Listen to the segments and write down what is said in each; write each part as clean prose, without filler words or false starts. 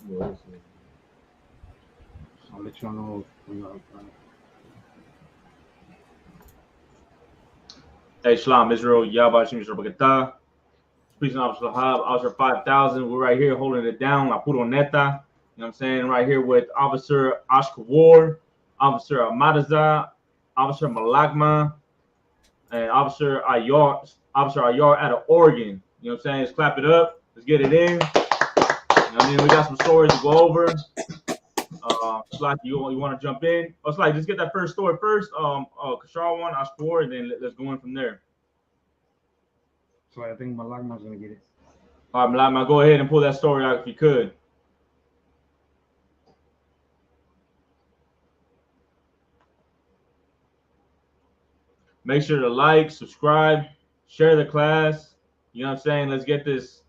I'll let you know. Hey, Shalom, Israel, Yabashim, Israel, Bagata. Preaching Officer Lahab, Officer 5000. We're right here holding it down. La Puro Neta. You know what I'm saying? Right here with Officer Oscar Ward, Officer Amadaza, Officer Malagma, and Officer Ayar out of Oregon. You know what I'm saying? Let's clap it up. Let's get it in. You know what I mean? We got some stories to go over. Slack, you want to jump in? Oh, Slack, just get that first story first. Kashar one, Oscar Ward, and then let's go in from there. So I think Malagma's gonna get it. All right, Malagma, go ahead and pull that story out if you could. Make sure to like, subscribe, share the class. You know what I'm saying? Let's get this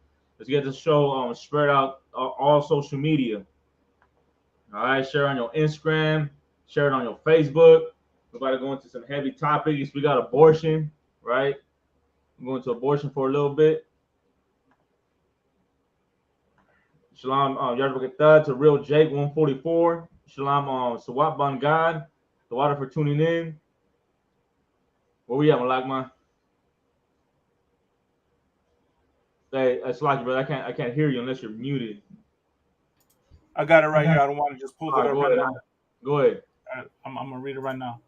show spread out all social media. All right, share on your Instagram, share it on your Facebook. We're about to go into some heavy topics. We got abortion, right? We're going to abortion for a little bit. Shalom, Yarbakatah to Real Jake 144. Shalom, Sawat Ban God. The water for tuning in. Where we at, Malakma? Hey, it's like, brother. I can't hear you unless you're muted. I got it right here. I don't want to just pull it up right now. Go ahead. I'm gonna read it right now.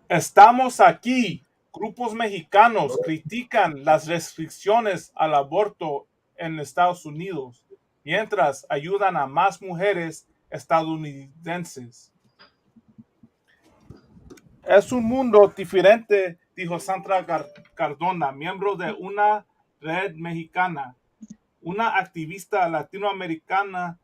Estamos aquí. Grupos mexicanos critican las restricciones al aborto en Estados Unidos, mientras ayudan a más mujeres estadounidenses. Es un mundo diferente, dijo Sandra Cardona, miembro de una red mexicana. Una activista latinoamericano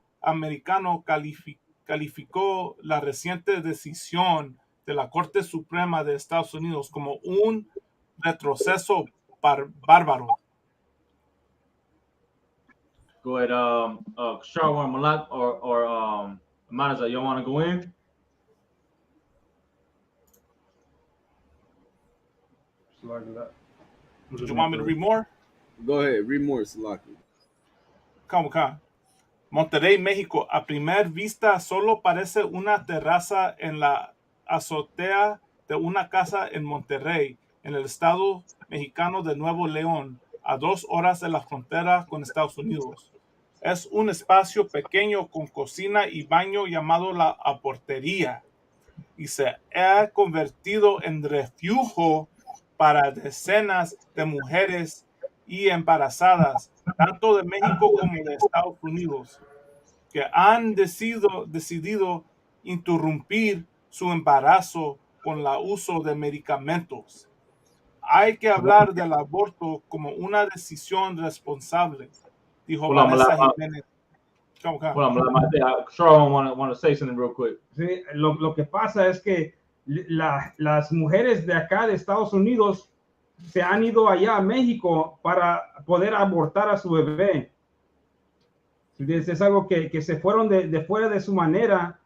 calificó la reciente decisión de la Corte Suprema de Estados Unidos como un retroceso bárbaro. Go ahead, Sharwan Malak or Manaza, you want to go in? Do you want me to read more? Go ahead, read more, Salaki. Come. Monterrey, México, a primera vista solo parece una terraza en la azotea de una casa en Monterrey, en el estado mexicano de Nuevo León, a 2 horas de la frontera con Estados Unidos. Es un espacio pequeño con cocina y baño llamado la abortería y se ha convertido en refugio para decenas de mujeres y embarazadas, tanto de México como de Estados Unidos, que han decidido interrumpir su embarazo con el uso de medicamentos. Hay que hablar del aborto como una decisión responsable, dijo Vanessa Jiménez. Sharwan want to say something real quick. Sí, lo que pasa es que las mujeres de acá de Estados Unidos se han ido allá a México para poder abortar a su bebé. Es algo que se fueron de fuera de su manera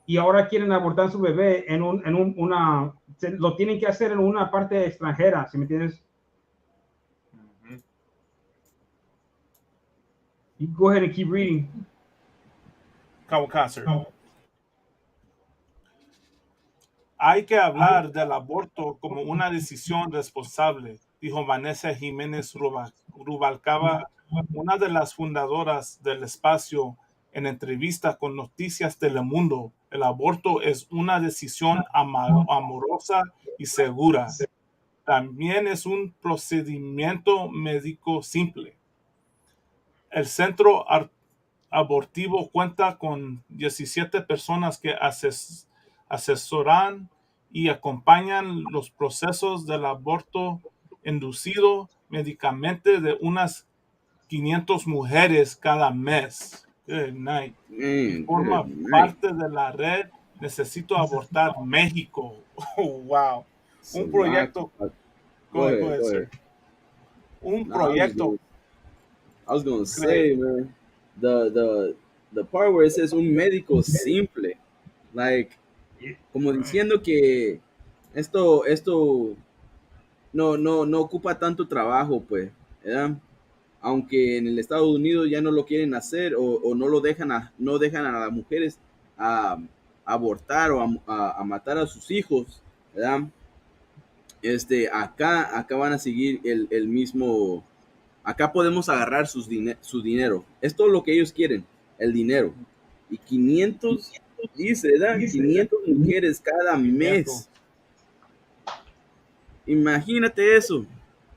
y ahora quieren abortar a su bebé lo tienen que hacer en una parte extranjera, ¿sí me entiendes? You go ahead and keep reading. Concert. Hay que hablar del aborto como una decisión responsable, dijo Vanessa Jiménez Rubalcaba, una de las fundadoras del espacio, en entrevista con Noticias Telemundo. El aborto es una decisión amorosa y segura. También es un procedimiento médico simple. El centro abortivo cuenta con 17 personas que asesoran y acompañan los procesos del aborto inducido médicamente de unas 500 mujeres cada mes. Good night. Forma parte de la red Necesito Abortar México. Oh, wow. Un proyecto. Go ahead, sir. Un proyecto. I was going to say, man, the part where it says un médico simple, like, como diciendo que esto no ocupa tanto trabajo, pues, ¿verdad? aunque en el Estados Unidos ya no lo quieren hacer o no lo dejan no dejan a las mujeres a abortar o a matar a sus hijos, ¿verdad? Acá van a seguir el mismo, acá podemos agarrar su dinero, es todo lo que ellos quieren, el dinero, y 500, dice, ¿verdad? 500 mujeres cada mes, imagínate eso,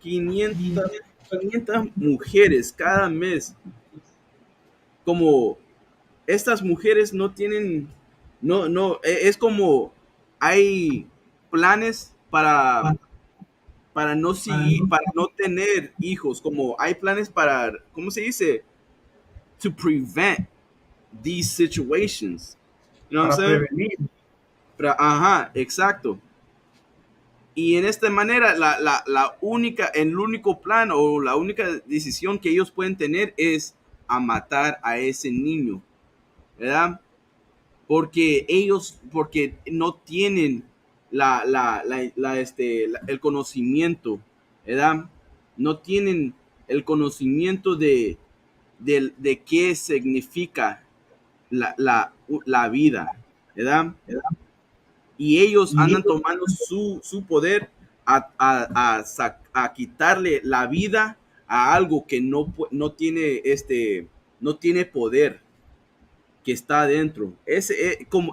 500 mujeres cada mes, como estas mujeres no tienen, es como hay planes para no seguir, para no tener hijos, como hay planes para, ¿cómo se dice? To prevent these situations. You know what I'm Para saying? prevenir. Ajá, exacto. Y en esta manera, el único plan o la única decisión que ellos pueden tener es a matar a ese niño, ¿verdad? Porque no tienen el conocimiento, ¿verdad? No tienen el conocimiento de qué significa la vida, ¿verdad? Y ellos andan tomando su poder a quitarle la vida a algo que no tiene no tiene poder, que está adentro.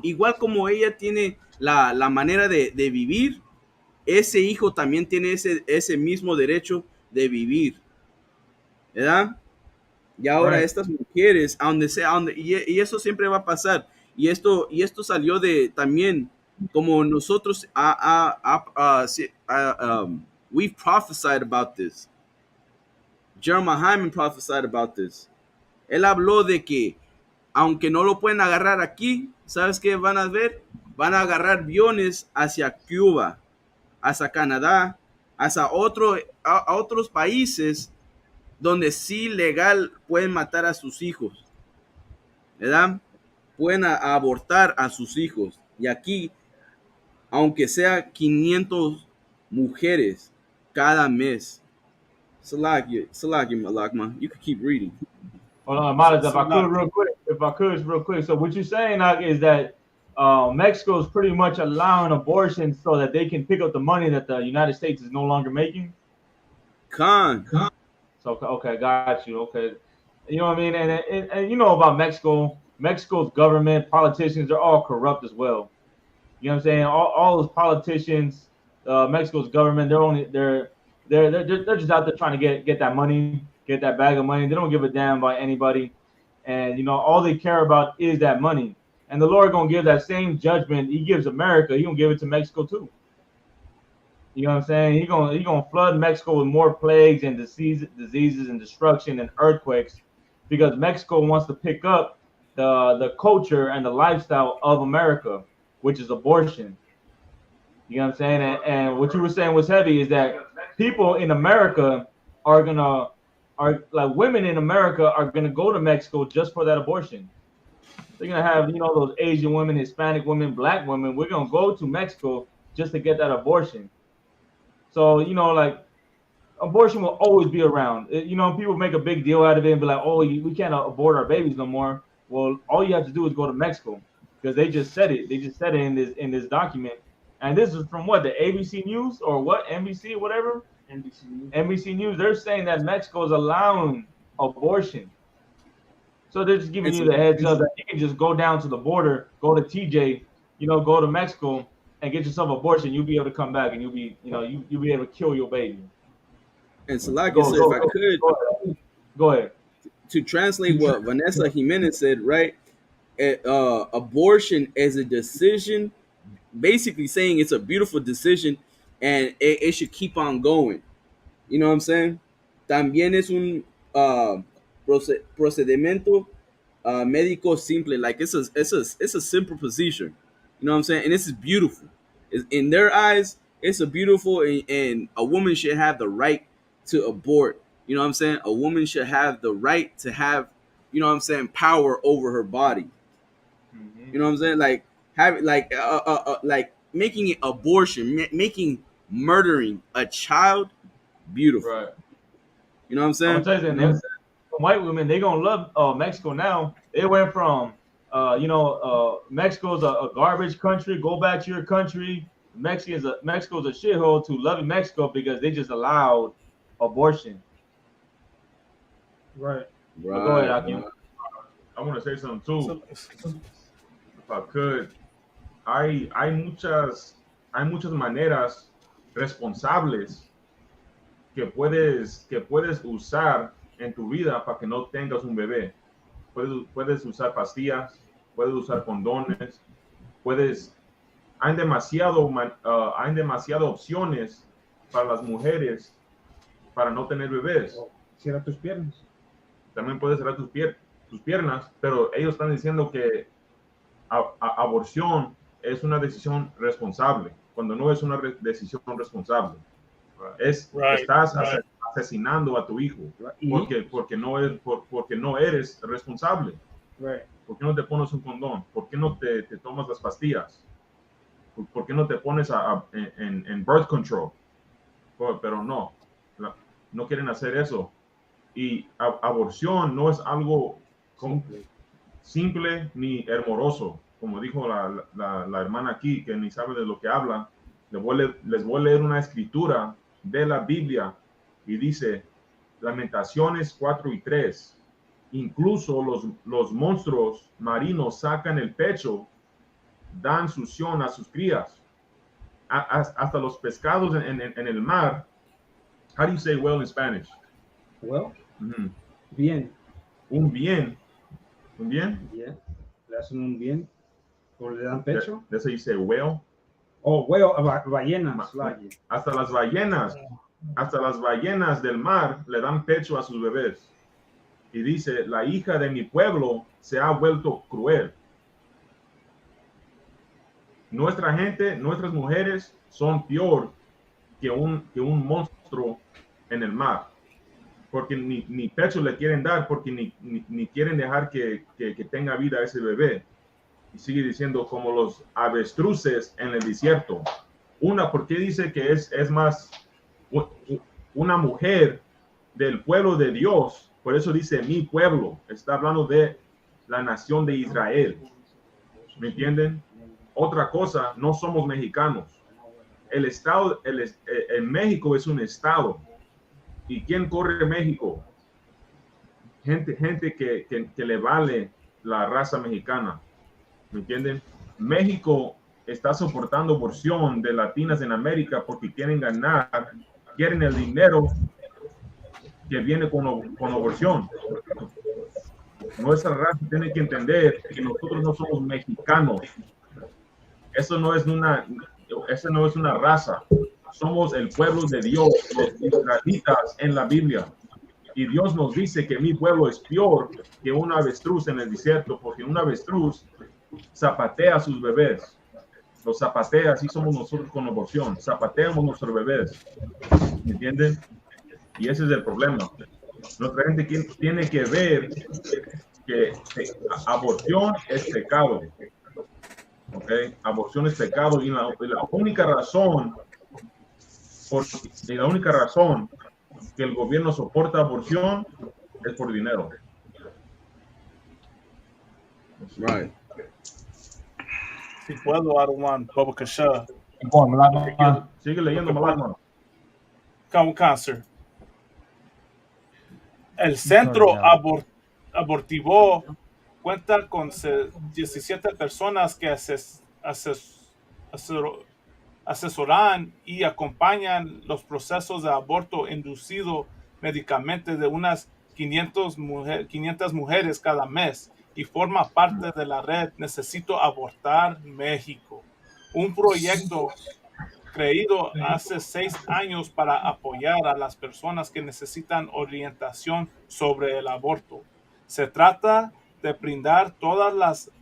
Igual como ella tiene la manera de vivir, ese hijo también tiene ese mismo derecho de vivir, ¿verdad? Y ahora Right. estas mujeres, a donde sea, y eso siempre va a pasar. Y esto salió de también, como nosotros, we've prophesied about this. Jeremiah Hyman prophesied about this. Él habló de que aunque no lo pueden agarrar aquí, ¿sabes qué van a ver? Van a agarrar aviones hacia Cuba, hacia Canadá, hacia a otros países donde sí legal pueden matar a sus hijos, ¿verdad? Pueden abortar a sus hijos. Y aquí, aunque sea 500 mujeres cada mes. Salaki, Malakma, you can keep reading. Hold on, Miles, if So I now, could real quick. So what you're saying is that Mexico is pretty much allowing abortion so that they can pick up the money that the United States is no longer making. Khan. So okay, got you. Okay, you know what I mean, and you know about Mexico. Mexico's government, politicians, they're all corrupt as well. You know what I'm saying? All those politicians, Mexico's government, they're just out there trying to get that money, get that bag of money. They don't give a damn about anybody, and you know all they care about is that money. And the Lord gonna give that same judgment He gives America. He gonna give it to Mexico too. You know what I'm saying? He gonna flood Mexico with more plagues and diseases and destruction and earthquakes, because Mexico wants to pick up the culture and the lifestyle of America, which is abortion. You know what I'm saying? And what you were saying was heavy is that people in America are like women in America are gonna go to Mexico just for that abortion. They're gonna have, you know, those Asian women, Hispanic women, black women. We're gonna go to Mexico just to get that abortion. So, you know, like abortion will always be around. You know, people make a big deal out of it and be like, "Oh, we can't abort our babies no more." Well, all you have to do is go to Mexico, because they just said it. They just said it in this document. And this is from what, the ABC News or what, NBC, whatever. NBC News. They're saying that Mexico is allowing abortion. So they're just giving you the heads up that you can just go down to the border, go to TJ, you know, go to Mexico and get yourself abortion. You'll be able to come back and you'll be, you know, you'll be able to kill your baby. And Salaki said, if I could, go ahead. To translate what Vanessa Jimenez said, right? Abortion is a decision, basically saying it's a beautiful decision and it should keep on going. You know what I'm saying? También es un procedimiento médico simple. Like it's a simple procedure. You know what I'm saying? And this is beautiful. In their eyes, it's a beautiful, and a woman should have the right to abort. You know what I'm saying? A woman should have the right to have, you know what I'm saying, power over her body. Mm-hmm. You know what I'm saying? Like having like making abortion, making murdering a child beautiful. Right. You know what I'm saying? I'm telling you, white women, they gonna love Mexico now. It went from Mexico's a garbage country. Go back to your country. Mexico's a shithole to loving Mexico because they just allowed abortion. Right. But go ahead, Akim. I want to say something too. If I could, hay muchas maneras responsables que puedes usar en tu vida para que no tengas un bebé. Puedes usar pastillas, puedes usar condones, hay demasiadas opciones para las mujeres para no tener bebés. Cierra tus piernas. También puedes cerrar tus piernas, pero ellos están diciendo que aborción es una decisión responsable, cuando no es una decisión responsable. Estás asesinando a tu hijo porque no eres responsable. Right. ¿Por qué no te pones un condón? ¿Por qué no te tomas las pastillas? ¿Por qué no te pones en birth control? Pero no quieren hacer eso. Y aborción no es algo simple ni hermoroso, como dijo la hermana aquí, que ni sabe de lo que habla. Les voy a leer una escritura de la Biblia y dice, Lamentaciones 4:3, incluso los monstruos marinos sacan el pecho, dan succión a sus crías, hasta los pescados en el mar. How do you say well in Spanish? Well, bien. Un bien. Bien. Le hacen un bien. ¿O le dan pecho? That's how you say whale. Oh, whale, ballenas. Hasta las ballenas del mar le dan pecho a sus bebés. Y dice, la hija de mi pueblo se ha vuelto cruel. Nuestra gente, nuestras mujeres son peor que un monstruo en el mar. Porque ni pecho le quieren dar, porque ni quieren dejar que tenga vida ese bebé. Y sigue diciendo, como los avestruces en el desierto. ¿Por qué dice que es más una mujer del pueblo de Dios? Por eso dice mi pueblo. Está hablando de la nación de Israel. ¿Me entienden? Otra cosa, no somos mexicanos. En México es un estado. ¿Y quién corre México? Gente que le vale la raza mexicana. ¿Me entienden? México está soportando aborción de latinas en América porque quieren el dinero que viene con aborción. Nuestra raza tiene que entender que nosotros no somos mexicanos. Eso no es una raza. Somos el pueblo de Dios, los israelitas en la Biblia. Y Dios nos dice que mi pueblo es peor que un avestruz en el desierto, porque un avestruz zapatea a sus bebés. Los zapatea, así somos nosotros con aborción. Zapateamos nuestros bebés. ¿Me entienden? Y ese es el problema. Nuestra gente tiene que ver que aborción es pecado. ¿Ok? Aborción es pecado. Y la única razón que el gobierno soporta aborción es por dinero. Right. Si puedo, Arwan, Baba Kasha. Sigue leyendo, Malagman. Con cáncer. El centro abortivo cuenta con 17 personas que asesoran y acompañan los procesos de aborto inducido médicamente de unas 500 mujeres cada mes y forma parte de la red Necesito Abortar México, un proyecto creado hace 6 años para apoyar a las personas que necesitan orientación sobre el aborto. Se trata de brindar todas las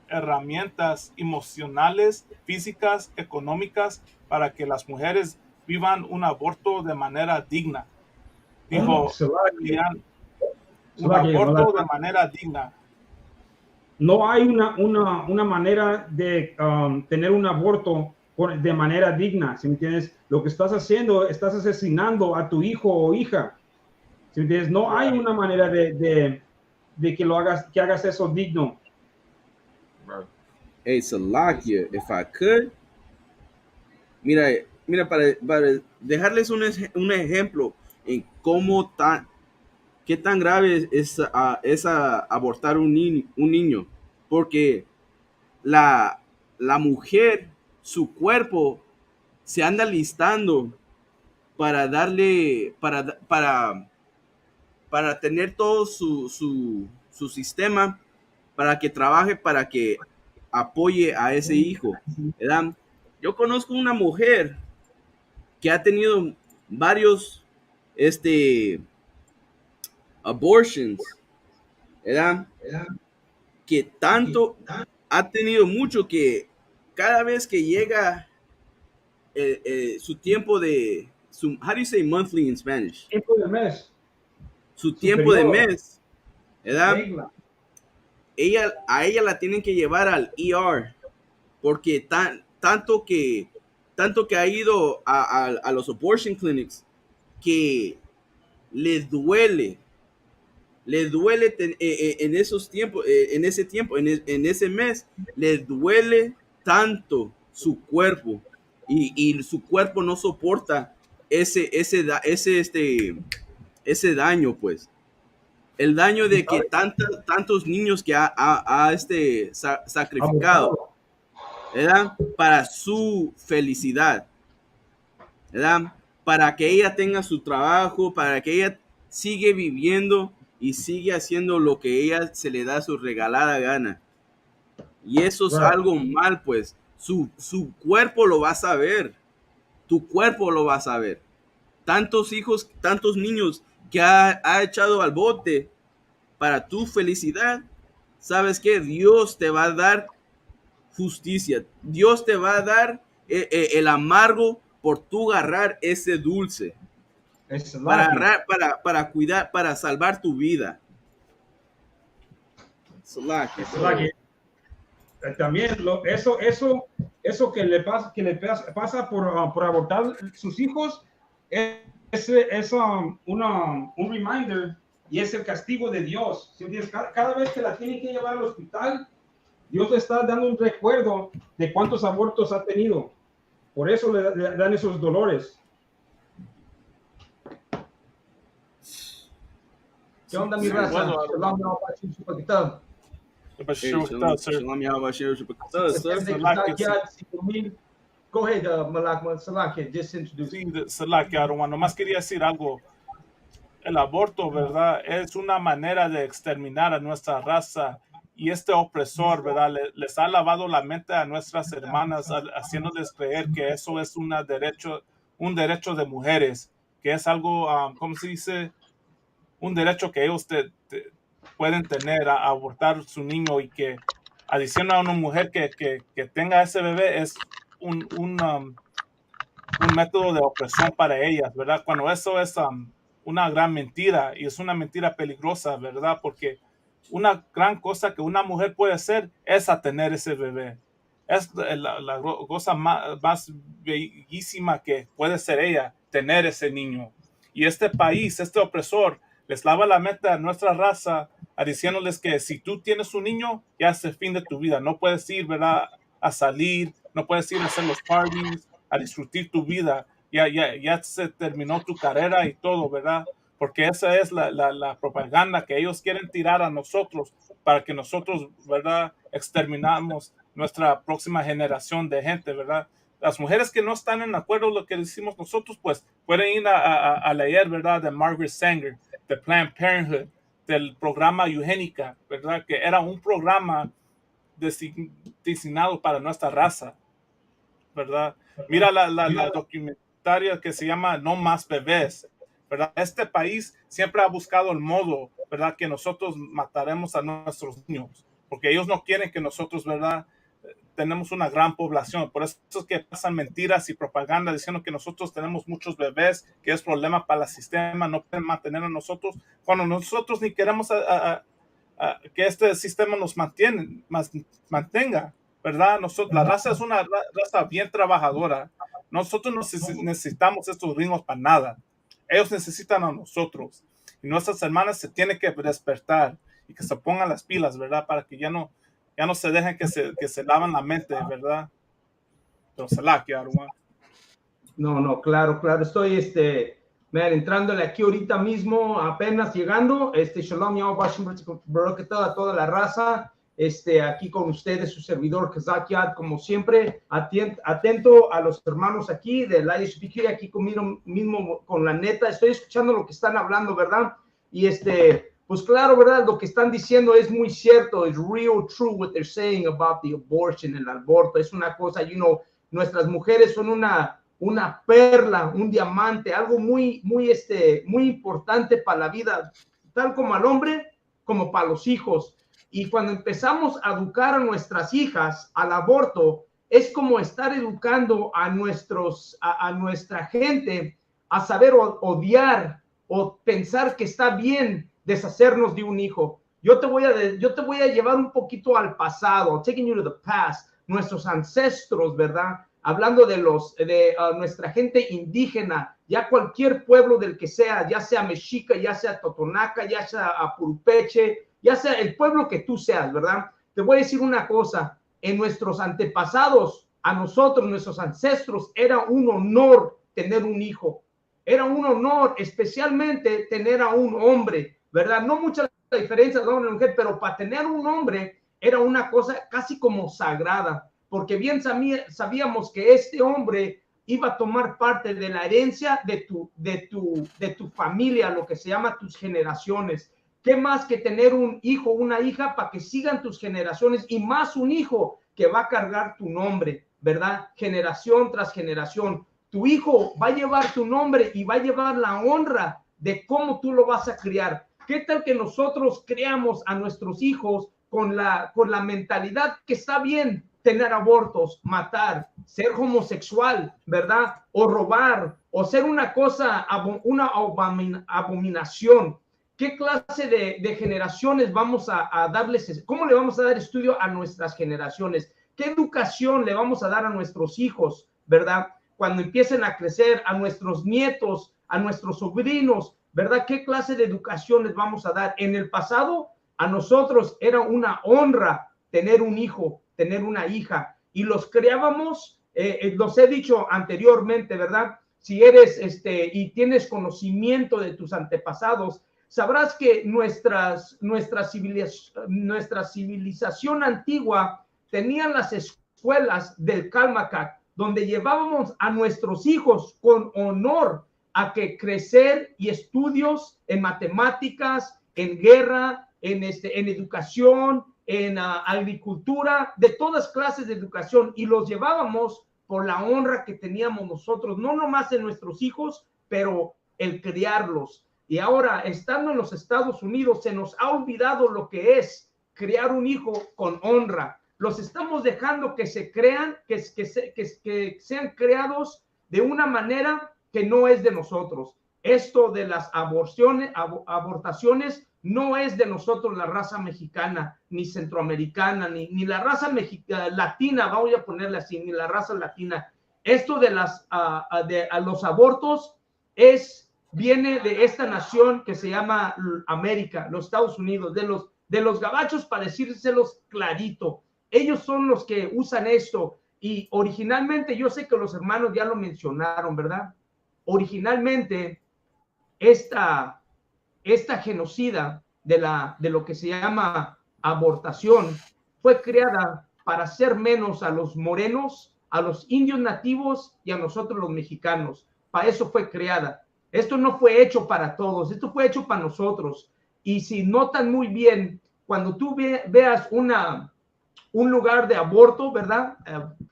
herramientas emocionales, físicas, económicas para que las mujeres vivan un aborto de manera digna. Dijo, un aborto de manera digna. No hay una manera de tener un aborto de manera digna, ¿sí me entiendes? Lo que estás haciendo, estás asesinando a tu hijo o hija. ¿Sí entiendes? No hay una manera de que hagas eso digno. Right. Hey, Salakia, if I could, mira, para dejarles un ejemplo en qué tan grave es abortar un niño, porque la mujer, su cuerpo, se anda listando para para tener todo su sistema, para que trabaje, para que apoye a ese hijo, ¿verdad? Yo conozco una mujer que ha tenido varios, abortions, ¿verdad? Que tanto ha tenido mucho que cada vez que llega su tiempo how do you say monthly in Spanish? Tiempo del mes, Su su tiempo de periodo, mes, ¿verdad? regla. A ella la tienen que llevar al ER porque tanto que ha ido a los abortion clinics que le duele en esos tiempos, en ese mes, le duele tanto su cuerpo y su cuerpo no soporta ese daño, pues. El daño de que tantos niños que ha sacrificado, Abortado. ¿verdad? Para su felicidad, ¿verdad? Para que ella tenga su trabajo, para que ella sigue viviendo y sigue haciendo lo que ella se le da su regalada gana. Y eso es Right. algo mal, pues. Su cuerpo lo va a saber. Tu cuerpo lo va a saber. Tantos hijos, tantos niños que ha echado al bote para tu felicidad. ¿Sabes qué? Dios te va a dar justicia. Dios te va a dar el amargo por tú agarrar ese dulce. Es lucky. Para cuidar, para salvar tu vida. Salaki. Es lucky. También eso que le pasa por abortar sus hijos es un reminder y es el castigo de Dios. ¿Sí entiendes? Cada vez que la tienen que llevar al hospital, Dios le está dando un recuerdo de cuántos abortos ha tenido. Por eso le dan esos dolores. ¿Qué onda, mi raza? bueno, Shalom, ¿qué tal? Shalom, Yahweh, Go ahead, Malak, Salakia, just introduce. Sí, Salaki, Aruan, nomás quería decir algo. El aborto, ¿verdad? Es una manera de exterminar a nuestra raza y este opresor, ¿verdad? Les ha lavado la mente a nuestras hermanas, haciéndoles creer que eso es un derecho de mujeres, que es algo, ¿cómo se dice? Un derecho que ellos pueden tener a abortar su niño y que adicional a una mujer que tenga ese bebé es un método de opresión para ellas, ¿verdad? Cuando eso es una gran mentira y es una mentira peligrosa, ¿verdad? Porque una gran cosa que una mujer puede hacer es a tener ese bebé. Es la cosa más bellísima que puede ser ella, tener ese niño. Y este país, este opresor, les lava la mente a nuestra raza, diciéndoles que si tú tienes un niño, ya es el fin de tu vida. No puedes ir, ¿verdad? A salir, no puedes ir a hacer los parties, a disfrutar tu vida. Ya se terminó tu carrera y todo, ¿verdad? Porque esa es la propaganda que ellos quieren tirar a nosotros para que nosotros, ¿verdad? Exterminamos nuestra próxima generación de gente, ¿verdad? Las mujeres que no están en acuerdo con lo que decimos nosotros, pues pueden ir a leer, ¿verdad? De Margaret Sanger, de Planned Parenthood, del programa Eugénica, ¿verdad? Que era un programa designado para nuestra raza, ¿verdad? Mira la documentaria que se llama No Más Bebés, ¿verdad? Este país siempre ha buscado el modo, ¿verdad? Que nosotros mataremos a nuestros niños, porque ellos no quieren que nosotros, ¿verdad? Tenemos una gran población, por eso es que pasan mentiras y propaganda diciendo que nosotros tenemos muchos bebés, que es problema para el sistema, no pueden mantener a nosotros, cuando nosotros ni queremos que este sistema nos mantenga, ¿verdad? La raza es una raza bien trabajadora. Nosotros no necesitamos estos gringos para nada. Ellos necesitan a nosotros. Y nuestras hermanas se tienen que despertar y que se pongan las pilas, ¿verdad? Para que ya no se dejen que se lavan la mente, ¿verdad? Pero se la quiero, No, claro, estoy, entrándole aquí ahorita mismo, apenas llegando, Shalom, a toda la raza, aquí con ustedes, su servidor, Kazak Yad, como siempre, atento a los hermanos aquí, del ISPQ, aquí conmigo mismo, con la neta, estoy escuchando lo que están hablando, ¿verdad? Y pues claro, ¿verdad? Lo que están diciendo es muy cierto, es real true what they're saying about the abortion, el aborto, es una cosa, nuestras mujeres son una perla, un diamante, algo muy importante para la vida, tal como al hombre, como para los hijos. Y cuando empezamos a educar a nuestras hijas al aborto, es como estar educando a nuestra gente a saber odiar o pensar que está bien deshacernos de un hijo. Yo te voy a llevar un poquito al pasado, taking you to the past, nuestros ancestros, ¿verdad? Hablando de nuestra gente indígena, ya cualquier pueblo del que sea, ya sea mexica, ya sea totonaca, ya sea apurupeche, ya sea el pueblo que tú seas, ¿verdad? Te voy a decir una cosa, en nuestros antepasados, a nosotros, nuestros ancestros, era un honor tener un hijo, era un honor especialmente tener a un hombre, ¿verdad? No mucha diferencia de hombre y mujer, pero para tener un hombre era una cosa casi como sagrada, porque bien sabíamos que este hombre iba a tomar parte de la herencia de tu familia, lo que se llama tus generaciones. ¿Qué más que tener un hijo, una hija para que sigan tus generaciones y más un hijo que va a cargar tu nombre, ¿verdad? Generación tras generación. Tu hijo va a llevar tu nombre y va a llevar la honra de cómo tú lo vas a criar. ¿Qué tal que nosotros creamos a nuestros hijos con la mentalidad que está bien tener abortos, matar, ser homosexual, ¿verdad? O robar, o ser una cosa, una abominación? ¿Qué clase de generaciones vamos a darles? ¿Cómo le vamos a dar estudio a nuestras generaciones? ¿Qué educación le vamos a dar a nuestros hijos, verdad? Cuando empiecen a crecer, a nuestros nietos, a nuestros sobrinos, ¿verdad? ¿Qué clase de educación les vamos a dar? En el pasado, a nosotros era una honra tener un hijo, tener una hija, y los criábamos, los he dicho anteriormente, ¿verdad? Si eres, y tienes conocimiento de tus antepasados, sabrás que nuestra civilización antigua tenían las escuelas del Calmacac, donde llevábamos a nuestros hijos con honor a que crecer y estudios en matemáticas, en guerra, en educación, en agricultura, de todas clases de educación, y los llevábamos por la honra que teníamos nosotros, no nomás en nuestros hijos, pero el criarlos. Y ahora, estando en los Estados Unidos, se nos ha olvidado lo que es criar un hijo con honra. Los estamos dejando que se crean, que sean creados de una manera que no es de nosotros. Esto de las abortaciones no es de nosotros, la raza mexicana, ni centroamericana, ni la raza latina, vamos a ponerle así, ni la raza latina. Esto de los abortos viene de esta nación que se llama América, los Estados Unidos, de los gabachos, para decírselos clarito. Ellos son los que usan esto, y originalmente, yo sé que los hermanos ya lo mencionaron, ¿verdad? Originalmente, esta genocida de lo que se llama abortación fue creada para hacer menos a los morenos, a los indios nativos y a nosotros los mexicanos. Para eso fue creada. Esto no fue hecho para todos, esto fue hecho para nosotros. Y si notan muy bien, cuando tú veas un lugar de aborto, ¿verdad?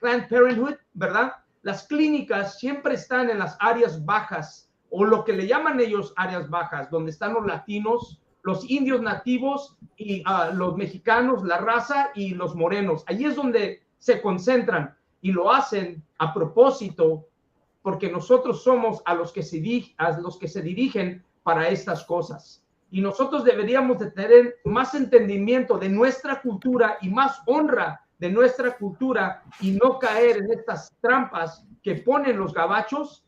Planned Parenthood, ¿verdad? Las clínicas siempre están en las áreas bajas, o lo que le llaman ellos áreas bajas, donde están los latinos, los indios nativos y los mexicanos, la raza y los morenos. Allí es donde se concentran, y lo hacen a propósito, porque nosotros somos a los que se dirigen para estas cosas. Y nosotros deberíamos de tener más entendimiento de nuestra cultura y más honra de nuestra cultura, y no caer en estas trampas que ponen los gabachos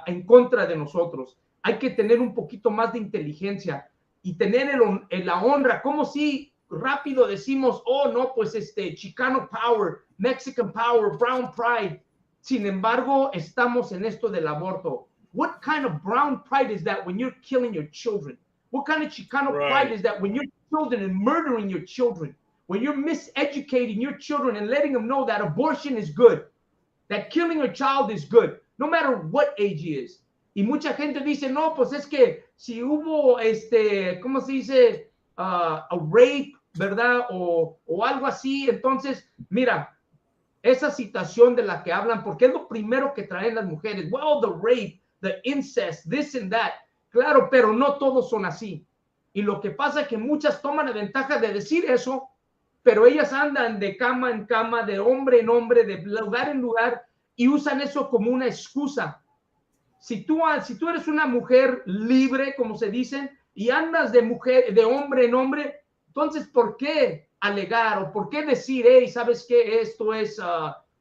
en contra de nosotros. hay que tener un poquito más de inteligencia y tener la honra, como si rápido decimos, oh no, pues Chicano Power, Mexican Power, Brown Pride. Sin embargo, estamos en esto del aborto. What kind of brown pride is that when you're killing your children? What kind of Chicano pride is that when you're children and murdering your children? When you're miseducating your children and letting them know that abortion is good, that killing a child is good, no matter what age he is. Y mucha gente dice, no, pues es que si hubo, ¿cómo se dice? A rape, ¿verdad? O algo así. Entonces, mira, esa situación de la que hablan, porque es lo primero que traen las mujeres. Well, the rape, the incest, this and that. Claro, pero no todos son así. Y lo que pasa es que muchas toman la ventaja de decir eso, pero ellas andan de cama en cama, de hombre en hombre, de lugar en lugar, y usan eso como una excusa. Si tú eres una mujer libre, como se dice, y andas de hombre en hombre, entonces, ¿por qué alegar o por qué decir, hey, ¿sabes qué? Esto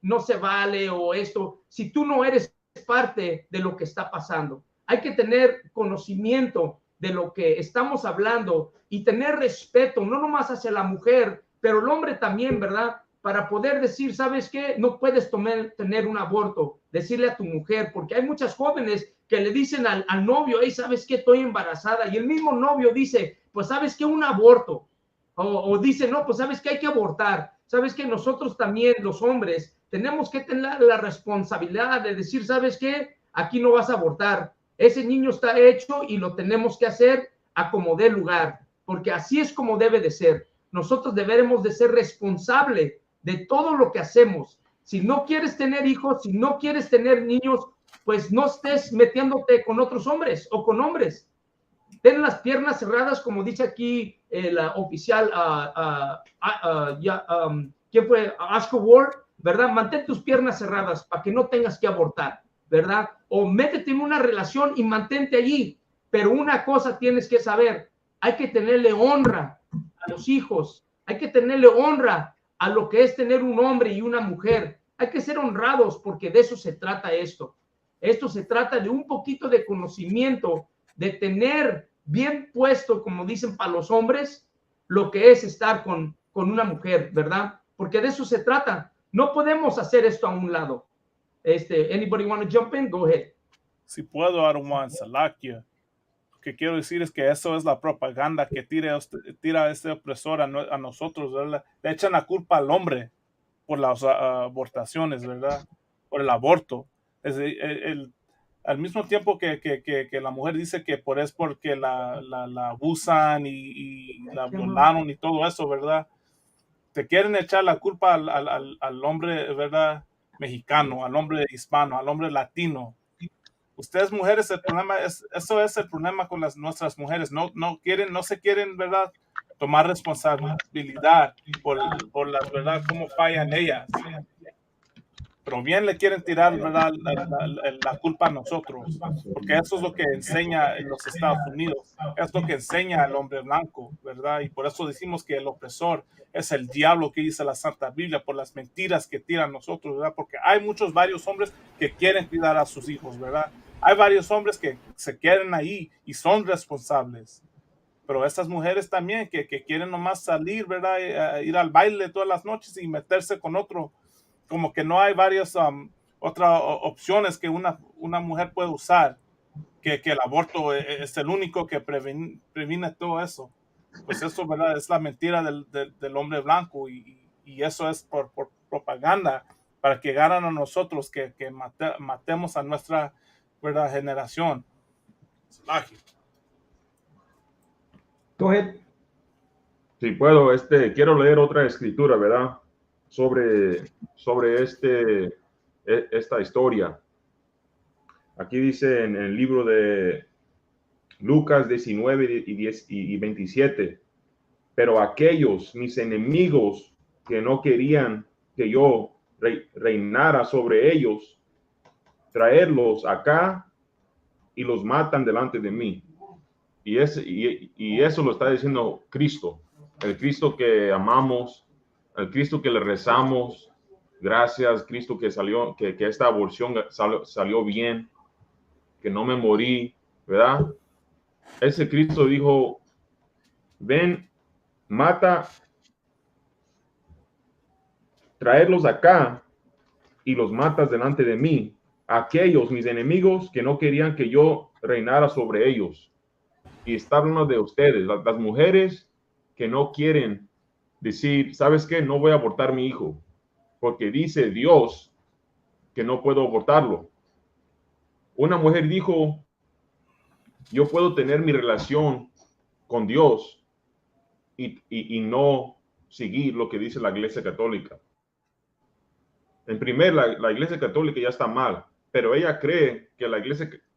no se vale o esto, si tú no eres parte de lo que está pasando? Hay que tener conocimiento de lo que estamos hablando y tener respeto, no nomás hacia la mujer, pero el hombre también, ¿verdad? Para poder decir, ¿sabes qué? No puedes tener un aborto, decirle a tu mujer, porque hay muchas jóvenes que le dicen al novio, hey, ¿sabes qué? Estoy embarazada. Y el mismo novio dice, pues, ¿sabes qué? Un aborto. O dice, no, pues, ¿sabes qué? Hay que abortar. ¿Sabes qué? Nosotros también, los hombres, tenemos que tener la responsabilidad de decir, ¿sabes qué? Aquí no vas a abortar. Ese niño está hecho y lo tenemos que hacer a como dé lugar, porque así es como debe de ser. Nosotros deberemos de ser responsables de todo lo que hacemos. Si no quieres tener hijos, si no quieres tener niños, pues no estés metiéndote con otros hombres o con hombres. Ten las piernas cerradas, como dice aquí la oficial, ¿quién fue? Oscar Ward, ¿verdad? Mantén tus piernas cerradas para que no tengas que abortar, ¿verdad? O métete en una relación y mantente allí. Pero una cosa tienes que saber, hay que tenerle honra a los hijos, hay que tenerle honra a lo que es tener un hombre y una mujer. Hay que ser honrados porque de eso se trata esto. Esto se trata de un poquito de conocimiento, de tener bien puesto, como dicen para los hombres, lo que es estar con una mujer, ¿verdad? Porque de eso se trata. No podemos hacer esto a un lado. Anybody want to jump in? Go ahead. Si puedo, Armand Salakia. Lo que quiero decir es que eso es la propaganda que tira este opresor a nosotros, ¿verdad? Le echan la culpa al hombre por las abortaciones, ¿verdad? Por el aborto. Al mismo tiempo que la mujer dice que es porque la abusan y la violaron y todo eso, ¿verdad? Te quieren echar la culpa al hombre, ¿verdad? Mexicano, al hombre hispano, al hombre latino. Ustedes mujeres, eso es el problema con nuestras mujeres. No se quieren, ¿verdad? Tomar responsabilidad por la verdad, cómo fallan ellas. Pero bien le quieren tirar, ¿verdad? La culpa a nosotros, porque eso es lo que enseña en los Estados Unidos, es lo que enseña el hombre blanco, ¿verdad? Y por eso decimos que el opresor es el diablo que dice la Santa Biblia, por las mentiras que tiran nosotros, ¿verdad? Porque hay varios hombres que quieren cuidar a sus hijos, ¿verdad? Hay varios hombres que se quedan ahí y son responsables. Pero estas mujeres también que quieren nomás salir, ¿verdad? Ir al baile todas las noches y meterse con otro. Como que no hay varias otras opciones que una mujer puede usar, que el aborto es el único que previne todo eso. Pues eso, ¿verdad? Es la mentira del hombre blanco y eso es por propaganda para que ganan a nosotros, que matemos a nuestra, ¿verdad?, generación. Go ahead. Si puedo, quiero leer otra escritura, ¿verdad? Sobre esta historia. Aquí dice en el libro de Lucas 19 y 27, pero aquellos, mis enemigos, que no querían que yo reinara sobre ellos, traerlos acá y los matan delante de mí. Y eso lo está diciendo Cristo, el Cristo que amamos, el Cristo que le rezamos. Gracias, Cristo, que esta aborción salió bien, que no me morí, ¿verdad? Ese Cristo dijo, ven, mata, traerlos acá y los matas delante de mí, aquellos mis enemigos que no querían que yo reinara sobre ellos. Y está hablando de ustedes, las mujeres que no quieren decir, ¿sabes qué? No voy a abortar mi hijo, porque dice Dios que no puedo abortarlo. Una mujer dijo, yo puedo tener mi relación con Dios y no seguir lo que dice la Iglesia Católica. En primer, la Iglesia Católica ya está mal, pero ella cree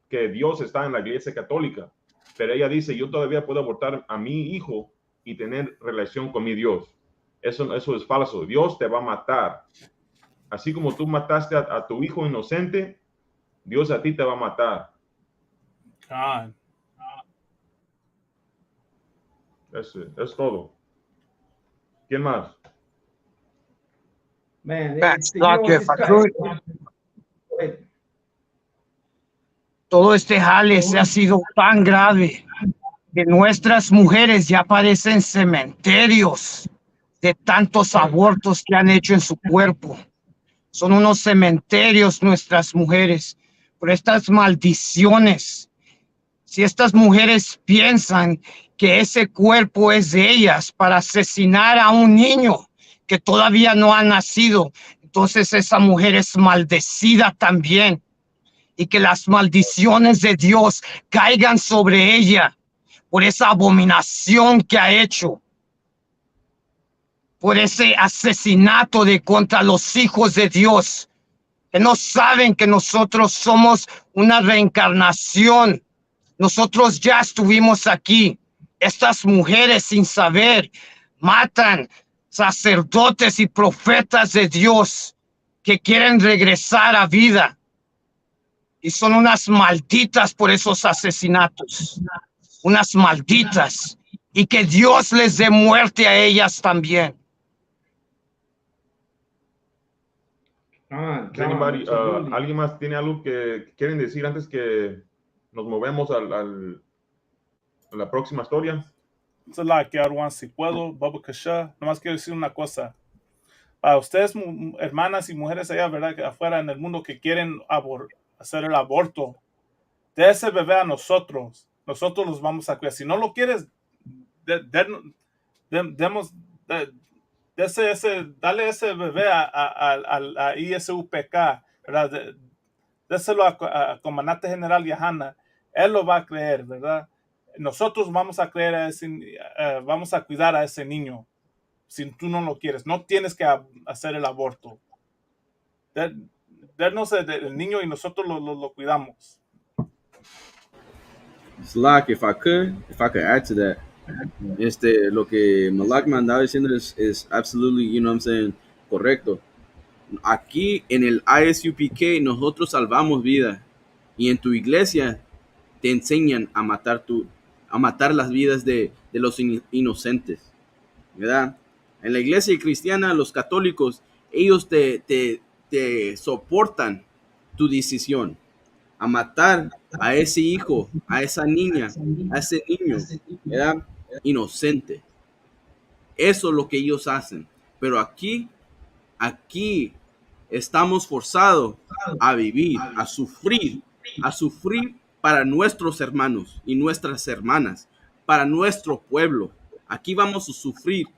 que Dios está en la Iglesia Católica, pero ella dice, yo todavía puedo abortar a mi hijo y tener relación con mi Dios. Eso es falso. Dios te va a matar. Así como tú mataste a tu hijo inocente, Dios a ti te va a matar. God. Es todo. ¿Quién más? Man, todo este jale se ha sido tan grave que nuestras mujeres ya parecen cementerios de tantos abortos que han hecho en su cuerpo. Son unos cementerios nuestras mujeres por estas maldiciones. Si estas mujeres piensan que ese cuerpo es de ellas para asesinar a un niño que todavía no ha nacido, entonces esa mujer es maldecida también. Y que las maldiciones de Dios caigan sobre ella por esa abominación que ha hecho, por ese asesinato contra los hijos de Dios, que no saben que nosotros somos una reencarnación. Nosotros ya estuvimos aquí. Estas mujeres sin saber matan sacerdotes y profetas de Dios que quieren regresar a vida. Y son unas malditas por esos asesinatos. Unas malditas. Y que Dios les dé muerte a ellas también. ¿Alguien más tiene algo que quieren decir antes que nos movemos a la próxima historia? Si puedo, Baba Kasha, nomás quiero decir una cosa. Para ustedes, hermanas y mujeres allá, ¿verdad? Que afuera en el mundo que quieren hacer el aborto, de ese bebé a nosotros los vamos a cuidar. Si no lo quieres, dale ese bebé a ISUPK, ¿verdad? Déselo a Comandante General Yahana. Él lo va a creer, ¿verdad? Nosotros vamos a creer vamos a cuidar a ese niño. Si tú no lo quieres, no tienes que hacer el aborto. Darnos el niño y nosotros lo cuidamos. Slack, if I could add to that, lo que Malak me andaba diciendo es absolutely, you know what I'm saying, correcto. Aquí en el ISUPK nosotros salvamos vidas y en tu iglesia te enseñan a matar las vidas de los inocentes, ¿verdad? En la iglesia cristiana, los católicos, ellos te soportan tu decisión a matar a ese hijo, a esa niña, a ese niño, ¿verdad? Inocente. Eso es lo que ellos hacen. Pero aquí estamos forzados a vivir, a sufrir para nuestros hermanos y nuestras hermanas, para nuestro pueblo. Aquí vamos a sufrir,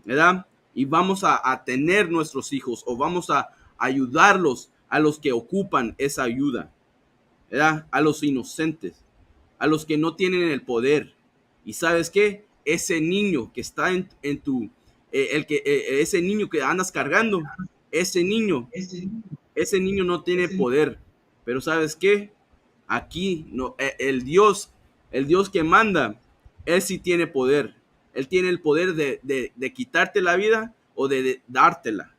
¿verdad? Y vamos a tener nuestros hijos o vamos a ayudarlos a los que ocupan esa ayuda, ¿verdad? A los inocentes, a los que no tienen el poder. ¿Y sabes qué? Ese niño que está ese niño que andas cargando, ese niño no tiene poder. Pero ¿sabes qué? Aquí no, el Dios que manda, él sí tiene poder. Él tiene el poder de quitarte la vida o de dártela,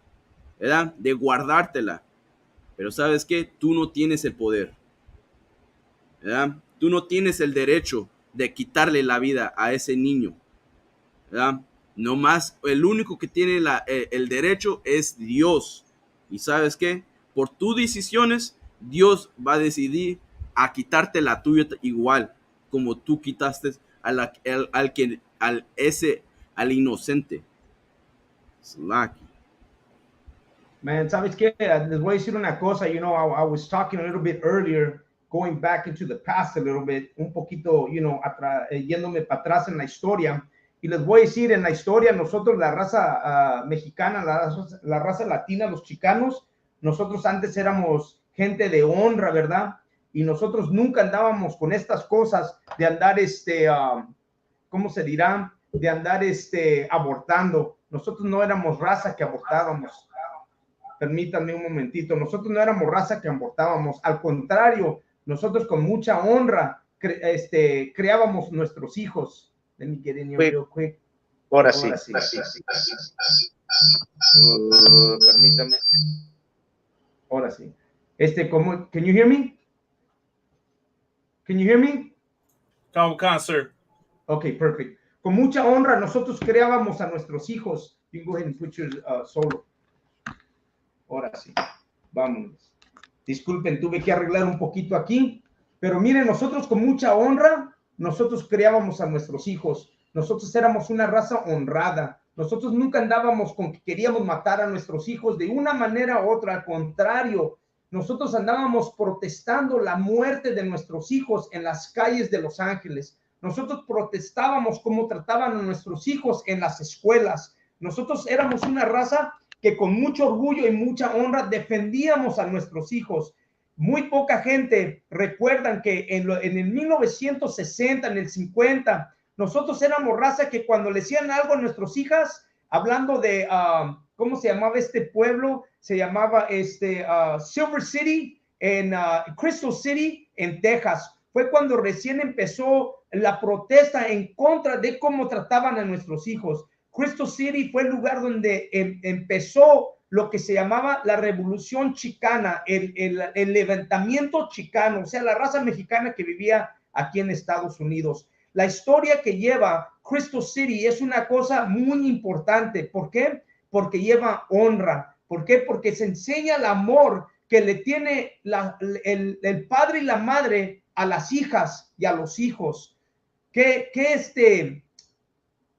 ¿verdad? De guardártela. Pero ¿sabes qué? Tú no tienes el poder, ¿verdad? Tú no tienes el derecho de quitarle la vida a ese niño, ¿verdad? No más, el único que tiene el derecho es Dios. ¿Y sabes qué? Por tus decisiones, Dios va a decidir a quitarte la tuya igual. como tú quitaste al inocente. Slacky. Man, ¿sabes qué? Les voy a decir una cosa. You know, I was talking a little bit earlier, going back into the past a little bit, un poquito, you know, yéndome para atrás en la historia. Y les voy a decir, en la historia, nosotros, la raza mexicana, la raza latina, los chicanos, nosotros antes éramos gente de honra, ¿verdad? Y nosotros nunca andábamos con estas cosas de andar, ¿cómo se dirá? De andar, abortando. Nosotros no éramos raza que abortábamos. Permítanme un momentito. Nosotros no éramos raza que abortábamos. Al contrario, nosotros con mucha honra criábamos nuestros hijos. Let me get in here real quick. Ahora sí. Permítame. Ahora sí. Can you hear me? Can you hear me? Come on, sir. Okay, perfect. Con mucha honra nosotros criábamos a nuestros hijos. You can go ahead and put your solo. Ahora sí. Vámonos. Disculpen, tuve que arreglar un poquito aquí. Pero miren, nosotros con mucha honra, nosotros criábamos a nuestros hijos. Nosotros éramos una raza honrada. Nosotros nunca andábamos con que queríamos matar a nuestros hijos de una manera u otra. Al contrario, nosotros andábamos protestando la muerte de nuestros hijos en las calles de Los Ángeles. Nosotros protestábamos cómo trataban a nuestros hijos en las escuelas. Nosotros éramos una raza que con mucho orgullo y mucha honra defendíamos a nuestros hijos. Muy poca gente recuerdan que en el 1960, en el 50, nosotros éramos raza que cuando le decían algo a nuestras hijas, hablando de, ¿cómo se llamaba este pueblo? Se llamaba Silver City, en Crystal City, en Texas. Fue cuando recién empezó la protesta en contra de cómo trataban a nuestros hijos. Crystal City fue el lugar donde empezó lo que se llamaba la revolución chicana, el levantamiento chicano, o sea, la raza mexicana que vivía aquí en Estados Unidos. La historia que lleva Crystal City es una cosa muy importante. ¿Por qué? Porque lleva honra. ¿Por qué? Porque se enseña el amor que le tiene el padre y la madre a las hijas y a los hijos.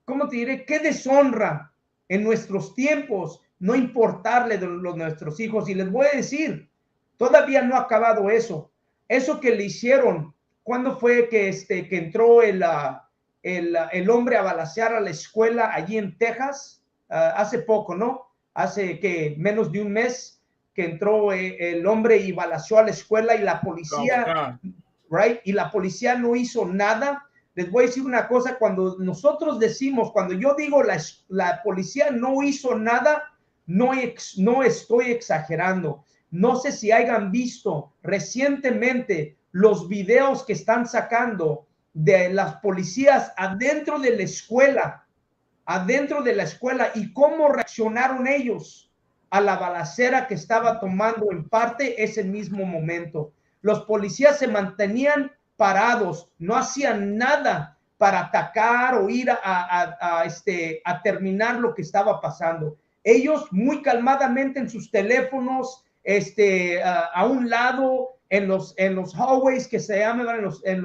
¿Cómo te diré? Qué deshonra en nuestros tiempos no importarle de nuestros hijos. Y les voy a decir, todavía no ha acabado eso. Eso que le hicieron, ¿cuándo fue que entró el hombre a balacear a la escuela allí en Texas? Hace poco, ¿no? Hace que menos de un mes que entró el hombre y balaceó a la escuela y la policía, right? Y la policía no hizo nada. Les voy a decir una cosa, cuando nosotros decimos, cuando yo digo la policía no hizo nada, no estoy exagerando. No sé si hayan visto recientemente los videos que están sacando de las policías adentro de la escuela y cómo reaccionaron ellos a la balacera que estaba tomando en parte ese mismo momento. Los policías se mantenían parados, no hacían nada para atacar o ir a terminar lo que estaba pasando. Ellos muy calmadamente en sus teléfonos, a un lado, en los hallways que se llaman, en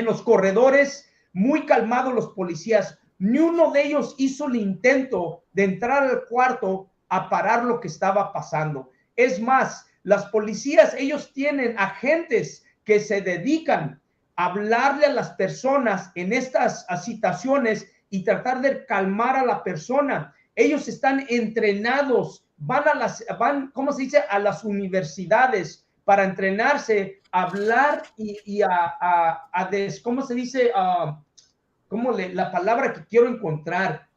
los corredores, muy calmados los policías. Ni uno de ellos hizo el intento de entrar al cuarto a parar lo que estaba pasando. Es más, las policías, ellos tienen agentes que se dedican a hablarle a las personas en estas situaciones y tratar de calmar a la persona. Ellos están entrenados, ¿cómo se dice? A las universidades para entrenarse, a hablar ¿cómo se dice? La palabra que quiero encontrar,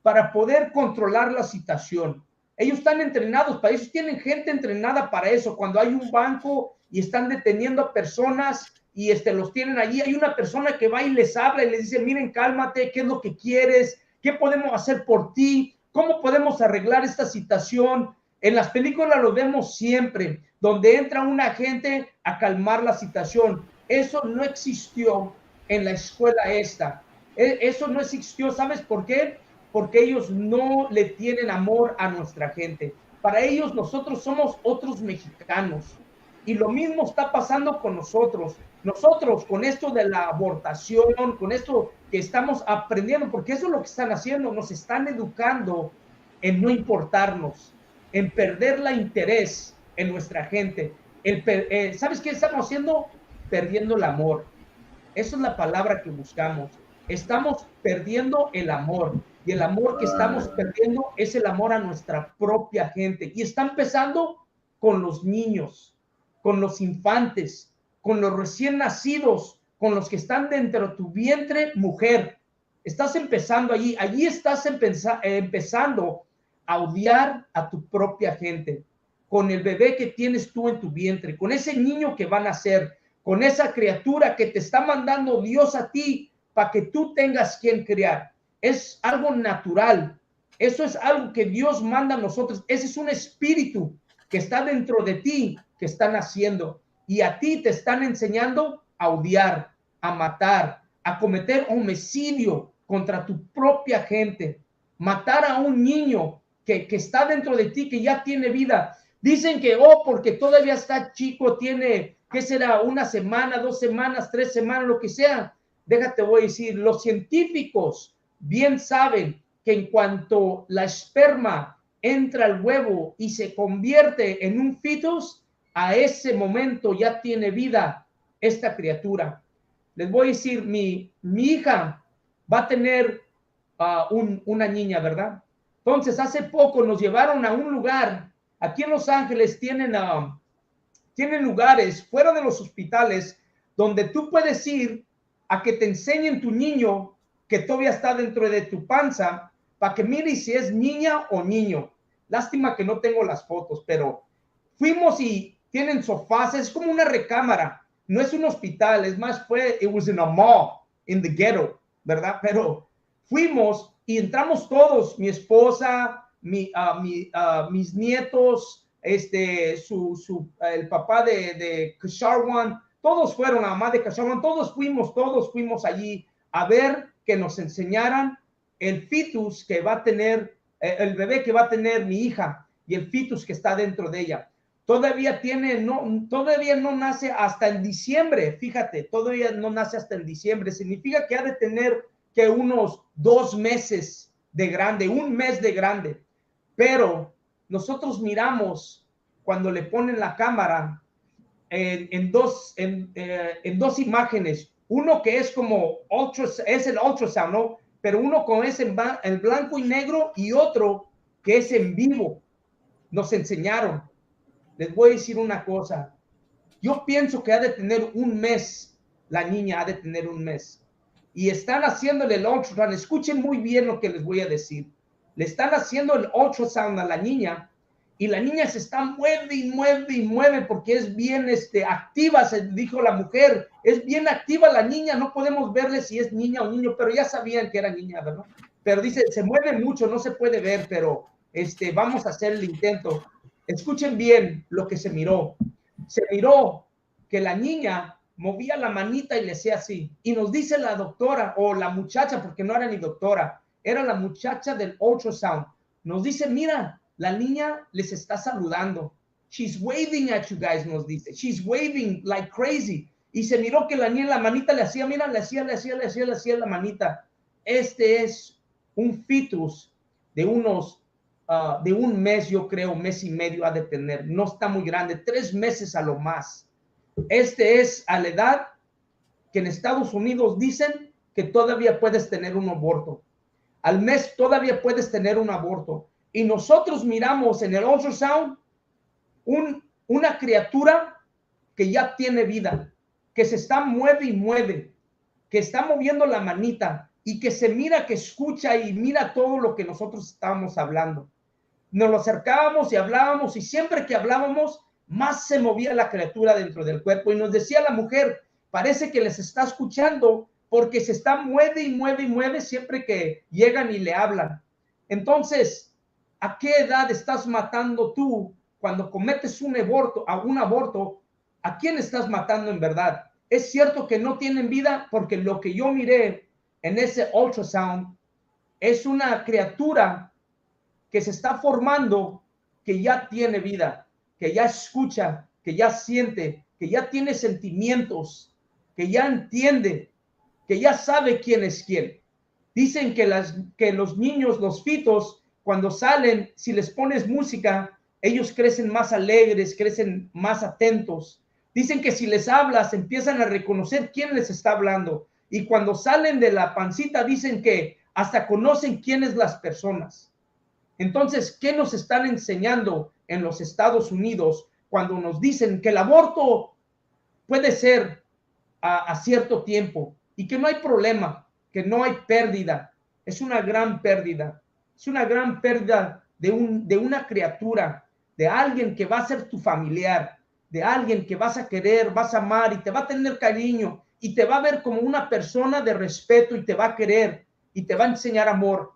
para poder controlar la situación. Ellos están entrenados para eso, tienen gente entrenada para eso. Cuando hay un banco y están deteniendo a personas y los tienen allí, hay una persona que va y les habla y les dice, miren, cálmate, ¿qué es lo que quieres? ¿Qué podemos hacer por ti? ¿Cómo podemos arreglar esta situación? En las películas lo vemos siempre, donde entra un agente a calmar la situación. Eso no existió en la escuela esta. Eso no existió. ¿Sabes por qué? Porque ellos no le tienen amor a nuestra gente. Para ellos nosotros somos otros mexicanos. Y lo mismo está pasando con nosotros. Nosotros con esto de la abortación, con esto que estamos aprendiendo, porque eso es lo que están haciendo, nos están educando en no importarnos, en perder la interés en nuestra gente. ¿Sabes qué estamos haciendo? Perdiendo el amor. Esa es la palabra que buscamos. Estamos perdiendo el amor. Y el amor que estamos perdiendo es el amor a nuestra propia gente. Y está empezando con los niños, con los infantes, con los recién nacidos, con los que están dentro de tu vientre, mujer. Estás empezando allí. Allí estás empezando a odiar a tu propia gente. Con el bebé que tienes tú en tu vientre, con ese niño que va a nacer, con esa criatura que te está mandando Dios a ti para que tú tengas quien criar. Es algo natural. Eso es algo que Dios manda a nosotros. Ese es un espíritu que está dentro de ti, que están haciendo. Y a ti te están enseñando a odiar, a matar, a cometer homicidio contra tu propia gente. Matar a un niño que está dentro de ti, que ya tiene vida. Dicen que, porque todavía está chico, tiene, ¿qué será? 1 semana, 2 semanas, 3 semanas, lo que sea. Déjate, voy a decir, los científicos bien saben que en cuanto la esperma entra al huevo y se convierte en un fetus, a ese momento ya tiene vida esta criatura. Les voy a decir, mi hija va a tener una niña, ¿verdad? Entonces, hace poco nos llevaron a un lugar, aquí en Los Ángeles tienen lugares fuera de los hospitales donde tú puedes ir a que te enseñen tu niño que todavía está dentro de tu panza para que mires si es niña o niño. Lástima que no tengo las fotos, pero fuimos y tienen sofás, es como una recámara, no es un hospital, es más, it was in a mall, in the ghetto, ¿verdad? Pero fuimos y entramos todos, mi esposa, mis nietos, el papá de Kasharwan, todos fueron, la mamá de Kasharwan, todos fuimos allí a ver que nos enseñaran el fetus que va a tener, el bebé que va a tener mi hija y el fetus que está dentro de ella. Todavía no nace hasta en diciembre, fíjate, todavía no nace hasta en diciembre, significa que ha de tener que unos 2 meses de grande, 1 mes de grande, pero nosotros miramos cuando le ponen la cámara en dos imágenes, uno que es como es el ultrasound, ¿no? Pero uno con ese en blanco y negro y otro que es en vivo. Nos enseñaron. Les voy a decir una cosa. Yo pienso que ha de tener 1 mes, la niña ha de tener 1 mes. Y están haciéndole el ultrasound. Escuchen muy bien lo que les voy a decir. Le están haciendo el ultrasound a la niña y la niña se está mueve porque es bien activa, se dijo la mujer. Es bien activa la niña, no podemos verle si es niña o niño, pero ya sabían que era niña, ¿verdad? Pero dice, se mueve mucho, no se puede ver, pero vamos a hacer el intento. Escuchen bien lo que se miró. Se miró que la niña movía la manita y le hacía así. Y nos dice la doctora, o la muchacha, porque no era ni doctora, era la muchacha del ultrasound. Nos dice, mira, la niña les está saludando. She's waving at you guys, nos dice. She's waving like crazy. Y se miró que la niña la manita le hacía, mira, le hacía la manita. Es un fetus de de 1 mes, yo creo, 1 mes y medio ha de tener. No está muy grande, 3 meses a lo más. Es a la edad que en Estados Unidos dicen que todavía puedes tener un aborto. Al mes todavía puedes tener un aborto. Y nosotros miramos en el ultrasound una criatura que ya tiene vida, que se está mueve, que está moviendo la manita y que se mira, que escucha y mira todo lo que nosotros estábamos hablando. Nos lo acercábamos y hablábamos y siempre que hablábamos, más se movía la criatura dentro del cuerpo. Y nos decía la mujer, parece que les está escuchando porque se está mueve siempre que llegan y le hablan. Entonces, ¿a qué edad estás matando tú cuando cometes un aborto? ¿A quién estás matando en verdad? Es cierto que no tienen vida porque lo que yo miré en ese ultrasound es una criatura que se está formando, que ya tiene vida, que ya escucha, que ya siente, que ya tiene sentimientos. que ya entiende, que ya sabe quién es quién. Dicen que los niños, los fitos, cuando salen, si les pones música, ellos crecen más alegres, crecen más atentos. Dicen que si les hablas, empiezan a reconocer quién les está hablando. Y cuando salen de la pancita, dicen que hasta conocen quiénes las personas. Entonces, ¿qué nos están enseñando en los Estados Unidos cuando nos dicen que el aborto puede ser a cierto tiempo y que no hay problema, que no hay pérdida? Es una gran pérdida. Es una gran pérdida de una criatura, de alguien que va a ser tu familiar, de alguien que vas a querer, vas a amar y te va a tener cariño y te va a ver como una persona de respeto y te va a querer y te va a enseñar amor.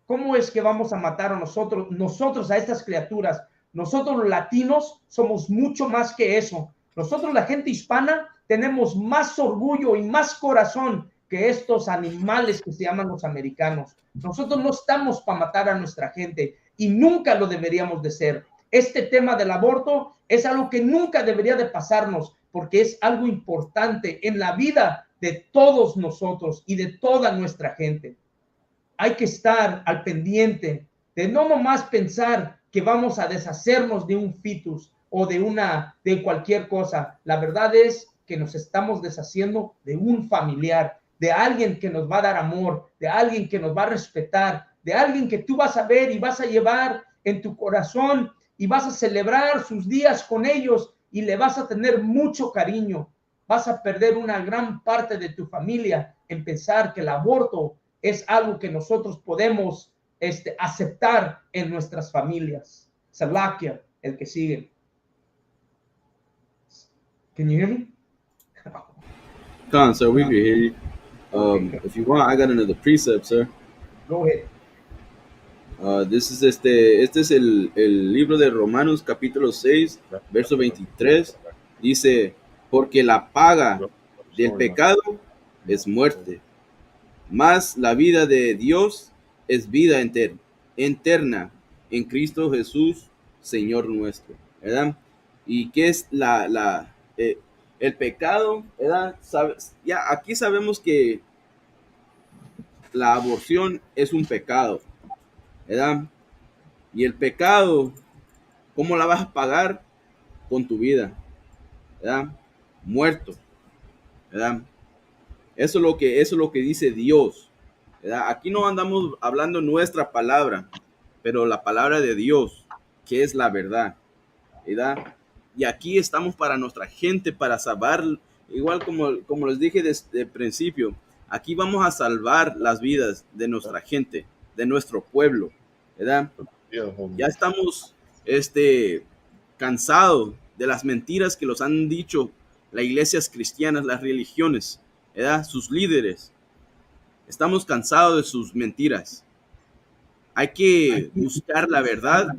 ¿Cómo es que vamos a matar a nosotros a estas criaturas? Nosotros los latinos somos mucho más que eso. Nosotros, la gente hispana, tenemos más orgullo y más corazón que estos animales que se llaman los americanos. Nosotros no estamos para matar a nuestra gente y nunca lo deberíamos de ser. Este tema del aborto es algo que nunca debería de pasarnos porque es algo importante en la vida de todos nosotros y de toda nuestra gente. Hay que estar al pendiente de no nomás pensar que vamos a deshacernos de un fetus o de cualquier cosa. La verdad es que nos estamos deshaciendo de un familiar, de alguien que nos va a dar amor, de alguien que nos va a respetar, de alguien que tú vas a ver y vas a llevar en tu corazón y vas a celebrar sus días con ellos y le vas a tener mucho cariño. Vas a perder una gran parte de tu familia en pensar que el aborto es algo que nosotros podemos aceptar en nuestras familias. Salakia, el que sigue. Can you hear me? Come on, sir, we can hear you. If you want, I got another precept, sir. Go ahead. Este es el libro de Romanos capítulo 6, verso 23. Dice, porque la paga del pecado es muerte, mas la vida de Dios es vida eterna en Cristo Jesús, Señor nuestro, ¿verdad? ¿Y qué es el pecado, ¿verdad? Ya aquí sabemos que la aborción es un pecado, ¿verdad? Y el pecado, ¿cómo la vas a pagar? Con tu ¿verdad? Muerto, ¿verdad? Eso es lo que dice Dios, ¿verdad? Aquí no andamos hablando nuestra palabra, pero la palabra de Dios, que es la verdad, ¿verdad? Y aquí estamos para nuestra gente, para salvar, igual como les dije desde el principio, aquí vamos a salvar las vidas de nuestra gente, de nuestro pueblo, ¿verdad? Ya estamos cansados de las mentiras que los han dicho las iglesias cristianas, las religiones, ¿verdad? Sus líderes. Estamos cansados de sus mentiras. Hay que buscar la verdad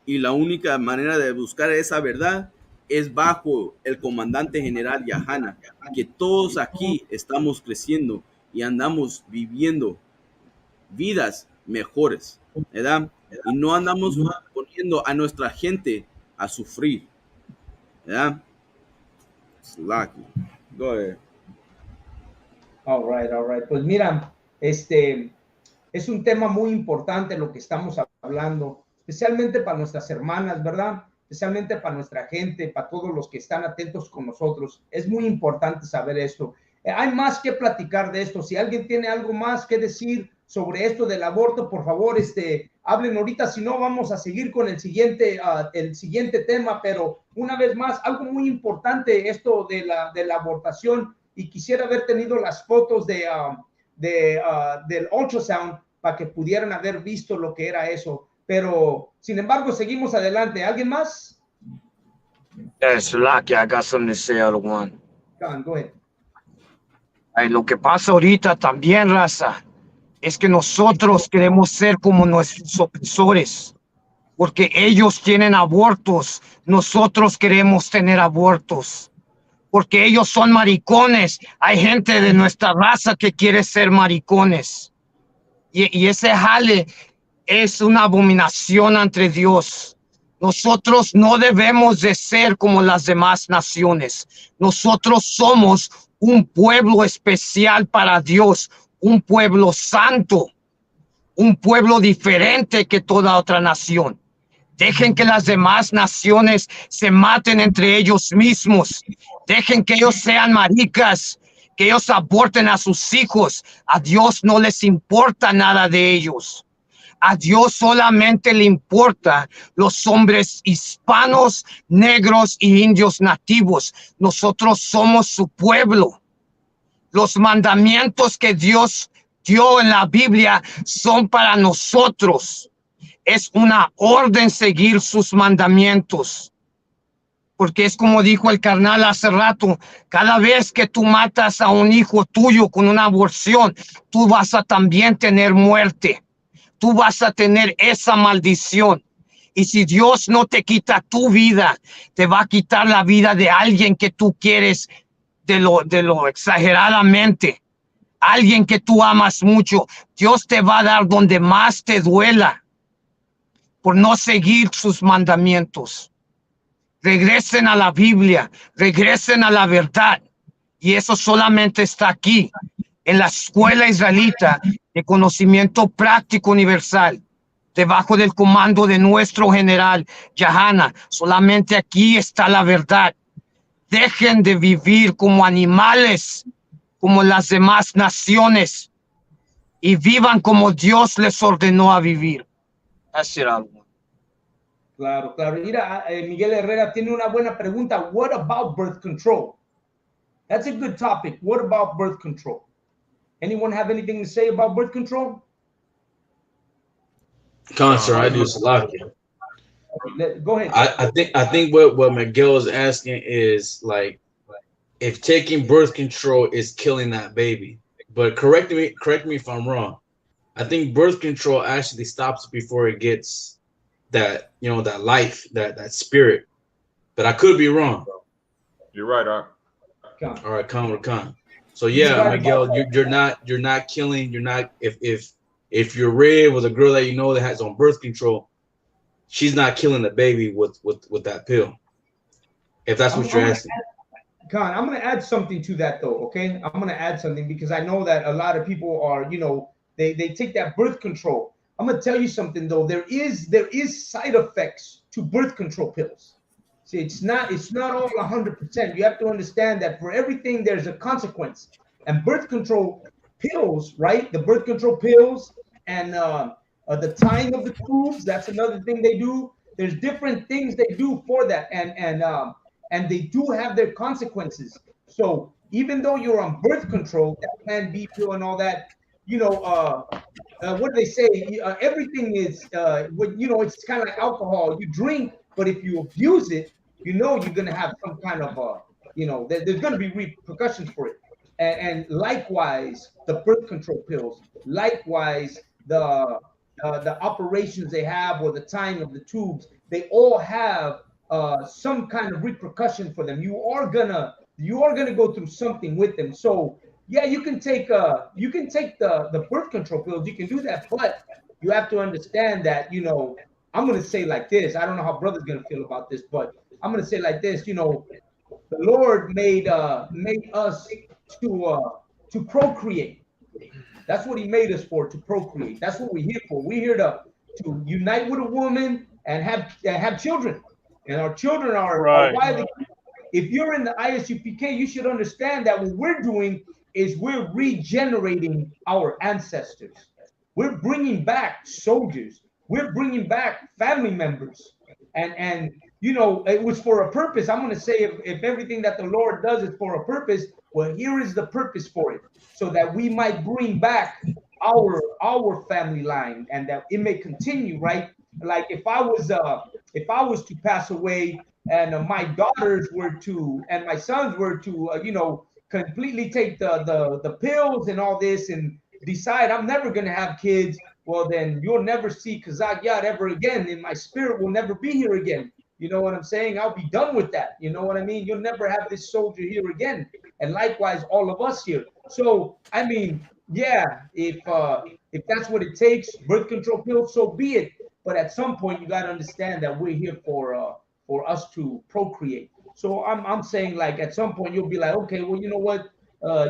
y la única manera de buscar esa verdad es bajo el comandante general Yahana, que todos aquí estamos creciendo y andamos viviendo vidas mejores, ¿verdad? Y no andamos poniendo a nuestra gente a sufrir, ¿verdad? Go ahead. All right. Pues mira, es un tema muy importante lo que estamos hablando, especialmente para nuestras hermanas, ¿verdad? Especialmente para nuestra gente, para todos los que están atentos con nosotros. Es muy importante saber esto. Hay más que platicar de esto. Si alguien tiene algo más que decir sobre esto del aborto, por favor, hablen ahorita. Si no, vamos a seguir con el siguiente tema. Pero una vez más, algo muy importante esto de la abortación. Y quisiera haber tenido las fotos del ultrasound para que pudieran haber visto lo que era eso. Pero, sin embargo, seguimos adelante. ¿Alguien más? Yes, Lucky, I got something to say, other one. Go ahead. Lo que pasa ahorita también, Raza, es que nosotros queremos ser como nuestros opresores, porque ellos tienen abortos, nosotros queremos tener abortos, porque ellos son maricones. Hay gente de nuestra raza que quiere ser maricones, y ese jale es una abominación ante Dios. Nosotros no debemos de ser como las demás naciones. Nosotros somos un pueblo especial para Dios, un pueblo santo, un pueblo diferente que toda otra nación. Dejen que las demás naciones se maten entre ellos mismos. Dejen que ellos sean maricas, que ellos aborten a sus hijos. A Dios no les importa nada de ellos. A Dios solamente le importa los hombres hispanos, negros y indios nativos. Nosotros somos su pueblo. Los mandamientos que Dios dio en la Biblia son para nosotros. Es una orden seguir sus mandamientos. Porque es como dijo el carnal hace rato, cada vez que tú matas a un hijo tuyo con una aborción, tú vas a también tener muerte. Tú vas a tener esa maldición. Y si Dios no te quita tu vida, te va a quitar la vida de alguien que tú quieres de lo exageradamente. Alguien que tú amas mucho. Dios te va a dar donde más te duela por no seguir sus mandamientos. Regresen a la Biblia, regresen a la verdad. Y eso solamente está aquí, en la escuela israelita de conocimiento práctico universal, debajo del comando de nuestro general Yahana. Solamente aquí está la verdad. Dejen de vivir como animales, como las demás naciones, y vivan como Dios les ordenó a vivir. That's it, Alvin. Claro, claro. Mira, Miguel Herrera tiene una buena pregunta. What about birth control? That's a good topic. What about birth control? Anyone have anything to say about birth control? Sir, I do Salakia. Go ahead. I think what Miguel is asking is like if taking birth control is killing that baby. But correct me if I'm wrong. I think birth control actually stops before it gets that, you know, that life, that spirit. But I could be wrong. You're right, Art. All right, Khan. So yeah, Miguel, you're not killing. You're not if your rib was a girl that you know that has on birth control, she's not killing the baby with that pill. If that's what you're asking. Khan, I'm going to add something to that though. Okay, I'm going to add something because I know that a lot of people are, you know, they take that birth control. I'm going to tell you something though. There is side effects to birth control pills. See, it's not all 100%. You have to understand that for everything there's a consequence. And birth control pills, right? The birth control pills and the tying of the tubes, that's another thing they do. There's different things they do for that, and they do have their consequences. So even though you're on birth control, that Plan B pill and all that, you know, what do they say? Everything is, you know, it's kind of like alcohol. You drink, but if you abuse it, you know you're going to have some kind of, you know, there's going to be repercussions for it. And likewise, the birth control pills, likewise, the operations they have or the tying of the tubes, they all have some kind of repercussion for them. You are gonna go through something with them. So yeah, you can take the birth control pills. You can do that, but you have to understand that, you know, I'm gonna say like this. I don't know how brother's gonna feel about this, but I'm gonna say like this. You know, the Lord made us to procreate. That's what He made us for, to procreate. That's what we're here for. We're here to unite with a woman and have children. And our children are widely. If you're in the ISUPK, you should understand that what we're doing is we're regenerating our ancestors. We're bringing back soldiers. We're bringing back family members. And you know, it was for a purpose. I'm going to say if everything that the Lord does is for a purpose, well, here is the purpose for it, so that we might bring back our family line and that it may continue, right? Like if I was to pass away and my daughters were to and my sons were to you know, completely take the pills and all this and decide I'm never going to have kids, well, then you'll never see Kazakh Yad ever again, and my spirit will never be here again. You know what I'm saying? I'll be done with that. You know what I mean? You'll never have this soldier here again. And likewise, all of us here. So, I mean, yeah, if that's what it takes, birth control pills, so be it. But at some point, you got to understand that we're here for us to procreate. So I'm saying, like, at some point, you'll be like, okay, well, you know what?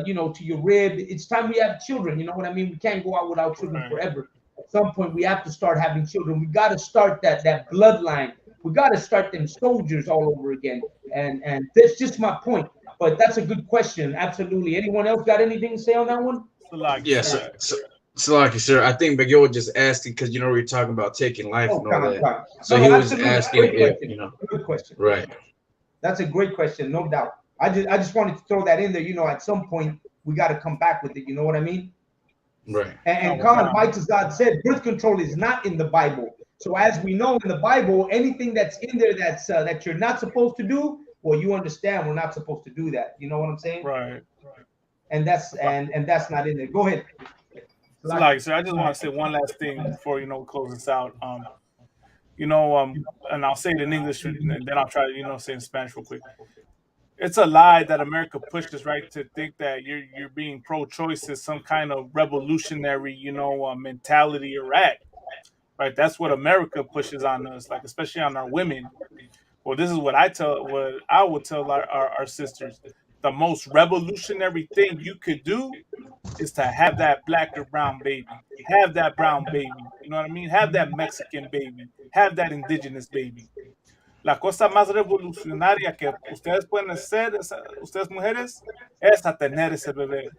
you know, to your rib. It's time we have children. You know what I mean? We can't go out without children forever. At some point, we have to start having children. We got to start that bloodline. We got to start them soldiers all over again. And that's just my point. But that's a good question. Absolutely. Anyone else got anything to say on that one? Yes, so like you, sir, I think Miguel was just asking because you know we were talking about taking life and all that. So he was asking if, you know. Good question. Right. That's a great question, no doubt. I just wanted to throw that in there. You know, at some point we got to come back with it. You know what I mean? Right. And Colin, Michael God said birth control is not in the Bible. So as we know in the Bible, anything that's in there that's that you're not supposed to do, well, you understand we're not supposed to do that. You know what I'm saying? Right. And that's not in there. Go ahead. So like, sir, I just want to say one last thing before, you know, close this out. You know, and I'll say it in English and then I'll try to, you know, say it in Spanish real quick. It's a lie that America pushes, right, to think that you're being pro-choice is some kind of revolutionary, you know, mentality or act, right? That's what America pushes on us, like especially on our women. Well, this is what I would tell our sisters. The most revolutionary thing you could do is to have that black or brown baby, have that brown baby, you know what I mean? Have that Mexican baby, have that indigenous baby. La cosa más revolucionaria que ustedes pueden hacer, ustedes mujeres, es a tener ese bebé.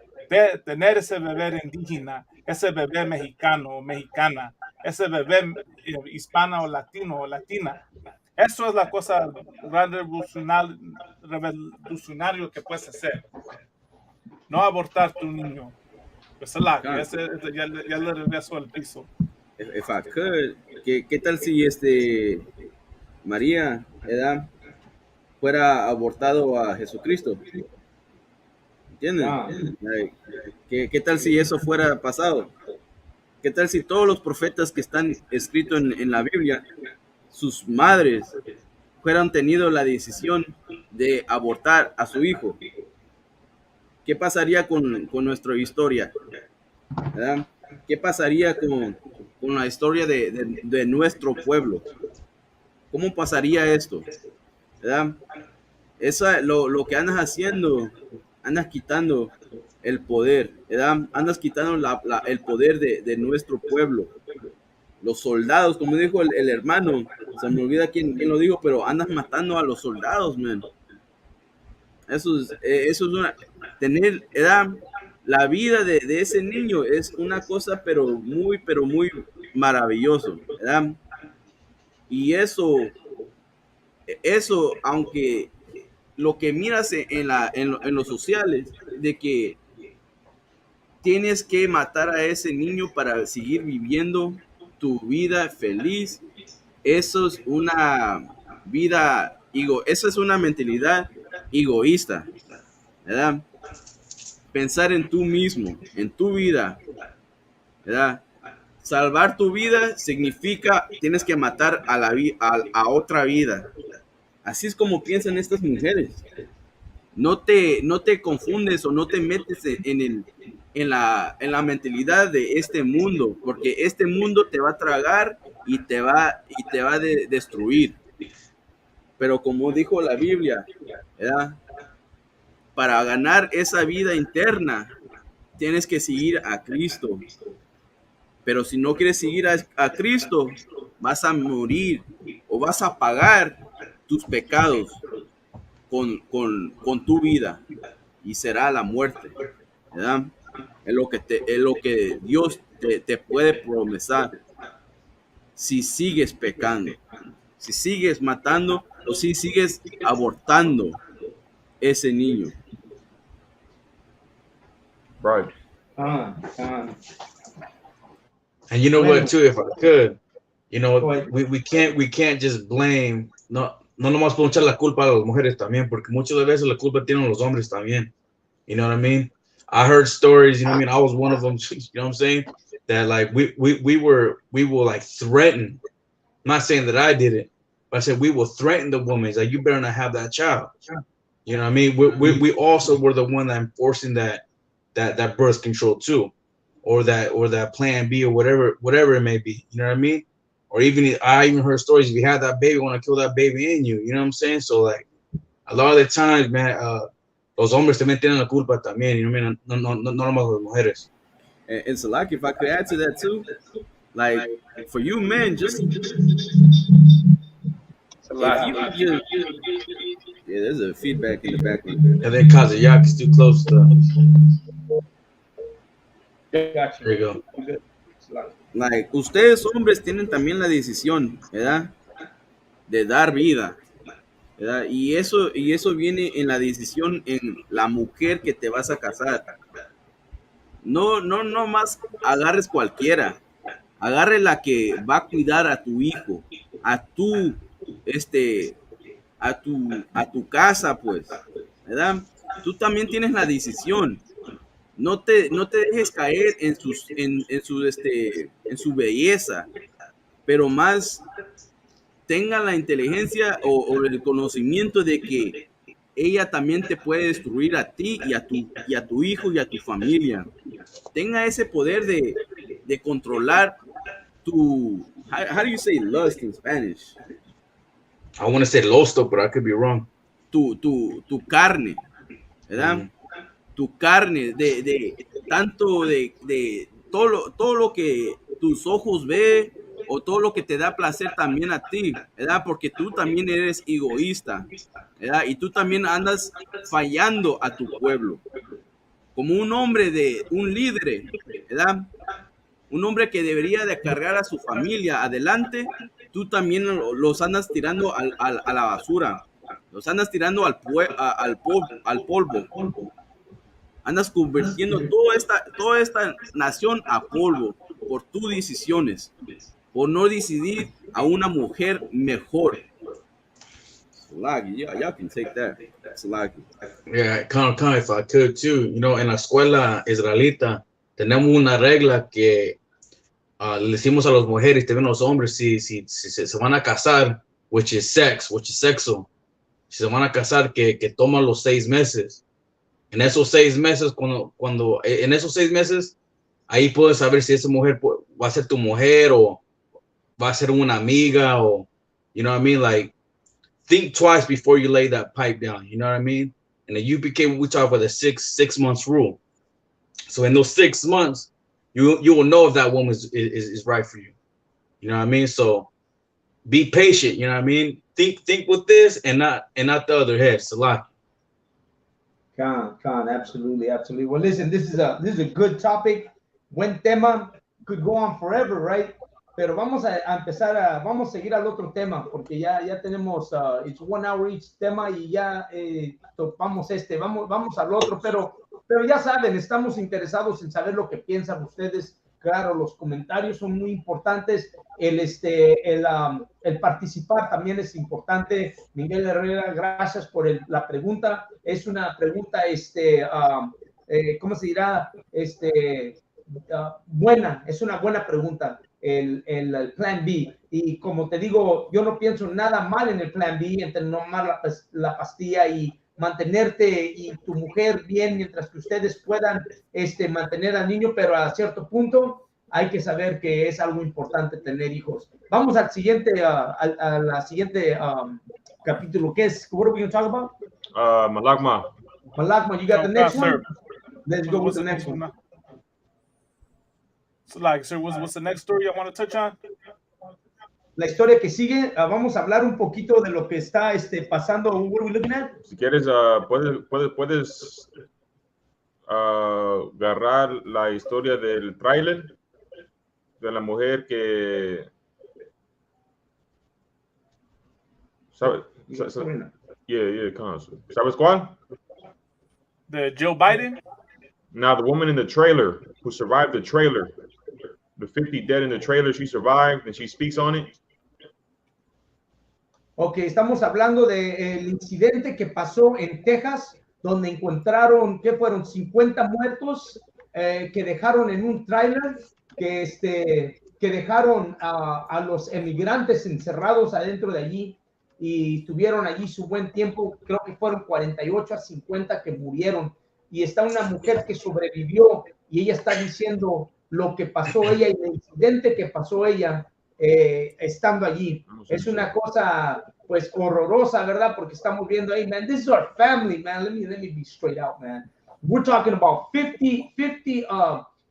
Tener ese bebé indígena, ese bebé mexicano o mexicana, ese bebé hispana o latino o latina. Eso es la cosa revolucionario que puedes hacer. No abortar tu niño. Pues ya le regreso al piso. If I could, ¿qué tal si María, ¿verdad?, fuera abortado a Jesucristo? ¿Entienden? ¿Qué tal si eso fuera pasado? ¿Qué tal si todos los profetas que están escritos en la Biblia, sus madres hubieran tenido la decisión de abortar a su hijo? ¿Qué pasaría con nuestra historia? ¿Verdad? ¿Qué pasaría con la historia de nuestro pueblo? ¿Cómo pasaría esto? ¿Verdad? Lo que andas haciendo, andas quitando el poder, ¿verdad? Andas quitando el poder de nuestro pueblo. Los soldados, como dijo el hermano, se me olvida quién lo dijo, pero andas matando a los soldados, man. Eso es tener, ¿verdad? La vida de ese niño es una cosa, pero muy maravilloso, ¿verdad? Y eso, aunque lo que miras en los sociales, de que tienes que matar a ese niño para seguir viviendo tu vida feliz, eso es una vida, eso es una mentalidad egoísta, ¿verdad? Pensar en tú mismo, en tu vida, ¿verdad? Salvar tu vida significa tienes que matar a otra vida. Así es como piensan estas mujeres. No te confundes o no te metes en la mentalidad de este mundo, porque este mundo te va a tragar y te va a destruir. Pero como dijo la Biblia, ¿verdad?, para ganar esa vida interna tienes que seguir a Cristo. Pero si no quieres seguir a Cristo, vas a morir o vas a pagar tus pecados con tu vida, y será la muerte, ¿verdad? Es lo que Dios te puede prometer si sigues pecando, si sigues matando o si sigues abortando ese niño. Right. And you know what, too, if I could, you know, we can't just blame, no nomás podemos echar la culpa a las mujeres también, porque muchas veces la culpa tienen los hombres también. You know what I mean? I heard stories, you know what I mean? I was one of them, you know what I'm saying? That like we were like threatened. I'm not saying that I did it, but I said we will threaten the woman. It's like, you better not have that child. You know what I mean? We also were the one that enforcing that birth control too, or that plan B or whatever it may be. You know what I mean? Or I even heard stories, if you have that baby, want to kill that baby in you. You know what I'm saying? So like a lot of the times, man, los hombres también tienen la culpa también, y no nomás las mujeres. And Salaki, if I could add to that too, like for you men, just if you could just, yeah, there's a feedback in the background. And then Kazayak is too close to. Gotcha. There you go. Like, ustedes hombres tienen también la decisión, ¿verdad? De dar vida, ¿verdad? Y eso viene en la decisión en la mujer que te vas a casar. No más agarres cualquiera. Agarre la que va a cuidar a tu hijo, a tu casa, pues, ¿verdad? Tú también tienes la decisión. No te dejes caer en su belleza, pero más tenga la inteligencia o el conocimiento de que ella también te puede destruir a ti y a tu hijo y a tu familia. Tenga ese poder de controlar tu, how do you say lust in Spanish? I want to say losto, but I could be wrong. Tu carne, ¿verdad? Tu carne, tanto de todo lo que tus ojos ven o todo lo que te da placer también a ti, ¿verdad? Porque tú también eres egoísta, ¿verdad? Y tú también andas fallando a tu pueblo. Como un hombre un líder, ¿verdad? Un hombre que debería de cargar a su familia adelante, tú también los andas tirando a la basura, los andas tirando al polvo. Andas convirtiendo toda esta nación a polvo por tus decisiones, por no decidir a una mujer mejor. Y'all can take that. Yeah, kind of, if I could too. You know, en la escuela israelita tenemos una regla que le decimos a las mujeres, también a los hombres, si se van a casar, which is sexo, si se van a casar, que toman los 6 meses. En esos 6 meses, en esos 6 meses, ahí puedes saber si esa mujer va a ser tu mujer o va a ser una amiga o, you know what I mean? Like, think twice before you lay that pipe down, you know what I mean? And the UPK, we talk about the 6 months rule. So in those 6 months, you will know if that woman is right for you. You know what I mean? So be patient, you know what I mean? Think with this and not the other head. Salaki. Khan, absolutely. Well, listen, this is a good topic. Buen tema. Could go on forever, right? Pero vamos a empezar vamos a seguir al otro tema porque ya tenemos it's 1 hour each tema y ya topamos vamos al otro, pero ya saben, estamos interesados en saber lo que piensan ustedes. Claro, los comentarios son muy importantes. El participar también es importante. Miguel Herrera, gracias por la pregunta. Es una pregunta, ¿cómo se dirá? Buena, es una buena pregunta. El plan B. Y como te digo, yo no pienso nada mal en el plan B, entre tomar la pastilla y mantenerte y tu mujer bien mientras que ustedes puedan mantener al niño, pero a cierto punto hay que saber que es algo importante tener hijos. Vamos al siguiente, a la siguiente capítulo. ¿Qué es? What are we going to talk about? Malagma. Malagma, you got the next one? Sir. Let's go with the next one. So, like, sir, what's the next story I want to touch on? La historia que sigue, vamos a hablar un poquito de lo que está pasando. What are we looking at? Si quieres, puedes agarrar la historia del tráiler de la mujer que ¿sabes? ¿Sabes cuál? The Joe Biden? Now, the woman in the trailer who survived the trailer, the 50 dead in the trailer, she survived and she speaks on it. Ok, estamos hablando del incidente que pasó en Texas, donde encontraron, ¿qué fueron? 50 muertos que dejaron en un tráiler, que dejaron a los emigrantes encerrados adentro de allí y estuvieron allí su buen tiempo. Creo que fueron 48 a 50 que murieron. Y está una mujer que sobrevivió y ella está diciendo lo que pasó ella y el incidente que pasó ella estando allí. Es una cosa pues horrorosa, ¿verdad? Porque estamos viendo, hey, man, this is our family, man. Let me be straight out, man. We're talking about 50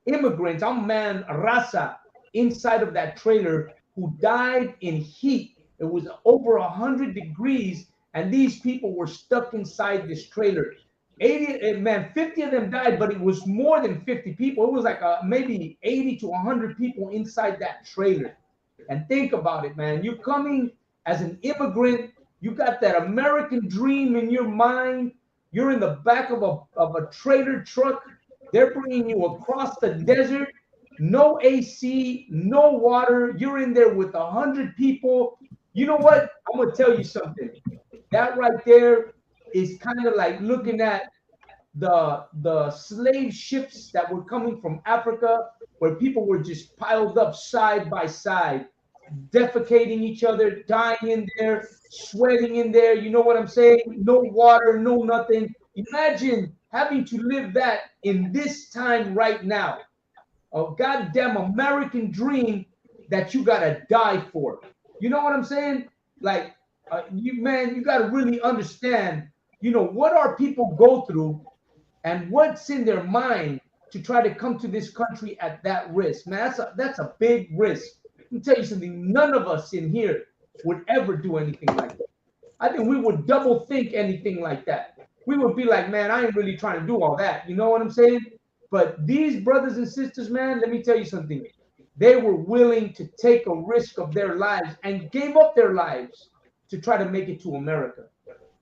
immigrants, man, Raza, inside of that trailer who died in heat. It was over 100 degrees, and these people were stuck inside this trailer. 50 of them died, but it was more than 50 people. It was like maybe 80 to 100 people inside that trailer. And think about it, man. You're coming as an immigrant. You got that American dream in your mind. You're in the back of a trailer truck. They're bringing you across the desert. No AC, no water. You're in there with 100 people. You know what? I'm going to tell you something. That right there is kind of like looking at the slave ships that were coming from Africa, where people were just piled up side by side, defecating each other, dying in there, sweating in there. You know what I'm saying? No water, no nothing. Imagine having to live that in this time right now. A goddamn American dream that you gotta die for. You know what I'm saying? Like, you got to really understand, what our people go through and what's in their mind to try to come to this country at that risk. Man, that's a big risk. Let me tell you something. None of us in here would ever do anything like that. I think we would double think anything like that. We would be like, man, I ain't really trying to do all that. You know what I'm saying? But these brothers and sisters, man, let me tell you something. They were willing to take a risk of their lives and gave up their lives to try to make it to America.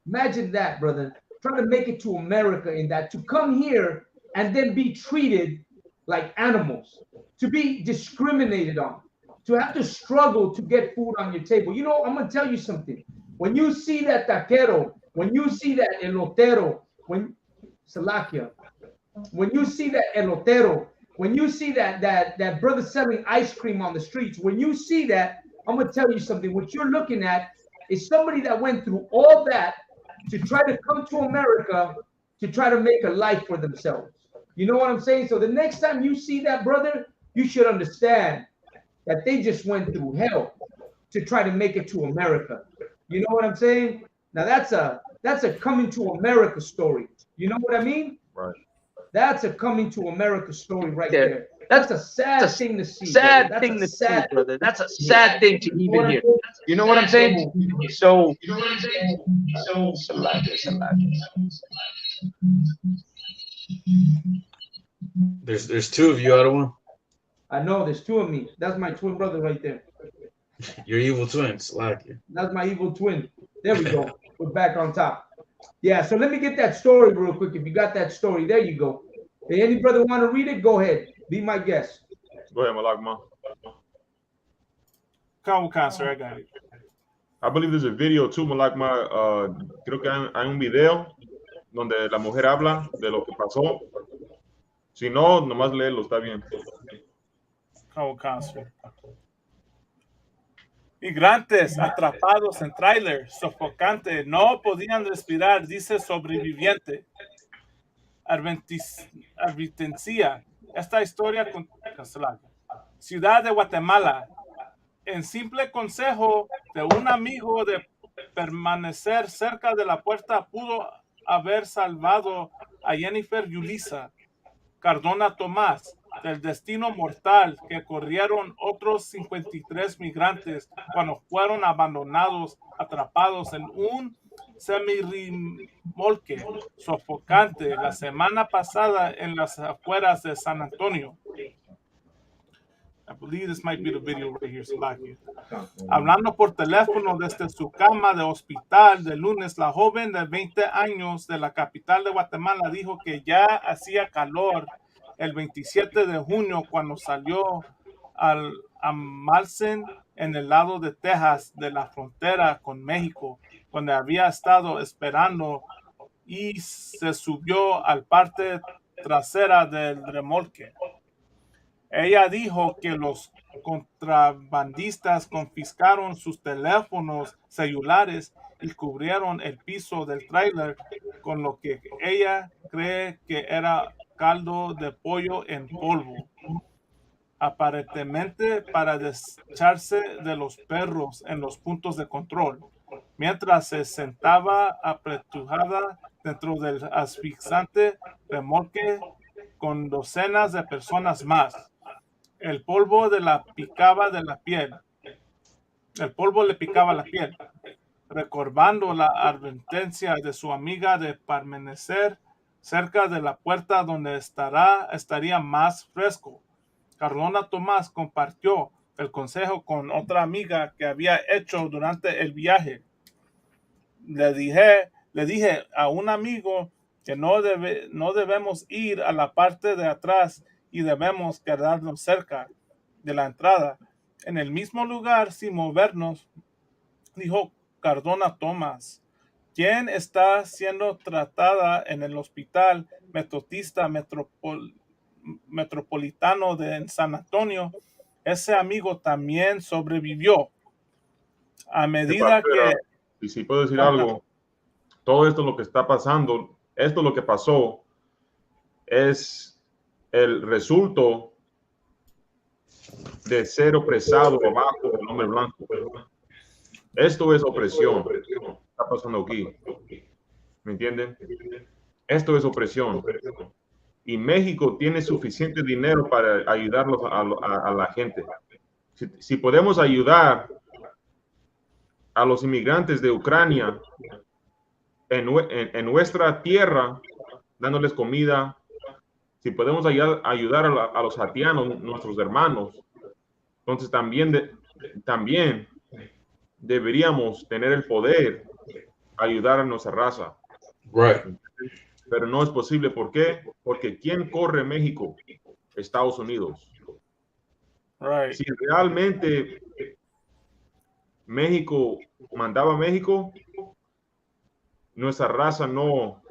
Imagine that, brother. Trying to make it to America in that, to come here and then be treated like animals, to be discriminated on, to have to struggle to get food on your table. I'm going to tell you something. When you see that taquero, when you see that elotero, when you see that elotero, when you see that brother selling ice cream on the streets, when you see that, I'm going to tell you something. What you're looking at is somebody that went through all that to try to come to America to try to make a life for themselves. You know what I'm saying? So the next time you see that, brother, you should understand that they just went through hell to try to make it to America. You know what I'm saying? Now that's a coming to America story. You know what I mean? Right. That's a coming to America story right there. That's a sad thing to see. Sad thing to see, brother. That's a sad thing to even hear. You know what I'm saying? So, There's two of you, Ottawa. I know there's two of me. That's my twin brother right there. Your evil twins, like you. That's my evil twin. There we go. We're back on top. Yeah, so let me get that story real quick. If you got that story, there you go. Hey, any brother want to read it? Go ahead. Be my guest. Go ahead, Malakma. Come on, sir. I got it. I believe there's a video too, Malakma. Creo que hay un video donde la mujer habla de lo que pasó. Si no, nomás léelo, está bien. Come on, sir. Migrantes atrapados en tráiler sofocante no podían respirar, dice sobreviviente. Advertencia. Esta historia cancelada. Ciudad de Guatemala. En simple consejo de un amigo de permanecer cerca de la puerta pudo haber salvado a Jennifer Yulisa Cardona Tomás del destino mortal que corrieron otros 53 migrantes cuando fueron abandonados, atrapados en un semirremolque sofocante la semana pasada en las afueras de San Antonio. I believe this might be the video right here, Salakia. Hablando por teléfono desde su cama de hospital de lunes, la joven de 20 años de la capital de Guatemala dijo que ya hacía calor el 27 de junio cuando salió al Amalcén en el lado de Texas de la frontera con México, donde había estado esperando y se subió al parte trasera del remolque. Ella dijo que los contrabandistas confiscaron sus teléfonos celulares y cubrieron el piso del tráiler con lo que ella cree que era caldo de pollo en polvo, aparentemente para desecharse de los perros en los puntos de control. mientras se sentaba apretujada dentro del asfixiante remolque con docenas de personas más. El polvo le picaba la piel, recordando la advertencia de su amiga de permanecer cerca de la puerta donde estaría más fresco. Cardona Tomás compartió el consejo con otra amiga que había hecho durante el viaje. Le dije a un amigo que no debemos ir a la parte de atrás y debemos quedarnos cerca de la entrada, en el mismo lugar sin movernos, dijo Cardona Tomás, quien está siendo tratada en el Hospital Metodista Metropolitano de San Antonio. Ese amigo también sobrevivió. A medida que... Y si puedo decir algo, todo esto lo que está pasando, esto lo que pasó es el resultado de ser opresado bajo el hombre blanco. Esto es opresión. Está pasando aquí. ¿Me entienden? Esto es opresión. Y México tiene suficiente dinero para ayudarlos a la gente. Si podemos ayudar a los inmigrantes de Ucrania en nuestra tierra, dándoles comida, si podemos ayudar a los haitianos, nuestros hermanos, entonces también deberíamos tener el poder ayudar a nuestra raza. Right. Pero no es posible. ¿Por qué? Porque ¿quién corre México? Estados Unidos. Right. Si realmente México mandaba a México, nuestra raza no,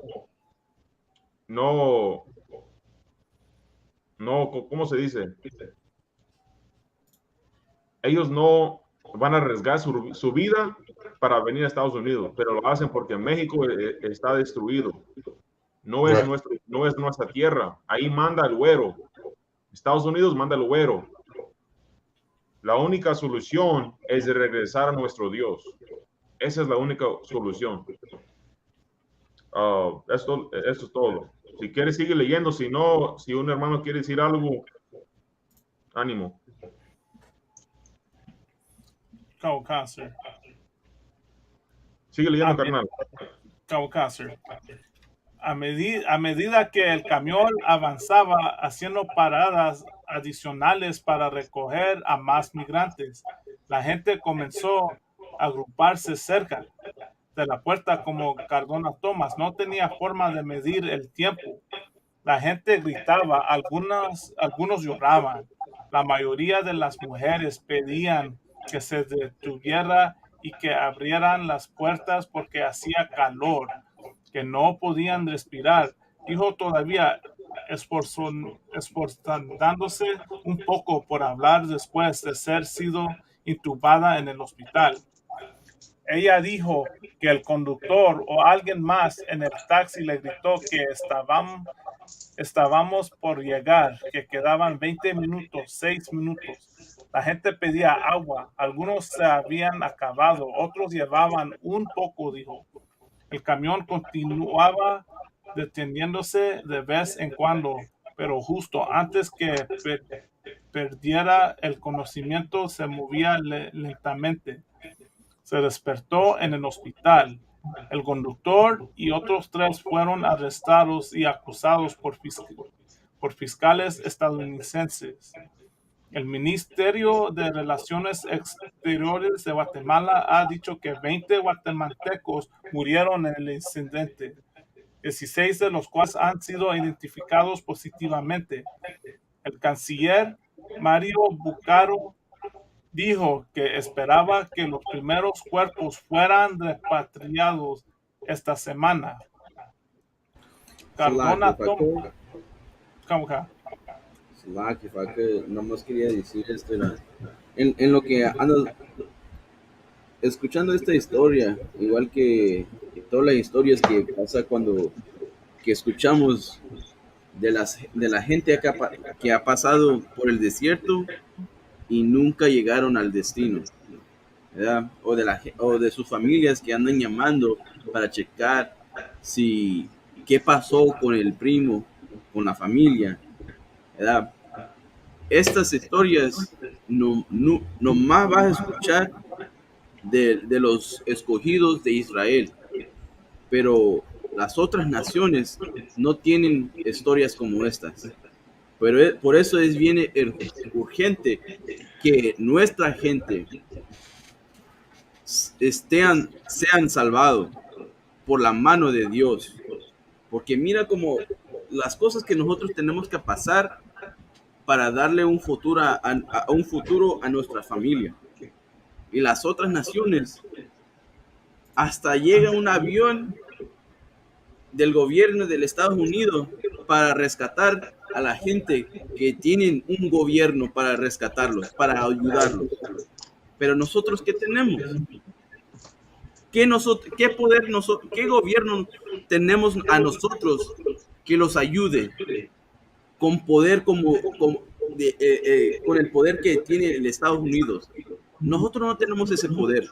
¿cómo se dice? Ellos no van a arriesgar su vida para venir a Estados Unidos, pero lo hacen porque México está destruido. No es nuestra tierra. Ahí manda el güero. Estados Unidos manda el güero. La única solución es de regresar a nuestro Dios. Esa es la única solución. Esto es todo. Si quieres, sigue leyendo. Si no, si un hermano quiere decir algo, ánimo. Cáncer. Sigue leyendo, carnal. Cáncer. A medida que el camión avanzaba haciendo paradas adicionales para recoger a más migrantes, la gente comenzó a agruparse cerca de la puerta como Cardona Tomás. No tenía forma de medir el tiempo. La gente gritaba, algunos lloraban. La mayoría de las mujeres pedían que se detuviera y que abrieran las puertas porque hacía calor, que no podían respirar. Dijo todavía, esforzándose un poco por hablar después de ser sido intubada en el hospital. Ella dijo que el conductor o alguien más en el taxi le gritó que estábamos por llegar, que quedaban 20 minutos, 6 minutos. La gente pedía agua, algunos se habían acabado, otros llevaban un poco, dijo. El camión continuaba deteniéndose de vez en cuando, pero justo antes que perdiera el conocimiento se movía lentamente. Se despertó en el hospital. El conductor y otros 3 fueron arrestados y acusados por fiscales estadounidenses. El Ministerio de Relaciones Exteriores de Guatemala ha dicho que 20 guatemaltecos murieron en el incidente, 16 de los cuales han sido identificados positivamente. El canciller Mario Bucaro dijo que esperaba que los primeros cuerpos fueran repatriados esta semana. Cardona Tomás. If I could, nomás quería decir esto, en lo que ando escuchando esta historia, igual que todas las historias que pasa que escuchamos de la gente que ha pasado por el desierto y nunca llegaron al destino. ¿verdad? O de sus familias que andan llamando para checar qué pasó con el primo, con la familia, ¿verdad? Estas historias no más vas a escuchar de los escogidos de Israel, pero las otras naciones no tienen historias como estas. Pero por eso es bien urgente que nuestra gente sean salvados por la mano de Dios. Porque mira como las cosas que nosotros tenemos que pasar para darle un futuro a nuestra familia. Y las otras naciones, hasta llega un avión del gobierno de los Estados Unidos para rescatar a la gente que tienen un gobierno para rescatarlos, para ayudarlos. Pero nosotros, ¿qué tenemos? ¿Qué poder qué gobierno tenemos a nosotros que los ayude con poder con el poder que tiene el Estados Unidos? Nosotros no tenemos ese poder.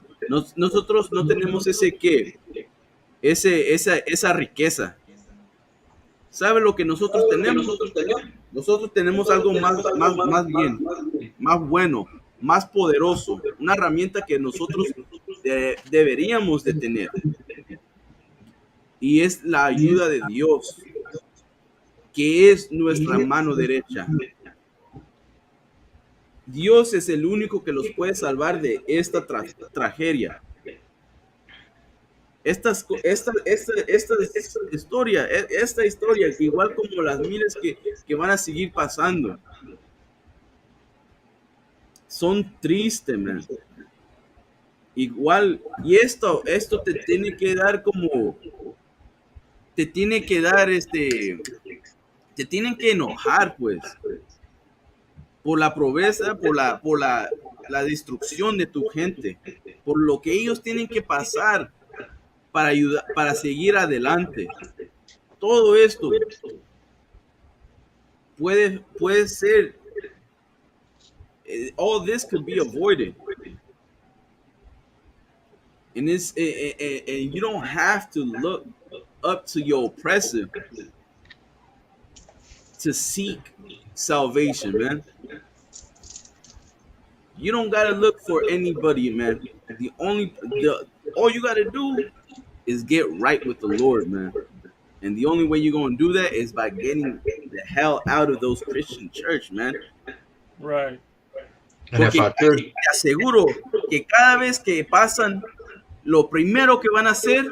Nosotros no tenemos esa riqueza. ¿Sabe lo que nosotros tenemos? Nosotros tenemos algo más bien, más bueno, más poderoso, una herramienta que nosotros deberíamos de tener. Y es la ayuda de Dios, que es nuestra mano derecha. Dios es el único que los puede salvar de esta tragedia. Esta historia, igual como las miles que van a seguir pasando, son tristes, man. Igual, y esto te tiene que dar te tienen que enojar, pues, por la pobreza, por la destrucción de tu gente, por lo que ellos tienen que pasar para ayudar, para seguir adelante. Todo esto puede ser, all this could be avoided. And you don't have to look up to your oppressor to seek salvation, man. You don't gotta look for anybody, man. All you gotta do is get right with the Lord, man. And the only way you're gonna do that is by getting the hell out of those Christian church, man. Right. Porque te aseguro que cada vez que pasan, lo primero que van a hacer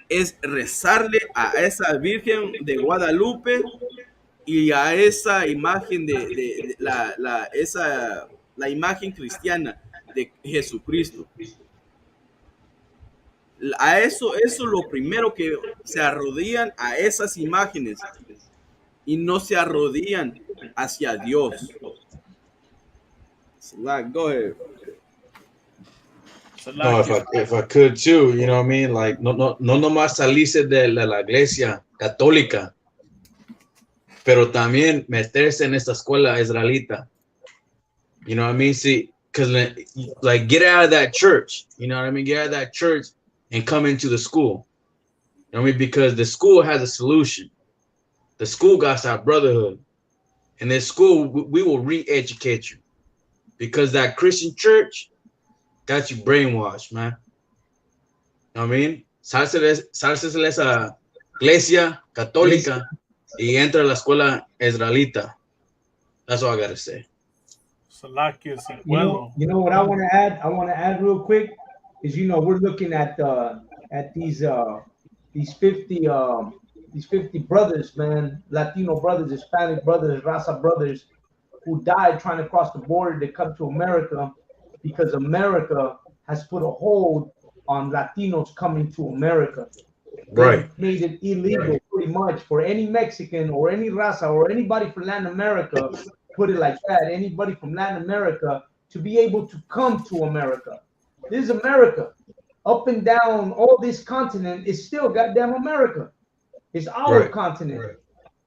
es rezarle a esa Virgen de Guadalupe y a esa imagen la imagen cristiana de Jesucristo. A eso es lo primero que se arrodillan a esas imágenes y no se arrodillan hacia Dios. Go ahead. No, if I could too, you know what I mean? Like, no nomás salirse de la iglesia católica, pero también meterse en esta escuela israelita. You know what I mean? See, because like get out of that church, you know what I mean? Get out of that church and come into the school. You know what I mean? Because the school has a solution. The school got our brotherhood. In this school, we will re-educate you. Because that Christian church got you brainwashed, man. You know what I mean? Salse de esa iglesia católica y entra a la escuela israelita. That's all I gotta say. You know what I want to add? I want to add real quick is, you know, we're looking at these 50 brothers, man, Latino brothers, Hispanic brothers, Raza brothers, who died trying to cross the border to come to America because America has put a hold on Latinos coming to America. Right. They made it illegal pretty much for any Mexican or any Raza or anybody from Latin America, put it like that, anybody from Latin America to be able to come to America. This is America. Up and down all this continent is still goddamn America. It's our continent. Right.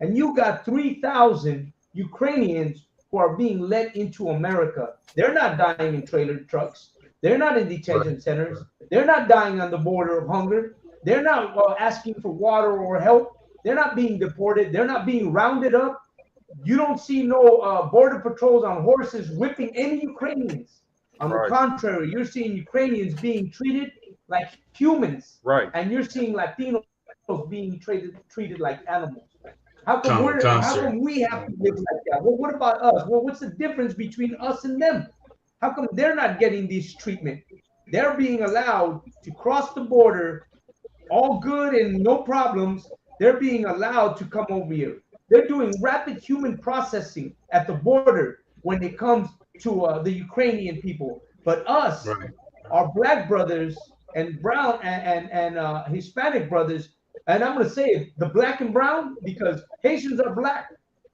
And you got 3,000 Ukrainians who are being let into America. They're not dying in trailer trucks. They're not in detention centers. They're not dying on the border of hunger. They're not asking for water or help. They're not being deported. They're not being rounded up. You don't see no border patrols on horses whipping any Ukrainians. On the contrary, you're seeing Ukrainians being treated like humans. Right. And you're seeing Latinos being treated like animals. How come we have to live like that? Well, what about us? Well, what's the difference between us and them? How come they're not getting this treatment? They're being allowed to cross the border, all good and no problems. They're being allowed to come over here. They're doing rapid human processing at the border when it comes to the Ukrainian people. But us, our black brothers and brown and Hispanic brothers, and I'm going to say it, the black and brown, because Haitians are black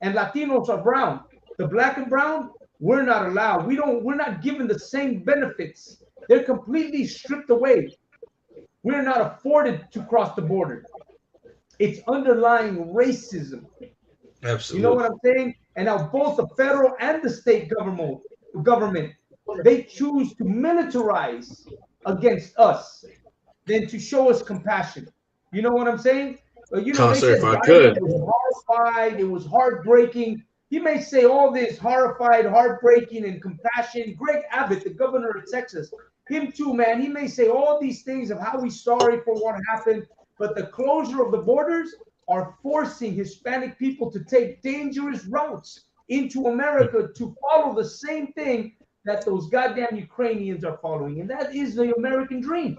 and Latinos are brown. The black and brown, we're not allowed. We're not given the same benefits. They're completely stripped away. We're not afforded to cross the border. It's underlying racism. Absolutely. You know what I'm saying? And now both the federal and the state government, they choose to militarize against us than to show us compassion. You know what I'm saying? You know, they said if I could. It was horrified, it was heartbreaking. He may say all this horrified, heartbreaking, and compassion. Greg Abbott, the governor of Texas, him too, man. He may say all these things of how he's sorry for what happened, but the closure of the borders are forcing Hispanic people to take dangerous routes into America to follow the same thing that those goddamn Ukrainians are following. And that is the American dream.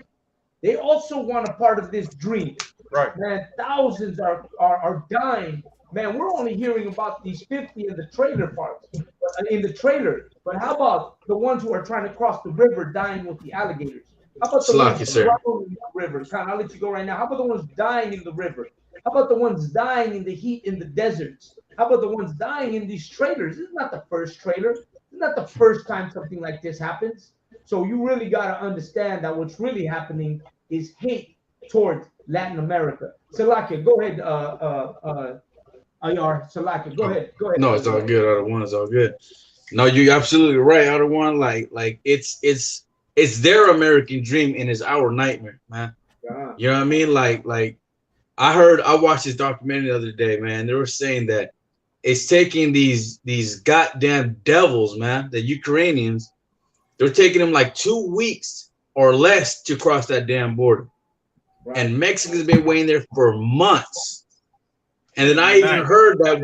They also want a part of this dream. Right. Man, thousands are dying. Man, we're only hearing about these 50 in the trailer parks, in the trailer. But how about the ones who are trying to cross the river dying with the alligators? How about the ones drowning in the river? I'll let you go right now. How about the ones dying in the river? How about the ones dying in the heat in the deserts? How about the ones dying in these trailers? This is not the first trailer. This is not the first time something like this happens. So you really got to understand that what's really happening is hate towards Latin America. Salakia, go ahead. Ayar, Salakia, go ahead. No, it's all good. Out of one, it's all good. No, you're absolutely right. Out of one, like it's their American dream and it's our nightmare, man. Yeah. You know what I mean? Like I watched this documentary the other day, man. They were saying that it's taking these goddamn devils, man, the Ukrainians. They're taking them like 2 weeks or less to cross that damn border. Right. And Mexicans been waiting there for months. And then I even heard that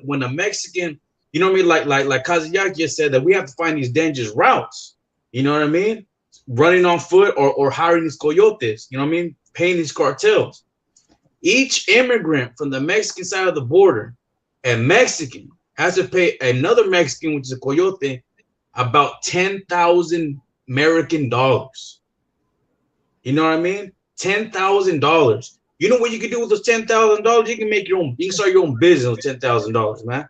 when a Mexican, you know what I mean, like Kaziak just said, that we have to find these dangerous routes. You know what I mean? Running on foot or hiring these coyotes, you know what I mean? Paying these cartels. Each immigrant from the Mexican side of the border, a Mexican, has to pay another Mexican, which is a coyote, about $10,000 American dollars. You know what I mean? $10,000. You know what you can do with those $10,000? You can start your own business with $10,000, man.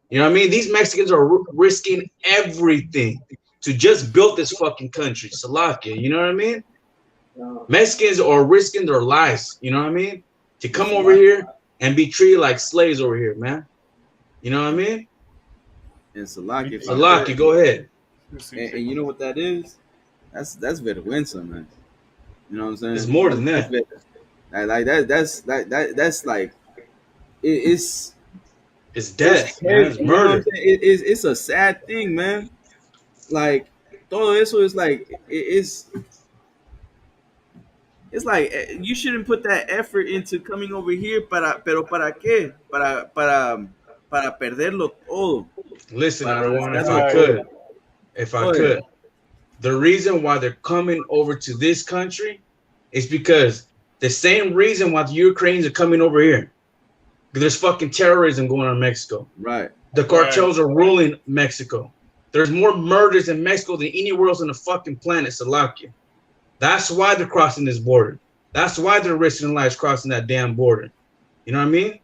You know what I mean? These Mexicans are risking everything to just build this fucking country, Salakia. You know what I mean? Mexicans are risking their lives. You know what I mean? To come over here and be treated like slaves over here, man. You know what I mean? And Salakia, go ahead. And you know what that is? That's vergüenza, man. You know what I'm saying? It's more than that. That's like it's death, man. It's murder. It's a sad thing, man. Like todo eso is like it's like you shouldn't put that effort into coming over here pero para qué? Para perderlo todo. Listen, if I could, the reason why they're coming over to this country is because the same reason why the Ukrainians are coming over here. Because there's fucking terrorism going on in Mexico. Right. The cartels are ruling Mexico. There's more murders in Mexico than anywhere else on the fucking planet, Salakia. That's why they're crossing this border. That's why they're risking their lives crossing that damn border. You know what I mean?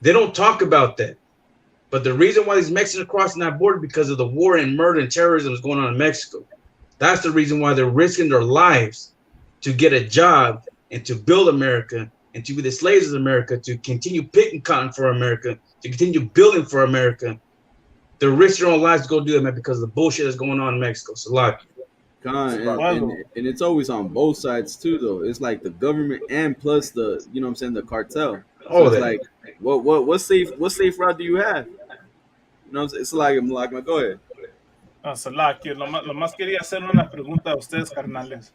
They don't talk about that. But the reason why these Mexicans are crossing that border is because of the war and murder and terrorism that's going on in Mexico. That's the reason why they're risking their lives to get a job and to build America and to be the slaves of America, to continue picking cotton for America, to continue building for America. They're risking their own lives to go do that, man, because of the bullshit that's going on in Mexico. Salakia. Pueblo. And it's always on both sides too, though. It's like the government and plus the, you know what I'm saying, the cartel. So it's like, what safe route do you have? You know what I'm saying? It's like, go ahead. Salaki, lo más quería hacer una pregunta a ustedes, carnales.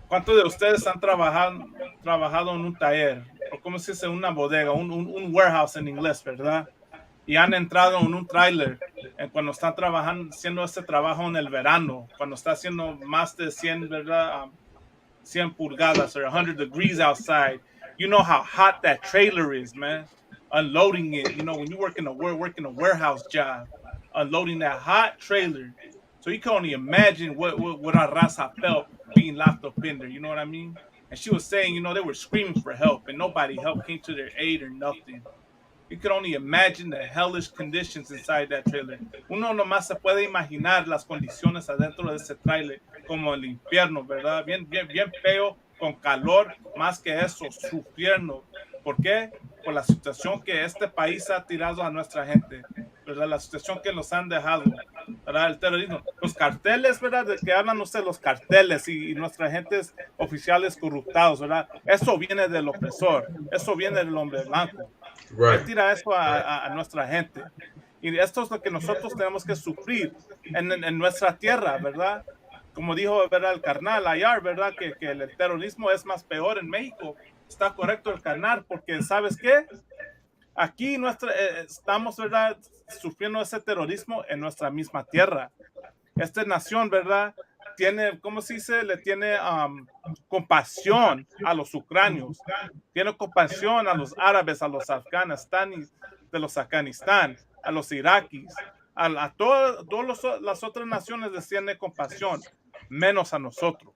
¿Cuántos de ustedes han trabajado en un taller? O cómo se dice, una bodega, un warehouse en inglés, ¿verdad? Y han entrado en un tráiler cuando están trabajando, haciendo este trabajo en el verano, cuando está haciendo más de 100, ¿verdad? 100 pulgadas or 100 degrees outside. You know how hot that trailer is, man. Unloading it, you know, when you working a warehouse job, unloading that hot trailer. So you can only imagine what our Raza felt being locked up in there, you know what I mean? And she was saying, you know, they were screaming for help and nobody came to their aid or nothing. You can only imagine the hellish conditions inside that trailer. Uno nomás se puede imaginar las condiciones adentro de ese trailer como el infierno, ¿verdad? Bien feo, con calor, más que eso, sufriendo. ¿Por qué? Por la situación que este país ha tirado a nuestra gente, ¿verdad? La situación que nos han dejado, ¿verdad? El terrorismo. Los carteles, ¿verdad? De que hablan ustedes, los carteles y nuestras gentes oficiales corruptados, ¿verdad? Eso viene del opresor, eso viene del hombre blanco. Right. Él tira eso a nuestra gente. Y esto es lo que nosotros tenemos que sufrir en nuestra tierra, ¿verdad? Como dijo, ¿verdad? El carnal Ayar, ¿verdad? Que el terrorismo es más peor en México. Está correcto el carnal, porque ¿sabes qué? Aquí estamos, ¿verdad? Sufriendo ese terrorismo en nuestra misma tierra. Esta nación, ¿verdad? Tiene, ¿cómo se dice? Le tiene compasión a los ucranios, tiene compasión a los árabes, a los afganos, de los Afganistán, a los iraquíes, a todas las otras naciones les tiene compasión, menos a nosotros.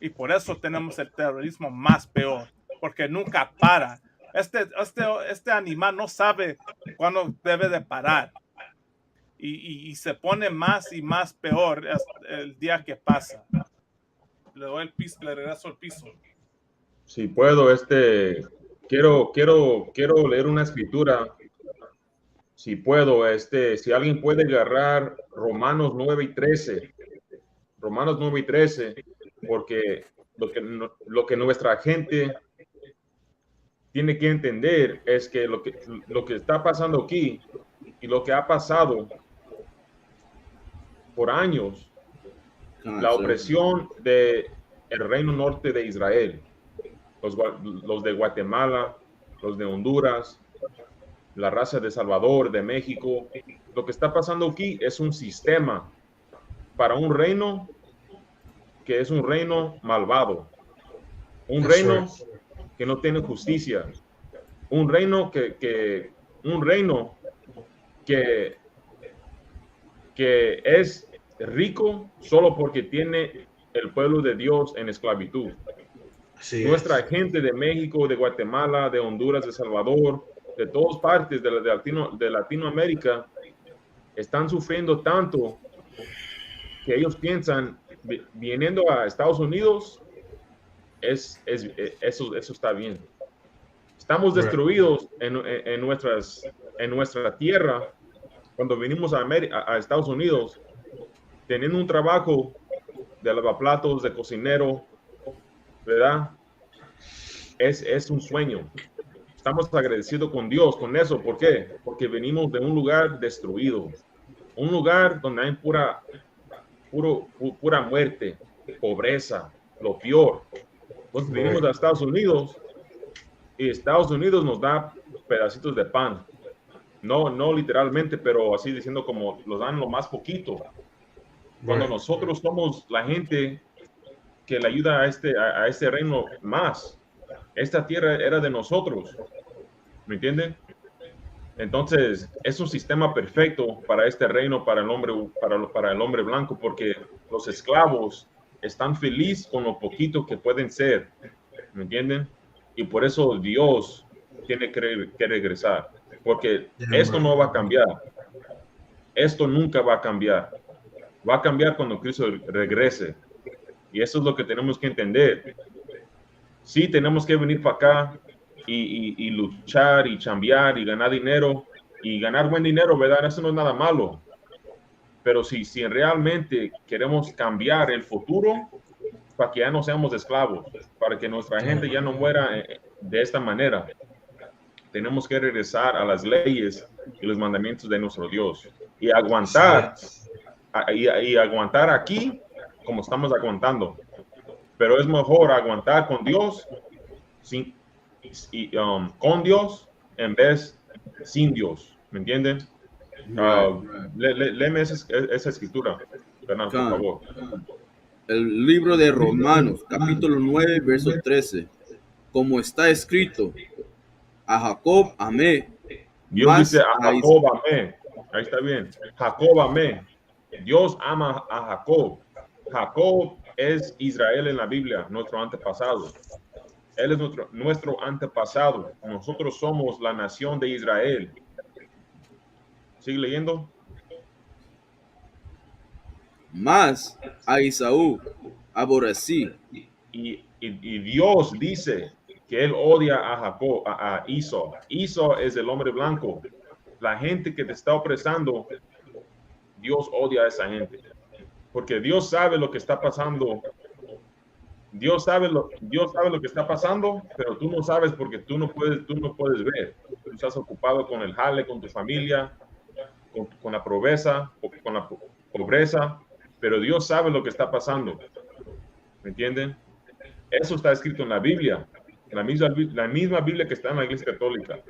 Y por eso tenemos el terrorismo más peor, porque nunca para. Este animal no sabe cuándo debe de parar. Y se pone más y más peor el día que pasa. Le doy el piso, le regreso el piso. Si puedo, quiero leer una escritura. Si puedo, si alguien puede agarrar Romanos 9:13. Romanos 9:13, porque lo que nuestra gente tiene que entender es que lo que está pasando aquí y lo que ha pasado por años, la opresión del reino norte de Israel, los de Guatemala, los de Honduras, la raza de Salvador, de México, lo que está pasando aquí es un sistema para un reino que es un reino malvado, un reino que no tiene justicia, un reino que es rico solo porque tiene el pueblo de Dios en esclavitud. Nuestra gente de México, de Guatemala, de Honduras, de Salvador, de todas partes de Latinoamérica, están sufriendo tanto que ellos piensan, viniendo a Estados Unidos, eso está bien. Estamos destruidos en nuestra tierra cuando vinimos a Estados Unidos, teniendo un trabajo de lavaplatos, de cocinero, ¿verdad? Es un sueño. Estamos agradecidos con Dios con eso. ¿Por qué? Porque venimos de un lugar destruido, un lugar donde hay pura muerte, pobreza, lo peor. Entonces venimos a Estados Unidos y Estados Unidos nos da pedacitos de pan. No literalmente, pero así diciendo, como los dan lo más poquito. Cuando nosotros somos la gente que le ayuda a este reino más. Esta tierra era de nosotros. ¿Me entienden? Entonces, es un sistema perfecto para este reino, para el hombre blanco, porque los esclavos están felices con lo poquito que pueden ser. ¿Me entienden? Y por eso Dios tiene que regresar, porque esto no va a cambiar. Esto nunca va a cambiar. Va a cambiar cuando Cristo regrese. Y eso es lo que tenemos que entender. Sí, tenemos que venir para acá y luchar y chambear y ganar dinero y ganar buen dinero, ¿verdad? Eso no es nada malo. Pero si realmente queremos cambiar el futuro, para que ya no seamos esclavos, para que nuestra gente ya no muera de esta manera, tenemos que regresar a las leyes y los mandamientos de nuestro Dios y aguantar, y aguantar aquí como estamos aguantando. Pero es mejor aguantar con Dios, con Dios en vez sin Dios. ¿Me entienden? Léeme esa escritura, Fernando, por favor. El libro de Romanos, capítulo 9, verso 13. Como está escrito, a Jacob amé. Dios dice a Jacob amé. Ahí está bien. Jacob amé. Dios ama a Jacob. Jacob es Israel en la Biblia, nuestro antepasado. Él es nuestro antepasado. Nosotros somos la nación de Israel. ¿Sigue leyendo? Más a Esaú aborrecí. Y Dios dice que él odia a Jacob, a Esau. Esau es el hombre blanco. La gente que te está opresando, Dios odia a esa gente. Porque Dios sabe lo que está pasando. Dios sabe lo que está pasando, pero tú no sabes porque tú no puedes ver. Tú estás ocupado con el jale, con tu familia, con la pobreza, pero Dios sabe lo que está pasando. ¿Me entienden? Eso está escrito en la Biblia, la misma Biblia que está en la Iglesia Católica,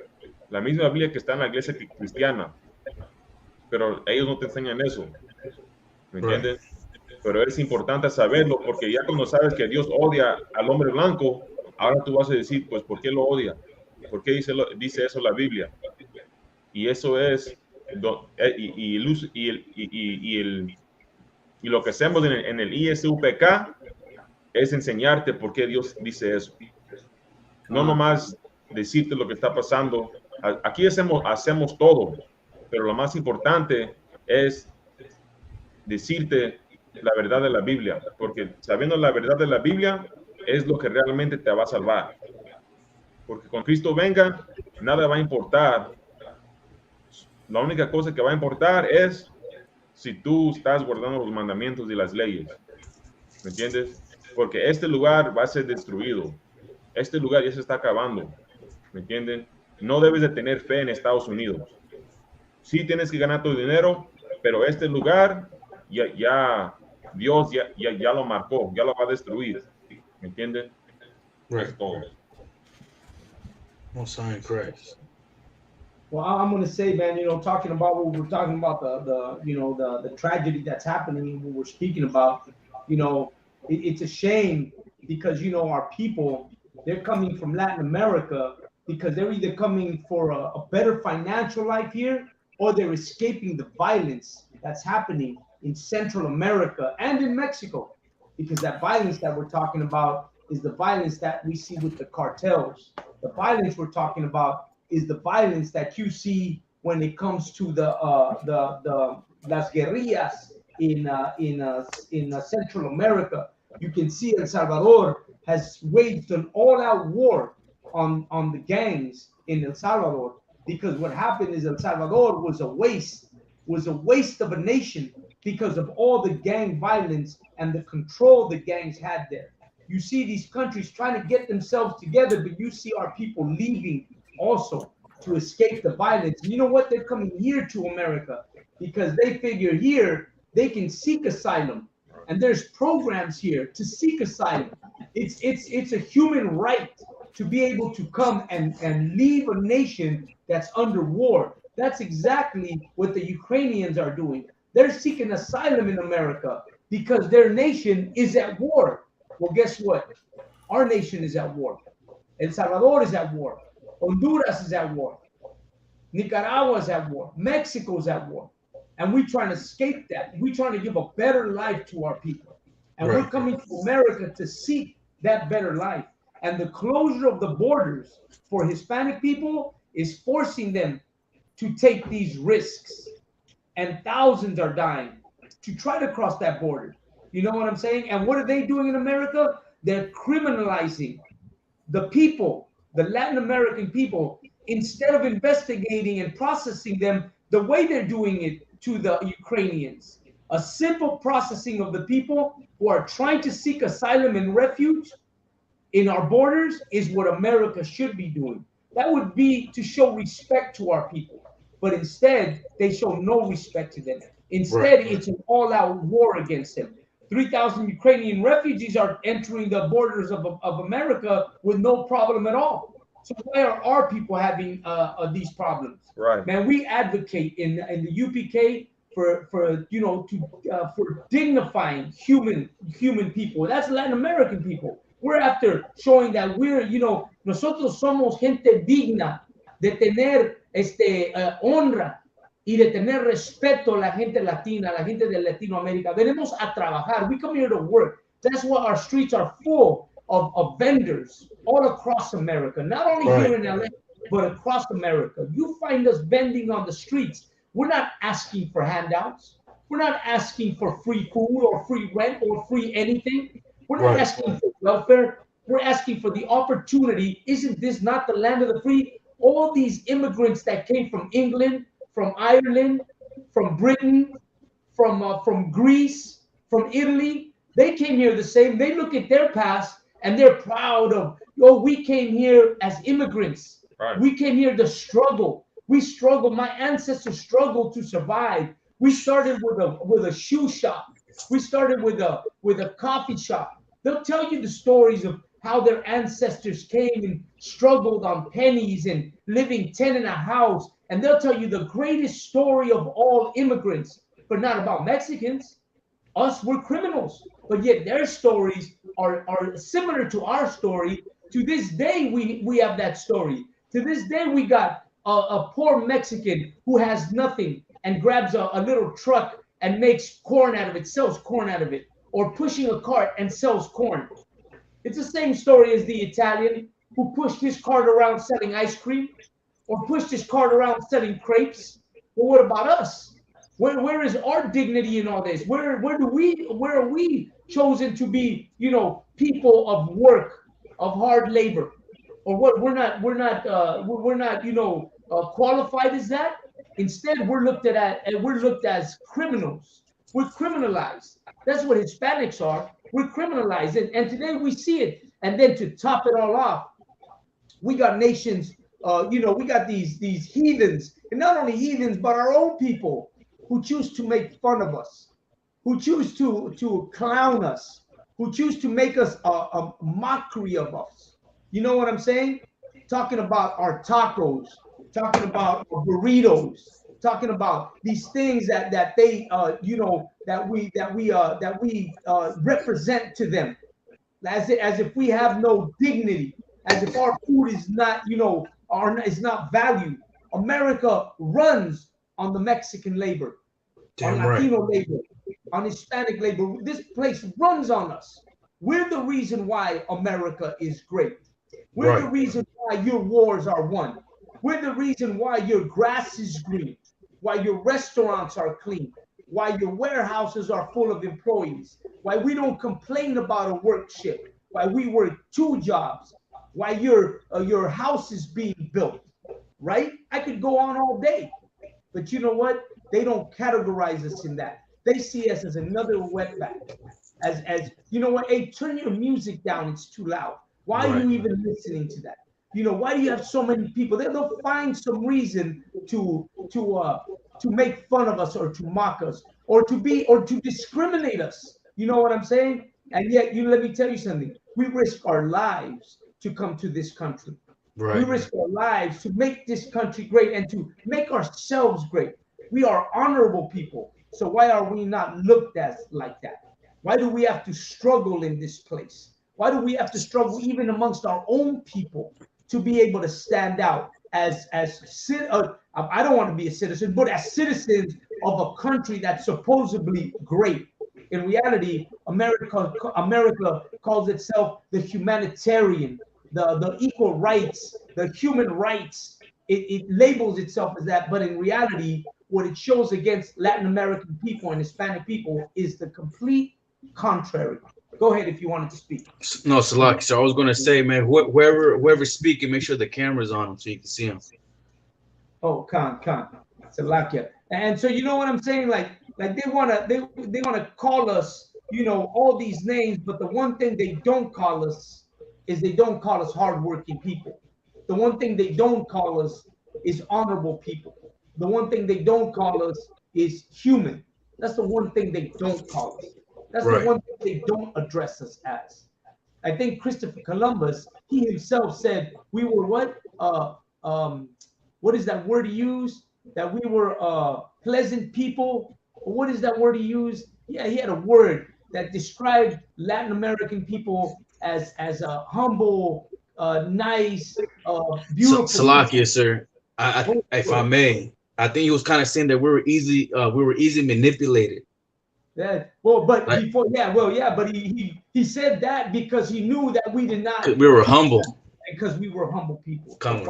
la misma Biblia que está en la Iglesia Cristiana, pero ellos no te enseñan eso. ¿Me entienden? Pero es importante saberlo, porque ya cuando sabes que Dios odia al hombre blanco, ahora tú vas a decir, pues, ¿por qué lo odia? ¿Por qué dice eso la Biblia? Y eso es, y lo que hacemos en el ISUPK es enseñarte por qué Dios dice eso. No nomás decirte lo que está pasando. Aquí hacemos todo, pero lo más importante es decirte la verdad de la Biblia, porque sabiendo la verdad de la Biblia es lo que realmente te va a salvar. Porque cuando Cristo venga, nada va a importar. La única cosa que va a importar es si tú estás guardando los mandamientos y las leyes. ¿Me entiendes? Porque este lugar va a ser destruido. Este lugar ya se está acabando. ¿Me entienden? No debes de tener fe en Estados Unidos. Sí tienes que ganar tu dinero, pero este lugar Dios ya lo marcó, ya lo va a destruir. ¿Me entienden? Right. Es todo. Most High in Christ. Well, I'm going to say, man, talking about what we're talking about, the tragedy that's happening, what we're speaking about, it's a shame because, our people, they're coming from Latin America because they're either coming for a better financial life here or they're escaping the violence that's happening in Central America and in Mexico, because that violence that we're talking about is the violence that we see with the cartels. The violence we're talking about is the violence that you see when it comes to the las guerrillas in Central America. You can see El Salvador has waged an all-out war on the gangs in El Salvador, because what happened is El Salvador was a waste of a nation because of all the gang violence and the control the gangs had there. You see these countries trying to get themselves together, but you see our people leaving also to escape the violence. And you know what? They're coming here to America because they figure here they can seek asylum, and there's programs here to seek asylum. It's a human right to be able to come and leave a nation that's under war. That's exactly what the Ukrainians are doing. They're seeking asylum in America because their nation is at war. Well, guess what? Our nation is at war. El Salvador is at war. Honduras is at war. Nicaragua is at war. Mexico is at war. And we're trying to escape that. We're trying to give a better life to our people. And we're coming to America to seek that better life. And the closure of the borders for Hispanic people is forcing them to take these risks. And thousands are dying to try to cross that border. You know what I'm saying? And what are they doing in America? They're criminalizing the people, the Latin American people, instead of investigating and processing them the way they're doing it to the Ukrainians. A simple processing of the people who are trying to seek asylum and refuge in our borders is what America should be doing. That would be to show respect to our people. But instead, they show no respect to them. Instead, it's an all-out war against them. 3,000 Ukrainian refugees are entering the borders of America with no problem at all. So why are our people having these problems? Right. Man, we advocate in the UPK for you know for dignifying human people. That's Latin American people. We're after showing that we're, you know, nosotros somos gente digna de tener honra y de tener respeto a la gente latina, a la gente de Latinoamérica. Venimos a trabajar. We come here to work. That's why our streets are full of vendors all across America, not only here in LA, but across America. You find us vending on the streets. We're not asking for handouts. We're not asking for free food or free rent or free anything. We're not asking for welfare. We're asking for the opportunity. Isn't this not the land of the free? All these immigrants that came from England, from Ireland, from Britain, from Greece, from Italy, they came here the same. They look at their past and they're proud of, oh, we came here as immigrants. Right. We came here to struggle. We struggled. My ancestors struggled to survive. We started with a shoe shop. We started with a coffee shop. They'll tell you the stories of how their ancestors came and struggled on pennies and living tent in a house. And they'll tell you the greatest story of all immigrants, but not about Mexicans. Us, we're criminals. But yet their stories are similar to our story. To this day, we have that story. To this day, we got a poor Mexican who has nothing and grabs a little truck and makes corn out of it, sells corn out of it, or pushing a cart and sells corn. It's the same story as the Italian who pushed his cart around selling ice cream or pushed his cart around selling crepes. Well, what about us? Where is our dignity in all this? Where are we chosen to be, you know, people of work, of hard labor? Or what? We're not, you know, qualified as that. Instead, we're looked as criminals. We're criminalized. That's what Hispanics are. We're criminalized, and today we see it. And then to top it all off, we got nations. You know, we got these heathens, and not only heathens, but our own people who choose to make fun of us, who choose to clown us, who choose to make us a mockery of us. You know what I'm saying? Talking about our tacos, talking about our burritos, talking about these things that they you know, that we represent to them, as if we have no dignity, as if our food is not, you know, is not valued. America runs on the Mexican labor, on Latino labor, on Hispanic labor. This place runs on us. We're the reason why America is great. We're the reason why your wars are won. We're the reason why your grass is green, why your restaurants are clean, why your warehouses are full of employees, why we don't complain about a work shift, why we work 2 jobs, why your house is being built, right? I could go on all day, but you know what? They don't categorize us in that. They see us as another wetback, as you know what? Hey, turn your music down. It's too loud. Why are you even listening to that? You know, why do you have so many people? They'll find some reason to make fun of us or to mock us or to discriminate us. You know what I'm saying? And yet, let me tell you something. We risk our lives to come to this country. We risk our lives to make this country great and to make ourselves great. We are honorable people. So why are we not looked at like that? Why do we have to struggle in this place? Why do we have to struggle even amongst our own people to be able to stand out as I don't want to be a citizen, but as citizens of a country that's supposedly great? In reality, America calls itself the humanitarian, the equal rights, the human rights. It labels itself as that, but in reality, what it shows against Latin American people and Hispanic people is the complete contrary. Go ahead if you wanted to speak. No, Salak. So I was gonna say, man, whoever's speaking, make sure the camera's on them so you can see them. Oh, Salakia. And so you know what I'm saying? Like Like they wanna call us, you know, all these names, but the one thing they don't call us is they don't call us hardworking people. The one thing they don't call us is honorable people. The one thing they don't call us is human. That's the one thing they don't call us. That's the one thing they don't address us as. I think Christopher Columbus, he himself said we were what is that word he used? That we were pleasant people. What is that word he used? Yeah, he had a word that described Latin American people as a humble, nice, beautiful. Salakia, sir. If I may, I think he was kind of saying that we were easy manipulated. Yeah. Well, but before, but he said that because he knew that we did not. We were humble. Because we were humble people. Come.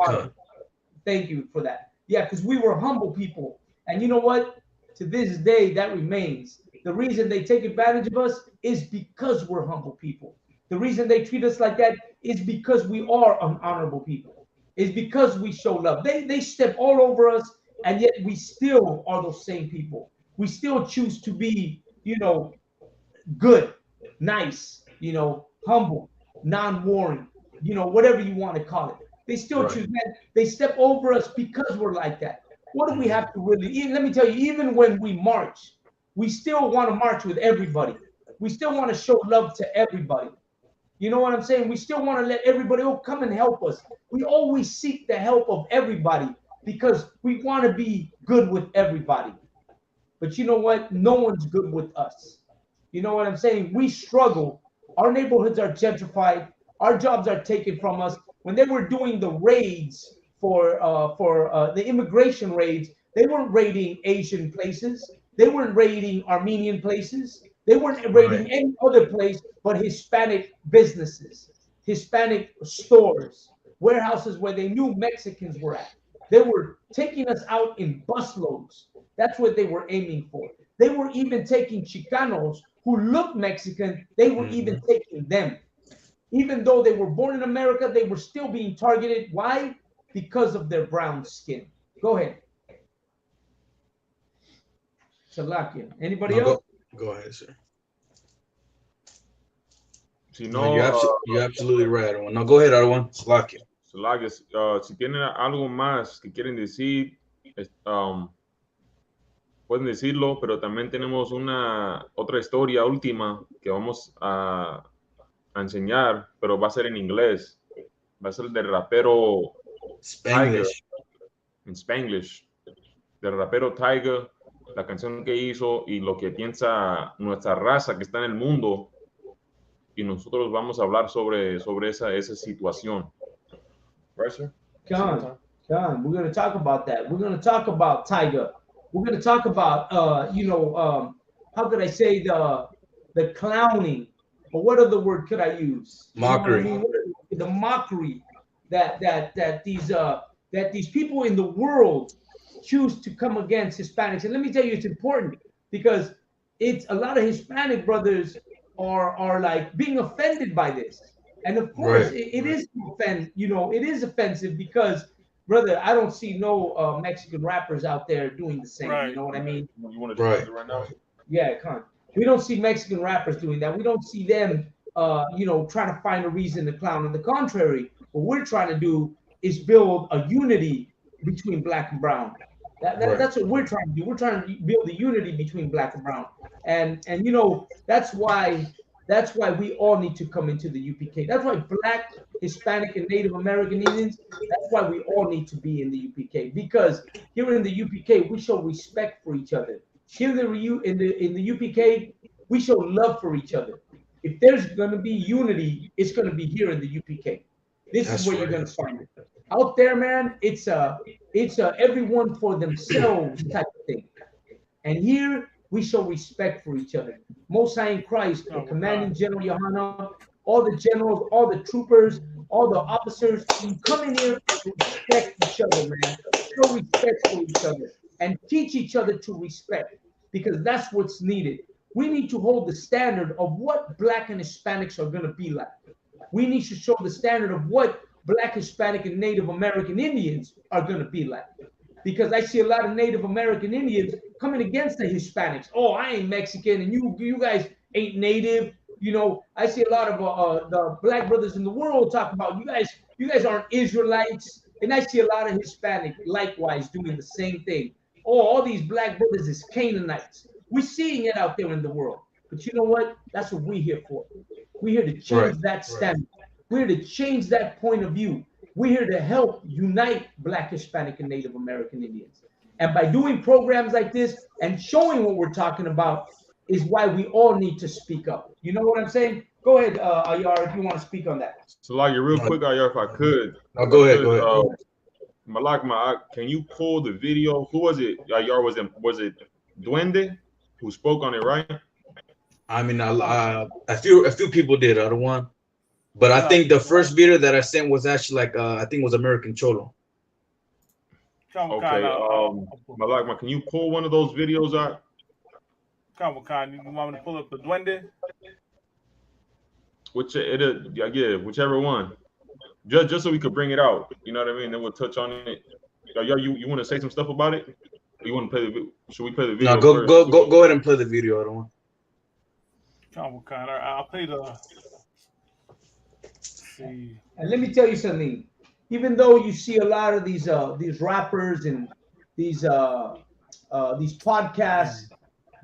Thank you for that. Yeah, because we were humble people, and you know what? To this day, that remains. The reason they take advantage of us is because we're humble people. The reason they treat us like that is because we are honorable people. It's because we show love. They step all over us, and yet we still are those same people. We still choose to be, you know, good, nice, you know, humble, non-warring, you know, whatever you want to call it. They still choose that. They step over us because we're like that. What do we have to really, let me tell you, even when we march, we still want to march with everybody. We still want to show love to everybody. You know what I'm saying? We still want to let everybody, come and help us. We always seek the help of everybody because we want to be good with everybody. But you know what? No one's good with us. You know what I'm saying? We struggle. Our neighborhoods are gentrified. Our jobs are taken from us. When they were doing the raids for the immigration raids, they weren't raiding Asian places. They weren't raiding Armenian places. They weren't raiding any other place but Hispanic businesses, Hispanic stores, warehouses where they knew Mexicans were at. They were taking us out in busloads. That's what they were aiming for. They were even taking Chicanos who looked Mexican. They were even taking them. Even though they were born in America, they were still being targeted. Why? Because of their brown skin. Go ahead. Salakia. Anybody else? Go ahead, sir. You're absolutely right, Arwan. No, go ahead, Arwan. Salakia. Salakia, si tienen algo más que quieren decir, pueden decirlo, pero también tenemos otra historia última que vamos a enseñar, pero va a ser en inglés. Va a ser del rapero Tiger, en Spanglish, del rapero Tiger, la canción que hizo y lo que piensa nuestra raza que está en el mundo, y nosotros vamos a hablar sobre esa situación. Right, sir? John, we're going to talk about that. We're going to talk about Tiger. We're going to talk about, how could I say, the clowning, or what other word could I use? Mockery. You know what I mean? The mockery that these people in the world choose to come against Hispanics. And let me tell you, it's important because it's a lot of Hispanic brothers are like being offended by this. And of course, it is it is offensive because, brother, I don't see no Mexican rappers out there doing the same. You know what I mean? You want to do it right now? Yeah, come on. We don't see Mexican rappers doing that. We don't see them, trying to find a reason to clown. On the contrary, what we're trying to do is build a unity between black and brown. That's what we're trying to do. We're trying to build a unity between black and brown. And that's why we all need to come into the UPK. That's why Black, Hispanic, and Native American Indians, that's why we all need to be in the UPK. Because here in the UPK, we show respect for each other. Here in the UPK, we show love for each other. If there's going to be unity, it's going to be here in the UPK. This is where you're going to find it. Out there, man, it's a everyone for themselves type of thing. And here we show respect for each other. Most High in Christ, the commanding general Yohana, all the generals, all the troopers, all the officers, come in here to respect each other, man. Show respect for each other and teach each other to respect, because that's what's needed. We need to hold the standard of what Black and Hispanics are going to be like. We need to show the standard of what Black, Hispanic, and Native American Indians are going to be like. because I see a lot of Native American Indians coming against the Hispanics. Oh, I ain't Mexican, and you guys ain't Native. You know, I see a lot of the black brothers in the world talk about you guys aren't Israelites, and I see a lot of Hispanic likewise doing the same thing. Oh, all these black brothers is Canaanites. We're seeing it out there in the world. But you know what? That's what we're here for. We're here to change that standard. We're here to change that point of view. We're here to help unite Black, Hispanic, and Native American Indians. And by doing programs like this and showing what we're talking about is why we all need to speak up. You know what I'm saying? Go ahead, Ayar, if you want to speak on that. So, like, real quick, Ayar, if I could. No, go ahead. Malak, can you pull the video? Who was it? Ayar, was it Duende who spoke on it, right? I mean, a few people did. I don't want, but I think the first video that I sent was actually like I think it was American Cholo. Okay. Malak, can you pull one of those videos out? You want me to pull up the Duende? Whichever one. Just so we could bring it out. You know what I mean? Then we'll touch on it. You want to say some stuff about it? Or you want to play the video? Should we play the video? No, go ahead and play the video. I don't want. I'll play the. See. And let me tell you something. Even though you see a lot of these rappers and these podcast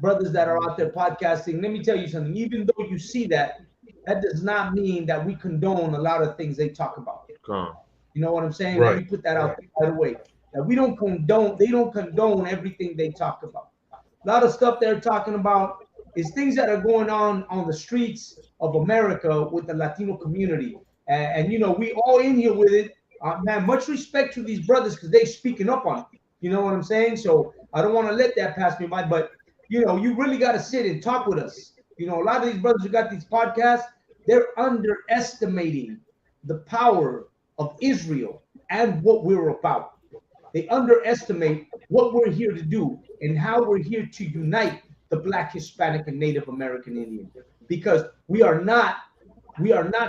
brothers that are out there podcasting, let me tell you something. Even though you see that, that does not mean that we condone a lot of things they talk about. You know what I'm saying? Right. Let me put that out there right away. That we don't condone. They don't condone everything they talk about. A lot of stuff they're talking about is things that are going on the streets of America with the Latino community. And you know, we all in here with it. Man, much respect to these brothers because they speaking up on it. You know what I'm saying? So I don't want to let that pass me by. But, you know, you really got to sit and talk with us. You know, a lot of these brothers who got these podcasts, they're underestimating the power of Israel and what we're about. They underestimate what we're here to do and how we're here to unite the Black, Hispanic, and Native American Indian, because we are not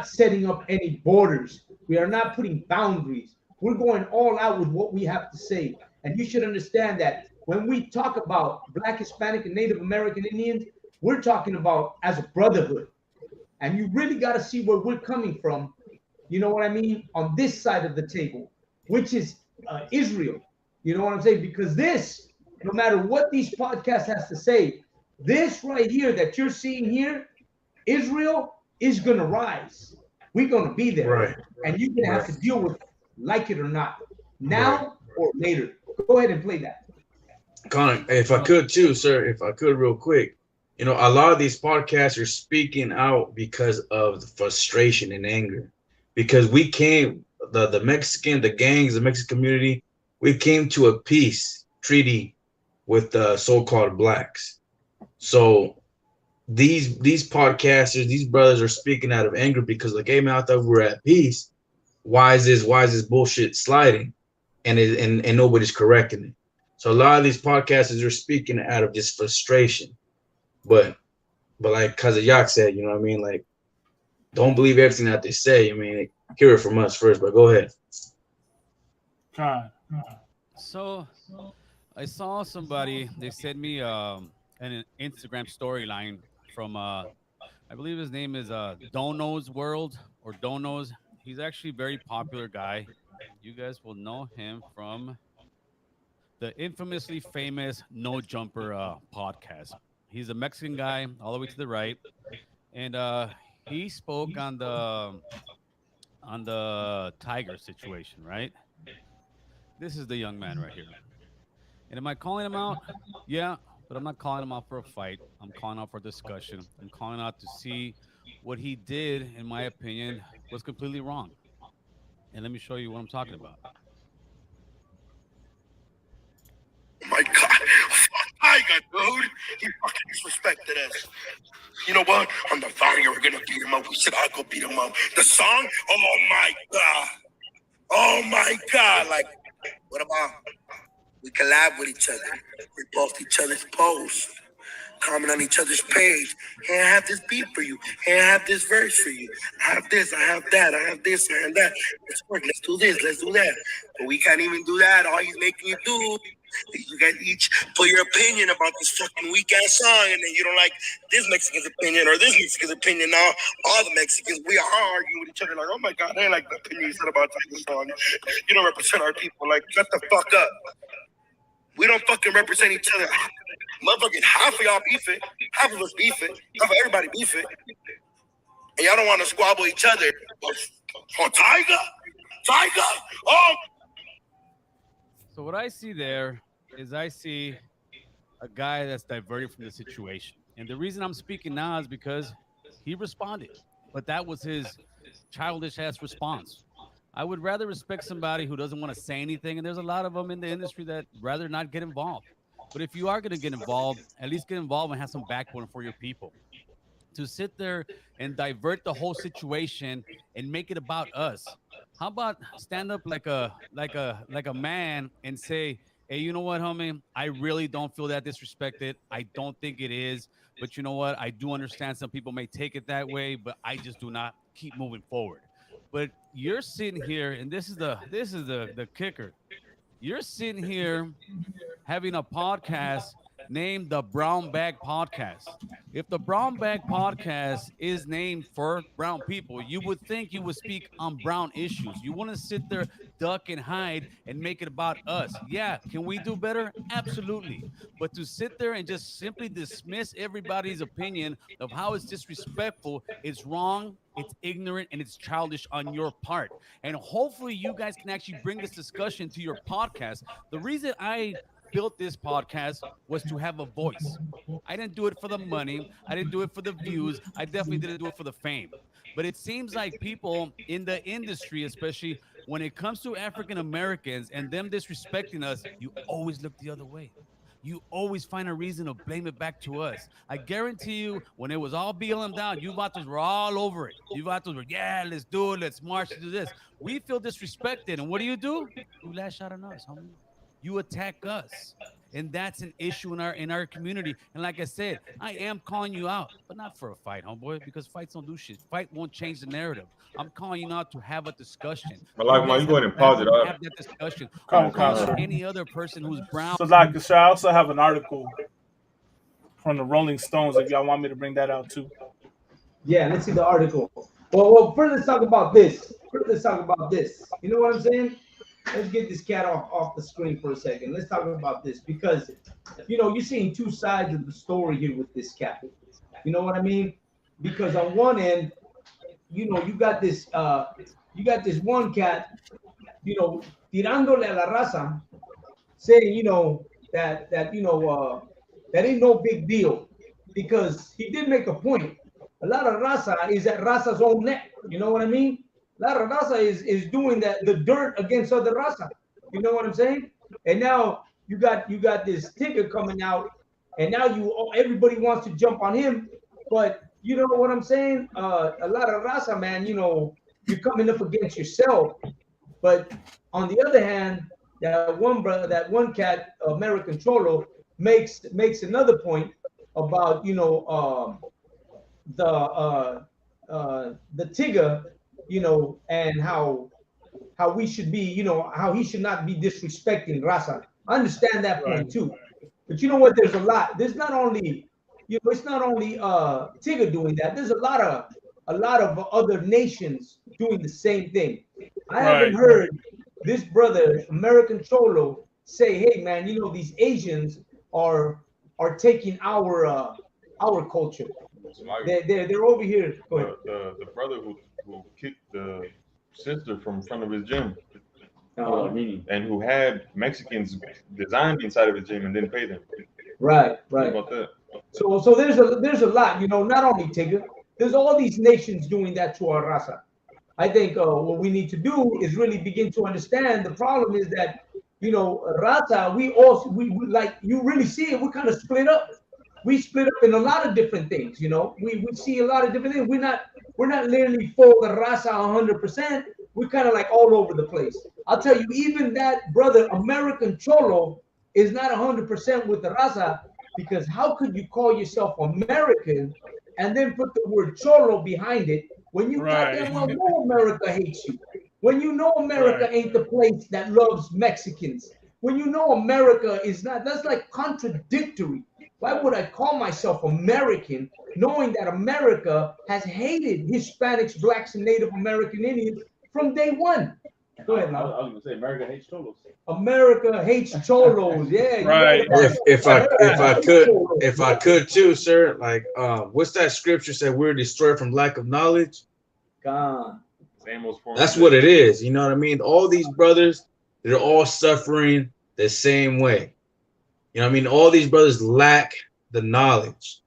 setting up any borders. We are not putting boundaries. We're going all out with what we have to say. And you should understand that when we talk about Black, Hispanic, and Native American Indians, we're talking about as a brotherhood. And you really got to see where we're coming from, you know what I mean, on this side of the table, which is Israel. You know what I'm saying? Because this, no matter what these podcasts has to say, this right here that you're seeing here, Israel is going to rise. We're going to be there. Right. And you're going to have to deal with it, like it or not, now or later. Go ahead and play that. Connor, if I could too, sir, if I could real quick, you know, a lot of these podcasts are speaking out because of the frustration and anger. Because we came, the Mexican, the gangs, the Mexican community, we came to a peace treaty with the so-called blacks. So these podcasters, these brothers are speaking out of anger because like, hey man, I thought we were at peace. Why is this bullshit sliding? And nobody's correcting it. So a lot of these podcasters are speaking out of just frustration. But like Cousin Yak said, you know what I mean? Like, don't believe everything that they say. I mean, hear it from us first, but go ahead. So I saw somebody, they sent me an Instagram storyline from I believe his name is Dono's World or Dono's. He's actually a very popular guy. You guys will know him from the infamously famous No Jumper podcast. He's a Mexican guy all the way to the right. And he spoke on the tiger situation, right? This is the young man right here. And am I calling him out? Yeah, but I'm not calling him out for a fight. I'm calling out for discussion. I'm calling out to see what he did, in my opinion, was completely wrong. And let me show you what I'm talking about. Oh my God. Fuck Tiger, dude. He fucking disrespected us. You know what? On the fire, we're gonna beat him up. We should all go beat him up. The song? Oh my God. Oh my God. Like, what about we collab with each other? We post each other's posts. comment on each other's page. Hey, I have this beat for you. Hey, I have this verse for you. I have this, I have that, I have this, I have that. Let's work, let's do this, let's do that. But we can't even do that. All he's making you do is you guys each put your opinion about this fucking weak ass song, and then you don't like this Mexican's opinion or this Mexican's opinion. Now all the Mexicans, we are arguing with each other like, oh my God, I like the opinion you said about this song. You don't represent our people. Like, shut the fuck up. We don't fucking represent each other. Motherfucking half of y'all beef it, half of us beef it, half of everybody beef it. And y'all don't want to squabble each other. Oh, Tiger? Oh! So what I see there is I see a guy that's diverted from the situation. And the reason I'm speaking now is because he responded. But that was his childish ass response. I would rather respect somebody who doesn't want to say anything. And there's a lot of them in the industry that rather not get involved. But if you are going to get involved, at least get involved and have some backbone for your people. To sit there and divert the whole situation and make it about us. How about stand up like a man and say, hey, you know what, homie? I really don't feel that disrespected. I don't think it is. But you know what? I do understand some people may take it that way, but I just do not. Keep moving forward. But you're sitting here, and this is the kicker. You're sitting here having a podcast named the Brown Bag Podcast. If the Brown Bag Podcast is named for brown people, you would think you would speak on brown issues. You want to sit there, duck and hide and make it about us. Yeah, can we do better? Absolutely. But to sit there and just simply dismiss everybody's opinion of how it's disrespectful, it's wrong, it's ignorant, and it's childish on your part. And hopefully you guys can actually bring this discussion to your podcast. The reason I built this podcast was to have a voice. I didn't do it for the money. I didn't do it for the views. I definitely didn't do it for the fame. But it seems like people in the industry, especially when it comes to African Americans and them disrespecting us, you always look the other way. You always find a reason to blame it back to us. I guarantee you, when it was all BLM down, you vatos were all over it. You vatos were, yeah, let's do it. Let's march to do this. We feel disrespected. And what do? You lash out on us, homie. You attack us, and that's an issue in our community. And like I said, I am calling you out, but not for a fight, homeboy, because fights don't do shit. Fight won't change the narrative. I'm calling you out to have a discussion. But like, man, you go ahead and pause it up. Have that discussion. Come on, any other person who's brown. So, like, I also have an article from the Rolling Stones. If y'all want me to bring that out too. Yeah, let's see the article. Well, first let's talk about this. You know what I'm saying? Let's get this cat off the screen for a second. Let's talk about this because, you know, you're seeing two sides of the story here with this cat. You know what I mean? Because on one end, you know, you got this one cat, you know, tirándole a la raza, saying, you know, that ain't no big deal, because he did make a point. A lot of raza is at raza's own neck. You know what I mean? A lot of raza is doing the dirt against other raza. You know what I'm saying? And now you got this Tigger coming out, and now everybody wants to jump on him. But you know what I'm saying? A lot of raza, man, you know, you're coming up against yourself. But on the other hand, that one cat, American Cholo, makes another point about, you know, the Tigger, you know, and how we should be, you know, how he should not be disrespecting raza. I understand that point too. But you know what? There's a lot. There's not only, you know, it's not only Tigger doing that. There's a lot of other nations doing the same thing. I haven't heard this brother, American Cholo, say, "Hey, man, you know, these Asians are taking our culture. They're over here." The brother who kicked the sister from front of his gym, and who had Mexicans designed inside of his gym and didn't pay them. Right. What about that? So there's a lot, you know, not only Tigger, there's all these nations doing that to our raza. I think what we need to do is really begin to understand the problem is that, you know, raza, we like, you really see it, we're kind of split up. We split up in a lot of different things, you know. We see a lot of different things. We're not literally for the raza 100%. We're kind of like all over the place. I'll tell you, even that brother American Cholo is not 100% with the raza. because how could you call yourself American and then put the word cholo behind it when you goddamn well know America hates you? When you know America ain't the place that loves Mexicans? When you know America is not, that's like contradictory. Why would I call myself American knowing that America has hated Hispanics, blacks, and Native American Indians from day one? Go ahead, now. I was gonna say America hates cholos. America hates cholos. Yeah, Right. If I could too, sir. Like, what's that scripture said? We're destroyed from lack of knowledge. God. That's what it is. You know what I mean? All these brothers, they're all suffering the same way. You know what I mean? All these brothers lack the knowledge.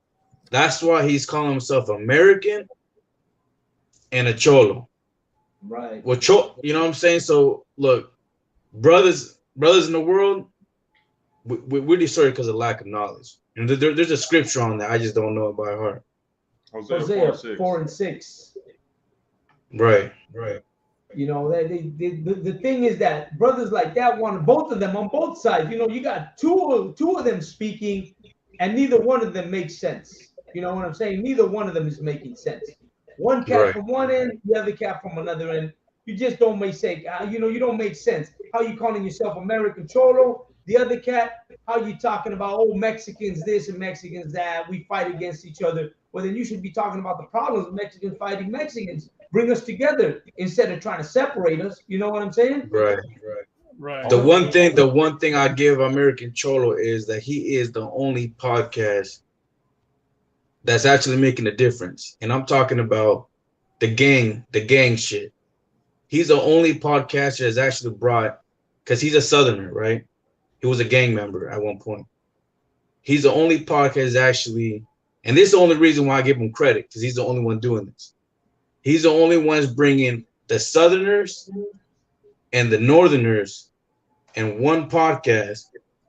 That's why he's calling himself American and a cholo. Right. Well, you know what I'm saying? So look, brothers in the world, we're destroyed because of lack of knowledge. And there's a scripture on that. I just don't know it by heart. Hosea 4:6. Right. You know, the thing is that brothers like that want both of them on both sides. You know, you got two of them speaking, and neither one of them makes sense. You know what I'm saying? Neither one of them is making sense. One cat from one end, the other cat from another end. You just don't make sense. You don't make sense. How you calling yourself American Cholo? The other cat, how you talking about, oh, Mexicans this and Mexicans that, we fight against each other. Well, then you should be talking about the problems of Mexicans fighting Mexicans. Bring us together instead of trying to separate us. You know what I'm saying? Right. The one thing I give American Cholo is that he is the only podcast that's actually making a difference. And I'm talking about the gang shit. He's the only podcaster that's actually brought, because he's a Southerner, right? He was a gang member at one point. He's the only podcast actually, and this is the only reason why I give him credit, because he's the only one doing this. He's the only ones bringing the Southerners and the Northerners in one podcast,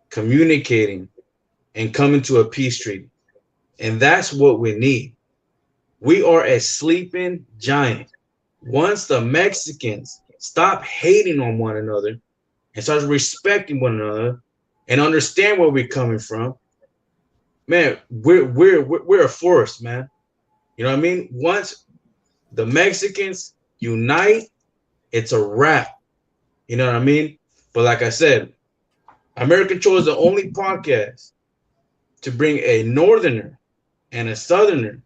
communicating and coming to a peace treaty. And that's what we need. We are a sleeping giant. Once the Mexicans stop hating on one another and start respecting one another and understand where we're coming from, man, we're a force, man. You know what I mean? Once the Mexicans unite, it's a wrap. You know what I mean? But like I said, American Cholo is the only podcast to bring a Northerner and a Southerner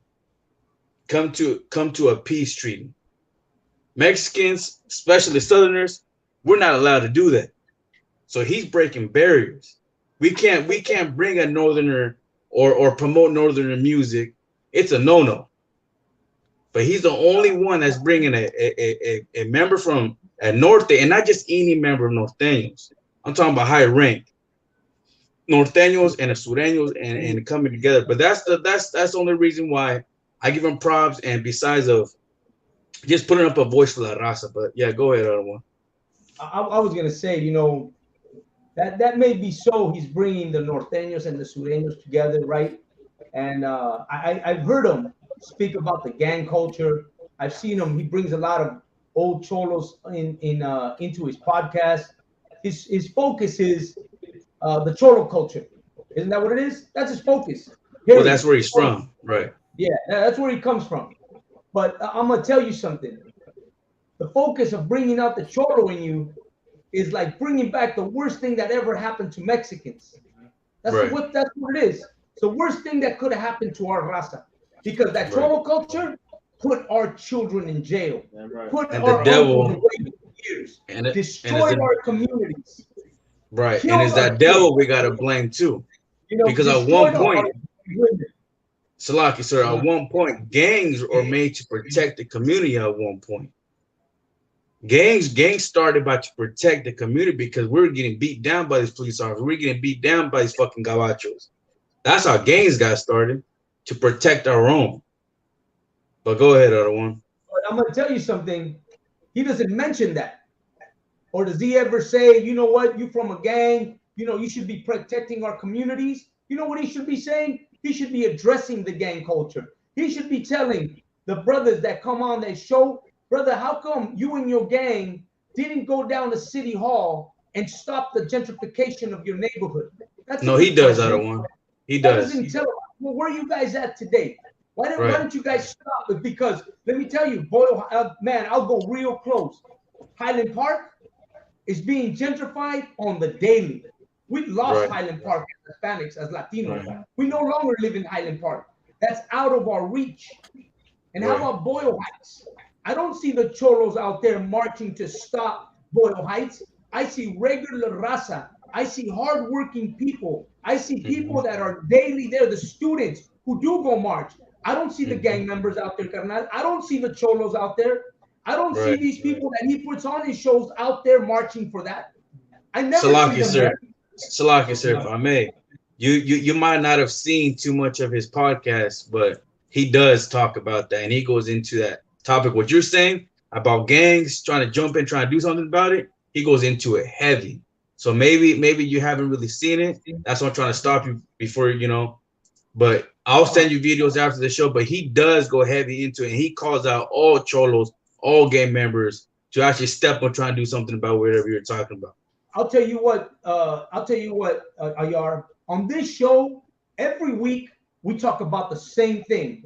come to a peace treaty. Mexicans, especially Southerners, we're not allowed to do that. So he's breaking barriers. We can't bring a Northerner or promote Northerner music. It's a no-no. But he's the only one that's bringing a member from a Norte, and not just any member of Norteños. I'm talking about high rank Norteños and Sureños and coming together. But that's the only reason why I give him props. And besides of just putting up a voice for La Raza. But yeah, go ahead, other one. I was gonna say, you know, that may be so. He's bringing the Norteños and the Sureños together, right? And I've heard him speak about the gang culture. I've seen him. He brings a lot of old cholos into his podcast. His focus is the cholo culture. Isn't that what it is? That's his focus. Well, that's where he's from, right? Yeah, that's where he comes from. But I'm gonna tell you something. The focus of bringing out the cholo in you is like bringing back the worst thing that ever happened to Mexicans. That's right. what it is. It's the worst thing that could have happened to our raza, because that cholo culture put our children in jail, put and our the devil away for years, destroyed our communities. Right, and it's that devil we gotta blame too, you know, because at one point, Salaki, sir, at one point, gangs are made to protect the community. At one point, gangs started by to protect the community because we're getting beat down by these police officers. We're getting beat down by these fucking gabachos. That's how gangs got started, to protect our own. But go ahead, other one. But I'm gonna tell you something. He doesn't mention that. Or does he ever say, you know what, you from a gang, you know, you should be protecting our communities? You know what he should be saying? He should be addressing the gang culture. He should be telling the brothers that come on that show, brother, how come you and your gang didn't go down to City Hall and stop the gentrification of your neighborhood? No, he does, other one. He That does. doesn't tell. Well, where are you guys at today? Why don't you guys stop it? Because let me tell you, man, I'll go real close. Highland Park is being gentrified on the daily. We lost Highland Park as Hispanics, as Latinos. We no longer live in Highland Park. That's out of our reach. And how about Boyle Heights? I don't see the cholos out there marching to stop Boyle Heights. I see regular raza. I see hardworking people. I see people that are daily there, the students who do go march. I don't see the gang members out there, carnal. I don't see the cholos out there. I don't see these people that he puts on his shows out there marching for that. I never see them there. Salaki, sir, if I may. You might not have seen too much of his podcast, but he does talk about that, and he goes into that topic. What you're saying about gangs trying to jump in, trying to do something about it, he goes into it heavy. So maybe you haven't really seen it. That's why I'm trying to stop you before, you know. But I'll send you videos after the show. But he does go heavy into it, and he calls out all cholos, all gang members to actually step on trying to do something about whatever you're talking about. I'll tell you what, Ayar. On this show, every week we talk about the same thing.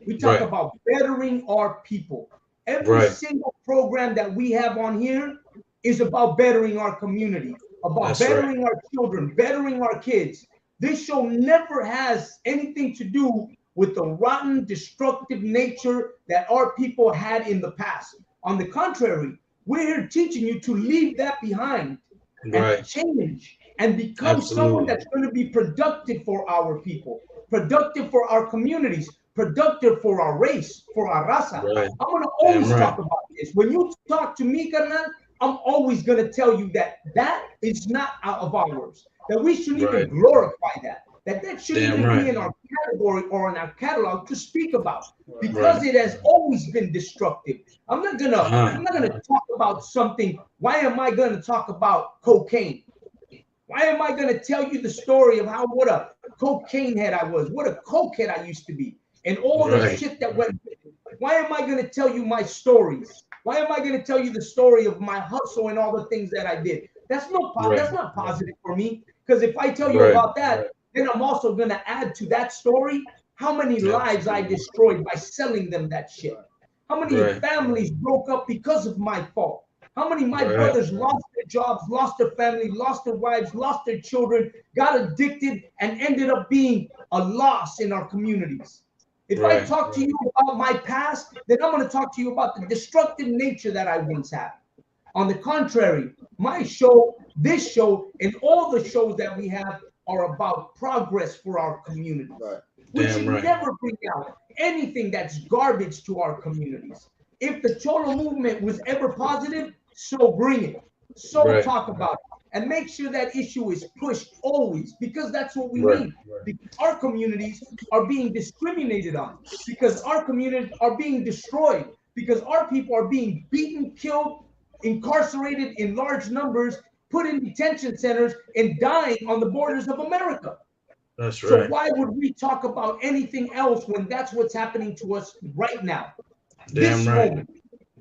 We talk about bettering our people. Every single program that we have on here is about bettering our community, about bettering our children, bettering our kids. This show never has anything to do with the rotten, destructive nature that our people had in the past. On the contrary, we're here teaching you to leave that behind and change and become someone that's going to be productive for our people, productive for our communities, productive for our race, for our raza. I'm going to always talk about this. When you talk to me, carnal, I'm always going to tell you that that is not out of ours, that we shouldn't even glorify that shouldn't even be in our category or in our catalog to speak about, because it has always been destructive. I'm not gonna talk about something. Why am I gonna talk about cocaine? Why am I gonna tell you the story of what a cocaine head I was, what a cokehead I used to be, and all the shit that went with it? Why am I gonna tell you my stories? Why am I gonna tell you the story of my hustle and all the things that I did? That's not positive for me, because if I tell you about that, then I'm also going to add to that story how many lives I destroyed by selling them that shit. How many families broke up because of my fault. How many of my brothers lost their jobs, lost their family, lost their wives, lost their children, got addicted, and ended up being a loss in our communities. If I talk to you about my past, then I'm going to talk to you about the destructive nature that I once had. On the contrary, my show, this show, and all the shows that we have are about progress for our communities. We should never bring out anything that's garbage to our communities. If the Cholo movement was ever positive, so bring it. So talk about it. And make sure that issue is pushed always, because that's what we need. Because our communities are being discriminated on, because our communities are being destroyed, because our people are being beaten, killed, incarcerated in large numbers, put in detention centers, and dying on the borders of America. That's right. So why would we talk about anything else when that's what's happening to us right now? This moment,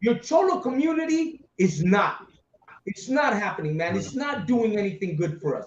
your Cholo community is not. It's not happening, man. It's not doing anything good for us.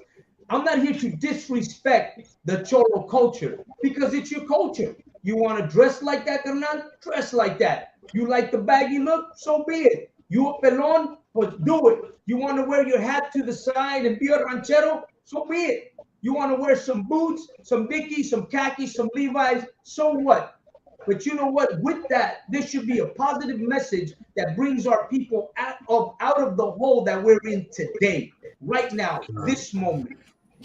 I'm not here to disrespect the Cholo culture, because it's your culture. You want to dress like that, Hernan? Dress like that. You like the baggy look? So be it. You a pelon? But do it. You want to wear your hat to the side and be a ranchero? So be it. You want to wear some boots, some Dickies, some khakis, some Levi's? So what? But you know what? With that, this should be a positive message that brings our people out of the hole that we're in today, right now, this moment.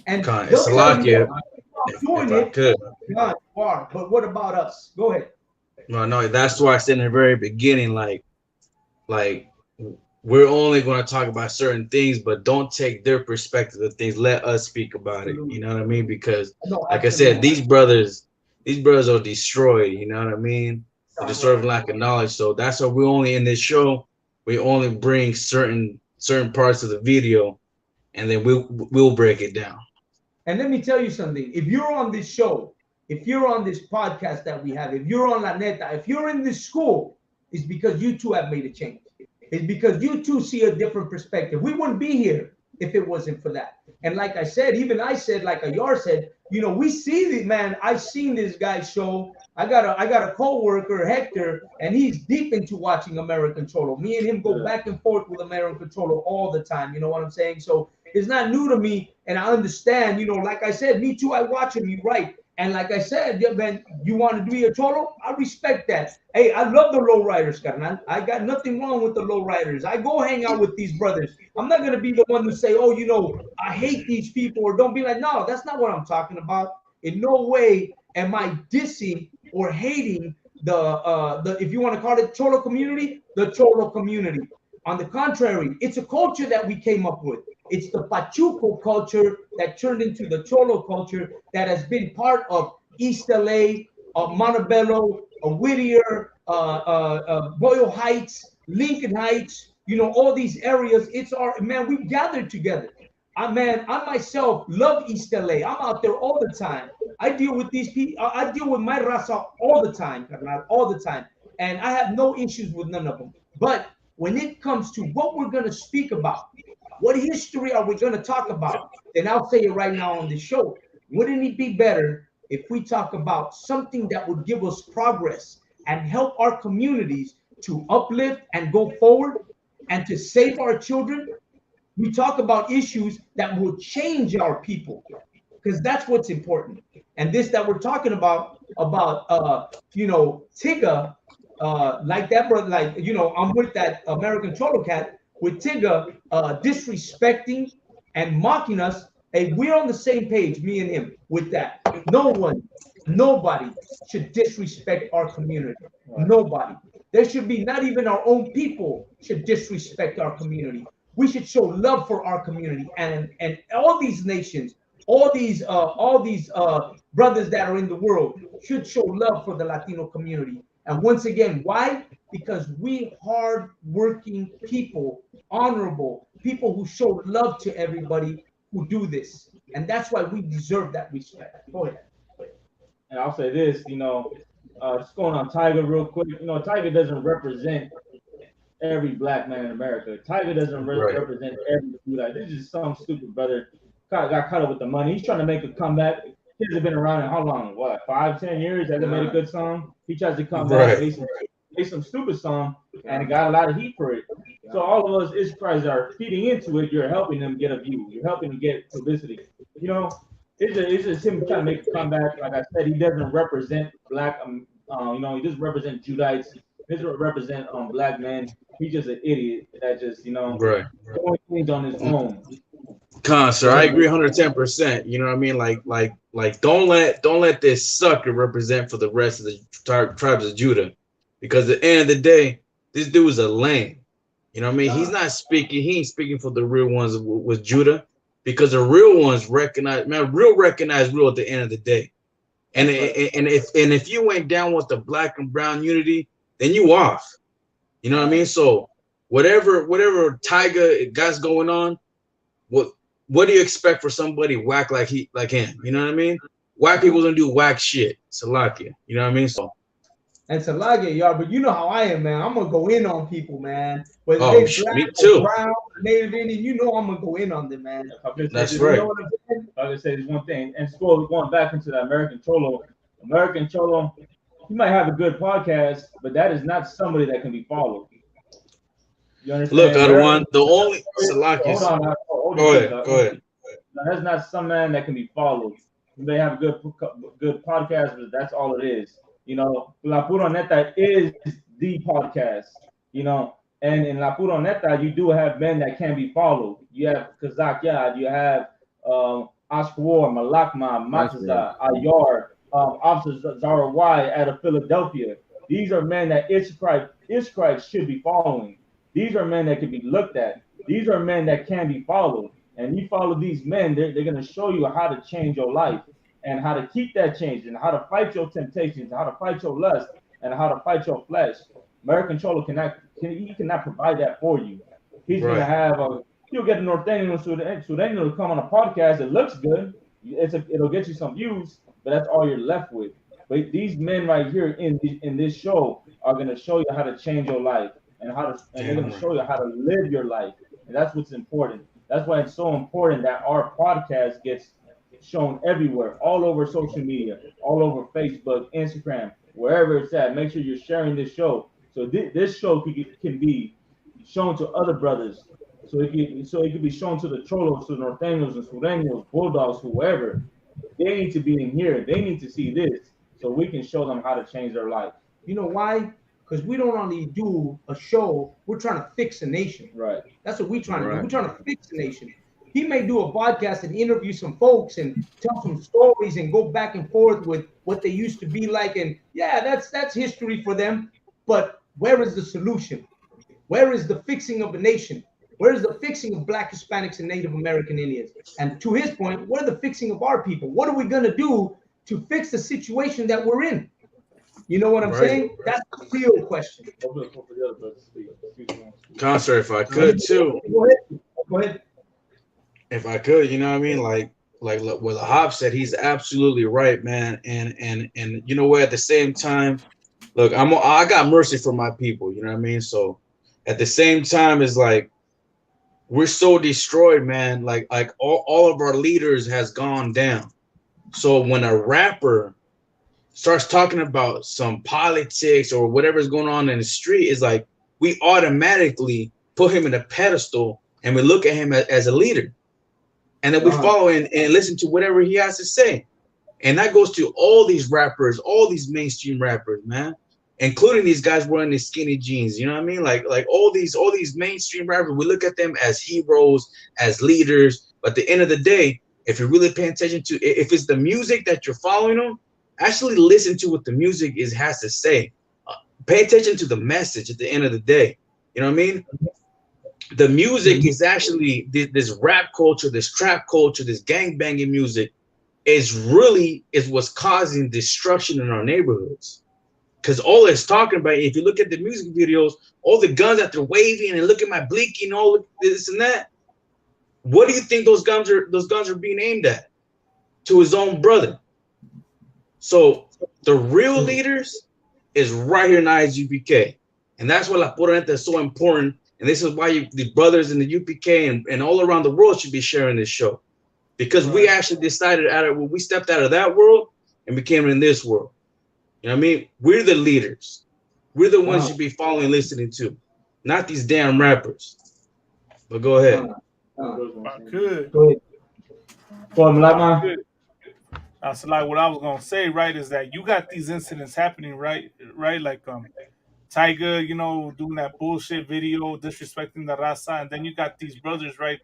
And it's a lot, doing it. God, far. But what about us? Go ahead. No, that's why I said in the very beginning, like we're only going to talk about certain things, but don't take their perspective of things. Let us speak about it. You know what I mean? Because, like I said, these brothers are destroyed. You know what I mean? They're destroyed from lack of knowledge. So that's why we're only in this show. We only bring certain parts of the video, and then we'll break it down. And let me tell you something. If you're on this show, if you're on this podcast that we have, if you're on La Neta, if you're in this school, it's because you too have made a change. It's because you too see a different perspective. We wouldn't be here if it wasn't for that. And like I said, even I said, like Ayar said, you know, we see the man. I've seen this guy's show. I got a co-worker, Hector, and he's deep into watching American Cholo. Me and him go back and forth with American Cholo all the time. You know what I'm saying? So it's not new to me, and I understand. You know, like I said, me too. I watch him. You're right. And like I said, yeah, man, you want to be a Cholo? I respect that. Hey, I love the lowriders, carnal. I got nothing wrong with the lowriders. I go hang out with these brothers. I'm not going to be the one to say, oh, you know, I hate these people, or don't be like, no, that's not what I'm talking about. In no way am I dissing or hating the if you want to call it Cholo community, the Cholo community. On the contrary, it's a culture that we came up with. It's the Pachuco culture that turned into the Cholo culture that has been part of East LA, Montebello, Whittier, Boyle Heights, Lincoln Heights, you know, all these areas. It's our, man, we gathered together. I myself love East LA. I'm out there all the time. I deal with these people. I deal with my raza all the time, all the time. And I have no issues with none of them. But when it comes to what we're going to speak about, what history are we going to talk about? And I'll say it right now on the show. Wouldn't it be better if we talk about something that would give us progress and help our communities to uplift and go forward and to save our children? We talk about issues that will change our people, because that's what's important. And this that we're talking about you know, Tigga, like that brother, like, you know, I'm with that American Cholo cat, with Tigga disrespecting and mocking us. Hey, we're on the same page, me and him, with that. Nobody should disrespect our community. Nobody. There should be, not even our own people should disrespect our community. We should show love for our community, and all these nations, all these brothers that are in the world should show love for the Latino community. And once again, why? Because we hard-working people, honorable people who show love to everybody who do this, and that's why we deserve that respect. Go ahead. And I'll say this, you know, just going on Tiger real quick. You know, Tiger doesn't represent every black man in America. Tiger doesn't represent every dude. Like, this is some stupid brother got caught up with the money. He's trying to make a comeback. Kids have been around in how long? What, 5-10 years? Hasn't made a good song. He tries to come back, made some stupid song, and got a lot of heat for it. So all of us Israelites are feeding into it. You're helping them get a view. You're helping them get publicity. You know, it's just him trying to make a comeback. Like I said, he doesn't represent black. You know, he doesn't represent Judites. He doesn't represent black men. He's just an idiot that just, you know, doing things on his own. Sir, I agree 110%. You know what I mean? Like don't let this sucker represent for the rest of the tribes of Judah, because at the end of the day, this dude is a lame. You know what I mean? He's not speaking. He ain't speaking for the real ones with Judah, because the real ones recognize real at the end of the day. And if you ain't down with the black and brown unity, then you off. You know what I mean? So whatever Tiger got going on, what do you expect for somebody whack like him? You know what I mean? Whack people gonna do whack shit. Salakia. You know what I mean? So. And Salakia, y'all, but you know how I am, man. I'm gonna go in on people, man. Whether they black, me too. Brown, Native Indian, you know I'm gonna go in on them, man. That's right. You know I'm gonna say this one thing, and scroll going back into the American Cholo. American Cholo, he might have a good podcast, but that is not somebody that can be followed. You understand? Look, Adawan, the only Salakia. Go ahead. Now, that's not some man that can be followed. You may have a good podcast, but that's all it is. You know, La Pura Neta is the podcast, you know, and in La Pura Neta, you do have men that can be followed. You have Kazak Yad, you have Oscar War, Malakma, Mataza, Ayar, Officer Zara Y out of Philadelphia. These are men that Israelites should be following. These are men that can be looked at. These are men that can be followed. And you follow these men, they're going to show you how to change your life, and how to keep that change, and how to fight your temptations, how to fight your lust, and how to fight your flesh. American Cholo cannot provide that for you. He's going to have you'll get a Norteño Sureño to come on a podcast. It looks good. It'll get you some views, but that's all you're left with. But these men right here in this show are going to show you how to change your life, and they're going to show you how to live your life. And that's what's important. That's why it's so important that our podcast gets get shown everywhere, all over social media, all over Facebook, Instagram, wherever it's at. Make sure you're sharing this show. So this show can be shown to other brothers. So it can be shown to the Cholos, to Norteños and Sureños, Bulldogs, whoever. They need to be in here. They need to see this so we can show them how to change their life. You know why? Because we don't only do a show, we're trying to fix a nation. Right. That's what we're trying to do. We're trying to fix the nation. He may do a podcast and interview some folks and tell some stories and go back and forth with what they used to be like. And yeah, that's history for them. But where is the solution? Where is the fixing of a nation? Where is the fixing of Black, Hispanics, and Native American Indians? And to his point, what are the fixing of our people? What are we going to do to fix the situation that we're in? You know what I'm saying? That's the real question. Counselor, if I could too. Go ahead. If I could, you know what I mean? Like what Lahab said, he's absolutely right, man. And you know what? At the same time, look, I got mercy for my people. You know what I mean? So at the same time, it's like we're so destroyed, man. Like all of our leaders has gone down. So when a rapper starts talking about some politics or whatever's going on in the street, it's like we automatically put him in a pedestal and we look at him as a leader. And then we follow and listen to whatever he has to say. And that goes to all these rappers, all these mainstream rappers, man, including these guys wearing these skinny jeans. You know what I mean? Like all these mainstream rappers, we look at them as heroes, as leaders. But at the end of the day, if you're really paying attention to, if it's the music that you're following them, actually listen to what the music has to say. Pay attention to the message at the end of the day. You know what I mean? The music is actually this rap culture, this trap culture, this gangbanging music is what's causing destruction in our neighborhoods. Because all it's talking about, if you look at the music videos, all the guns that they're waving and look at my blinking, all this and that. What do you think those guns are being aimed at? To his own brother. So the real leaders is right here in ISUPK. And that's why La Pura Neta is so important. And this is why the brothers in the UPK and all around the world should be sharing this show. Because we actually decided we stepped out of that world and became in this world. You know what I mean? We're the leaders. We're the ones you should be following and listening to. Not these damn rappers. But go ahead. Good. Go ahead. So like what I was gonna say, right, is that you got these incidents happening, right? Like Tiger, you know, doing that bullshit video, disrespecting the Raza, and then you got these brothers, right,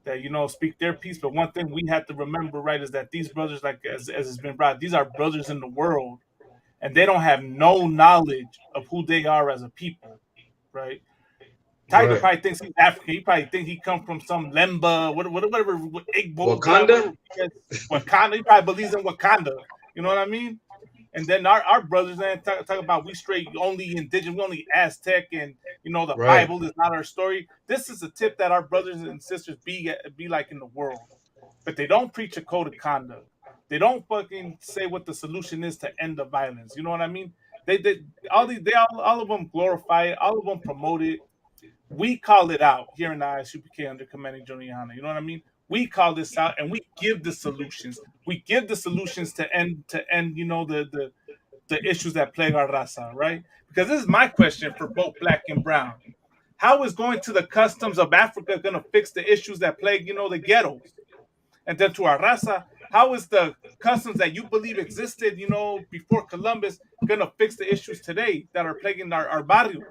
that you know speak their piece. But one thing we have to remember, right, is that these brothers, like as it's been brought, these are brothers in the world, and they don't have no knowledge of who they are as a people, right? Tiger probably thinks he's African. He probably thinks he comes from some Lemba, whatever, Wakanda. Wakanda. He probably believes in Wakanda. You know what I mean? And then our brothers then talk about we straight only indigenous, we only Aztec, and you know the Bible is not our story. This is a tip that our brothers and sisters be like in the world, but they don't preach a code of conduct. They don't fucking say what the solution is to end the violence. You know what I mean? All of them glorify it, all of them promote it. We call it out here in the ISUPK under Commanding General Yana. You know what I mean? We call this out and we give the solutions. We give the solutions to end you know the issues that plague our raza, right? Because this is my question for both black and brown. How is going to the customs of Africa going to fix the issues that plague, you know, the ghettos? And then to our raza, how is the customs that you believe existed, you know, before Columbus going to fix the issues today that are plaguing our barrios?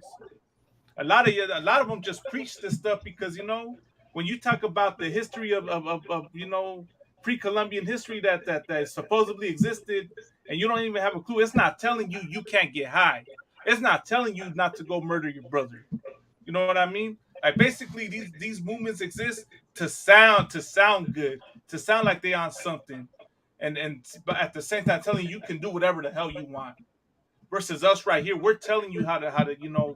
A lot of them just preach this stuff because, you know, when you talk about the history of you know, pre-Columbian history that supposedly existed, and you don't even have a clue, it's not telling you can't get high. It's not telling you not to go murder your brother. You know what I mean? Like basically these movements exist to sound good, to sound like they on something, but at the same time telling you can do whatever the hell you want. Versus us right here, we're telling you how to you know,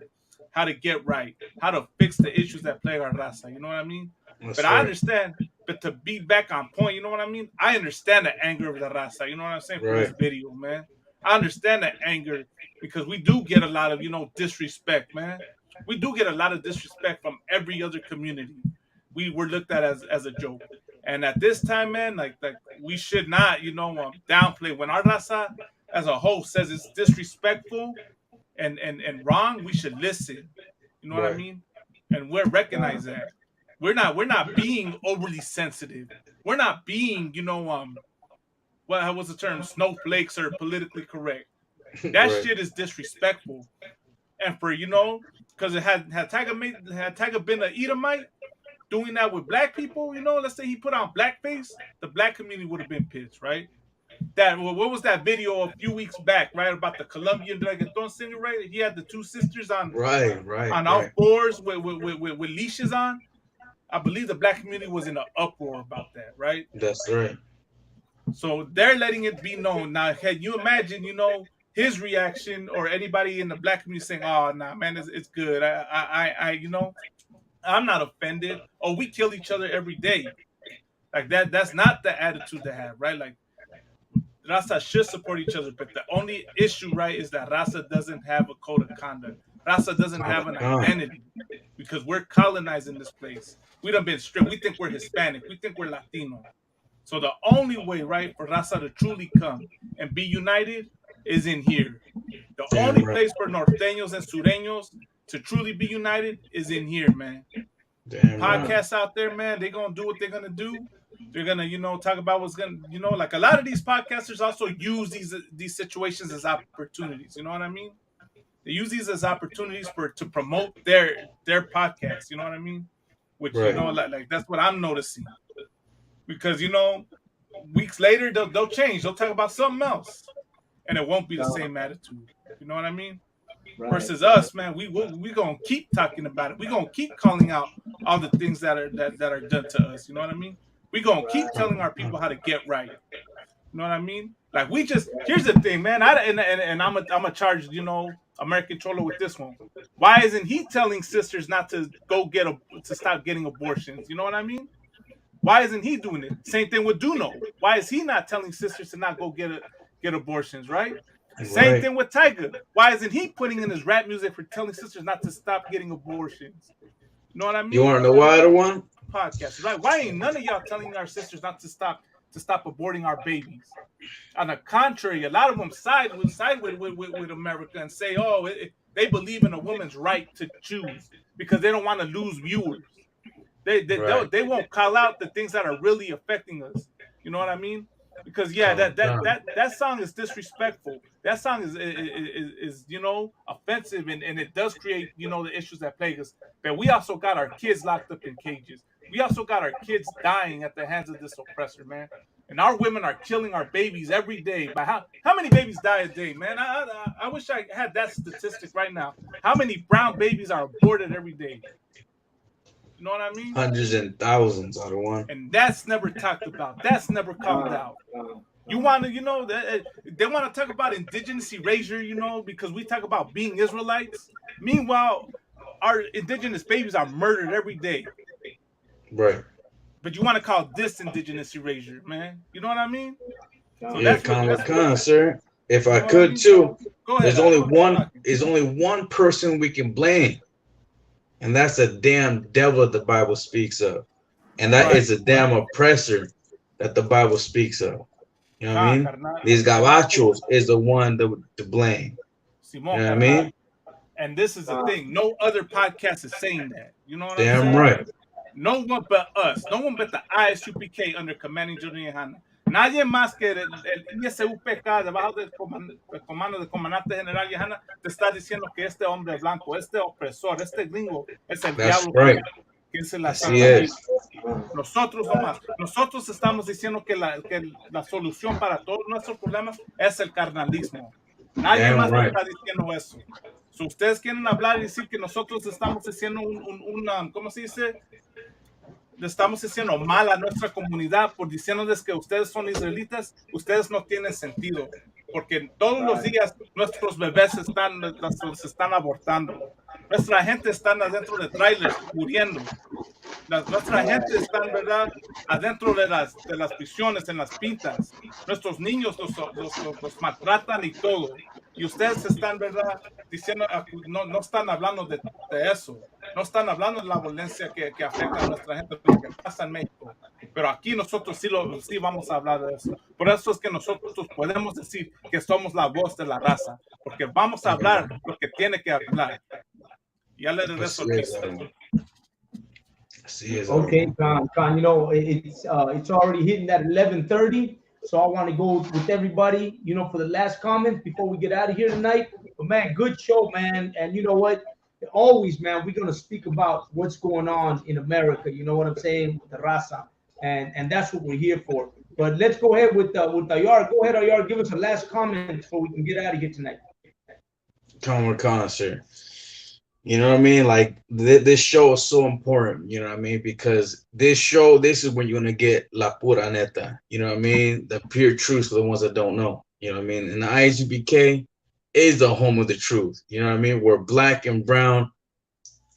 how to get right, how to fix the issues that plague our raza. You know what I mean? But I understand, but to be back on point, you know what I mean? I understand the anger of the raza. You know what I'm saying? For this video, man. I understand the anger because we do get a lot of, you know, disrespect, man. We do get a lot of disrespect from every other community. We were looked at as a joke. And at this time, man, like we should not, downplay when our raza as a whole says it's disrespectful and wrong. We should listen. You know what I mean? And we'll recognize that we're not being overly sensitive. We're not being, what was the term? Snowflakes or politically correct. That shit is disrespectful. And for because it had Tiger been an Edomite doing that with black people, let's say he put on blackface, the black community would have been pissed, right? What was that video a few weeks back, right, about the Colombian reggaeton singer, right? He had the two sisters on all fours with leashes on. I believe the black community was in an uproar about that, right? That's right. So they're letting it be known. Now, can you imagine, his reaction or anybody in the black community saying, "Oh, nah, man, it's good. I'm not offended. Oh, we kill each other every day." Like that. That's not the attitude to have, right? Like Raza should support each other, but the only issue, right, is that Raza doesn't have a code of conduct. Raza doesn't have an identity because we're colonizing this place. We done been stripped. We think we're Hispanic. We think we're Latino. So the only way, right, for Raza to truly come and be united is in here. The only place for norteños and sureños to truly be united is in here, man. Podcasts out there, man, they're going to do what they're going to do. They're going to, talk about what's going to, like a lot of these podcasters also use these situations as opportunities. You know what I mean? They use these as opportunities to promote their podcast. You know what I mean? Which, like that's what I'm noticing. Because, weeks later, they'll change. They'll talk about something else. And it won't be the same attitude. You know what I mean? Versus us, man, we gonna keep talking about it. We gonna keep calling out all the things that are done to us. You know what I mean? We gonna keep telling our people how to get right. You know what I mean? Like here's the thing, man. And I'm a charge, American Cholo with this one. Why isn't he telling sisters not to to stop getting abortions? You know what I mean? Why isn't he doing it? Same thing with Duno. Why is he not telling sisters to not go get abortions, right? Same thing with Tiger. Why isn't he putting in his rap music for telling sisters not to stop getting abortions? You know what I mean? You want to know why the one? Podcast, right? Why ain't none of y'all telling our sisters not to stop aborting our babies? On the contrary, a lot of them side with America and say, oh, they believe in a woman's right to choose because they don't want to lose viewers. They won't call out the things that are really affecting us. You know what I mean? Because that song is disrespectful. That song is offensive and it does create the issues that plague us. But we also got our kids locked up in cages. We also got our kids dying at the hands of this oppressor, man. And our women are killing our babies every day. But how many babies die a day, man? I wish I had that statistic right now. How many brown babies are aborted every day? You know what I mean? Hundreds and thousands out of one. And that's never talked about. That's never called out. You want to, they want to talk about indigenous erasure, because we talk about being Israelites. Meanwhile, our indigenous babies are murdered every day. Right. But you want to call this indigenous erasure, man. You know what I mean? So yeah, sir. If I could too, there's only one person we can blame. And that's the damn devil the Bible speaks of. And that is a damn oppressor that the Bible speaks of. You know what I mean? These gabachos is the one to blame. You know what I mean? And this is the thing. No other podcast is saying that. You know what I'm saying? Damn right. No one but us. No one but the ISUPK under commanding Jordan Hanna. Nadie más que el ISUPK debajo del comando del comandante general Hanna te está diciendo que este hombre blanco, este opresor, este gringo es el diablo. Right. Que es la Nosotros estamos diciendo que la solución para todos nuestros problemas es el carnalismo. Nadie más está diciendo eso. Si ustedes quieren hablar y decir que nosotros estamos haciendo ¿cómo se dice? Le estamos haciendo mal a nuestra comunidad por diciéndoles que ustedes son israelitas, ustedes no tienen sentido. Porque todos los días nuestros bebés se están abortando. Nuestra gente está adentro de trailers muriendo. Nuestra gente está, ¿verdad?, adentro de las prisiones, en las pintas. Nuestros niños los maltratan y todo. Y ustedes están, ¿verdad?, diciendo, no están hablando de eso. No están hablando de la violencia que afecta a nuestra gente, lo que pasa en México. Pero aquí nosotros sí vamos a hablar de eso. Por eso es que nosotros podemos decir que somos la voz de la raza, porque vamos a hablar lo que tiene que hablar. Ya le regreso el piso. Okay, Con, you know, it's already hitting at 11:30, so I want to go with everybody, you know, for the last comments before we get out of here tonight. But man, good show, man. And you know what? Always, man, we're gonna speak about what's going on in America. You know what I'm saying, with the raza, and that's what we're here for. But let's go ahead with Ayar. Go ahead, Ayar. Give us a last comment before we can get out of here tonight. Come on, sir. You know what I mean? Like this show is so important, you know what I mean? Because this is when you're gonna get la pura neta, you know what I mean? The pure truth for the ones that don't know, you know what I mean? And the ISUBK is the home of the truth, you know what I mean? Where black and brown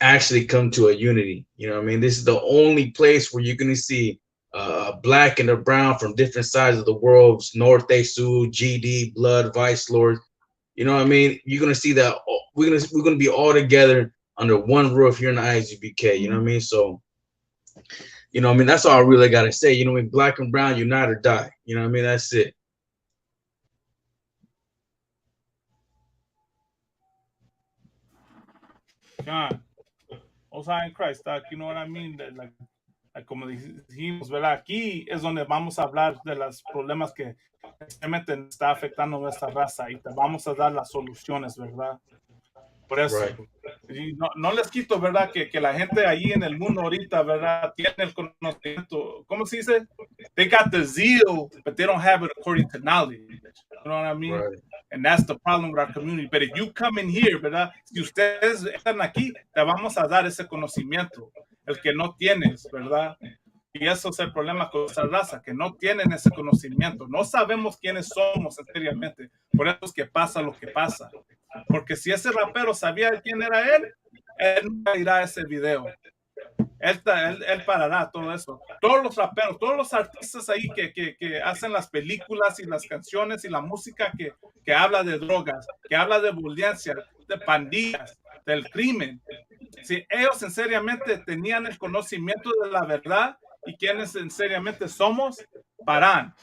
actually come to a unity, you know what I mean? This is the only place where you're gonna see a black and a brown from different sides of the world, Norte, Sud, GD, Blood, Vice Lord. You know what I mean? You're gonna see that we're gonna be all together under one roof here in the ISUBK. You know what I mean? So, you know what I mean? That's all I really gotta say. You know what I mean? Black and brown, unite or die. You know what I mean? That's it. God, Osai in Christ, you know what I mean? Like como dijimos, ¿verdad? Aquí es donde vamos a hablar de los problemas que realmente está afectando nuestra raza y te vamos a dar las soluciones, ¿verdad? Por eso, y no les quito, ¿verdad? Que la gente ahí en el mundo ahorita, ¿verdad? Tiene el conocimiento, ¿cómo se dice? They got the zeal, but they don't have it according to knowledge. You know what I mean? Right. And that's the problem with our community. But if you come in here, ¿verdad? Si ustedes están aquí, te vamos a dar ese conocimiento, el que no tienes, ¿verdad? Y eso es el problema con esa raza, que no tienen ese conocimiento. No sabemos quiénes somos seriamente. Por eso es que pasa lo que pasa. Porque si ese rapero sabía quién era él nunca irá a ese video. Él parará todo eso. Todos los raperos, todos los artistas ahí que hacen las películas y las canciones y la música que habla de drogas, que habla de violencia, de pandillas, del crimen. Si ellos en seriamente tenían el conocimiento de la verdad y quienes en seriamente somos, paran.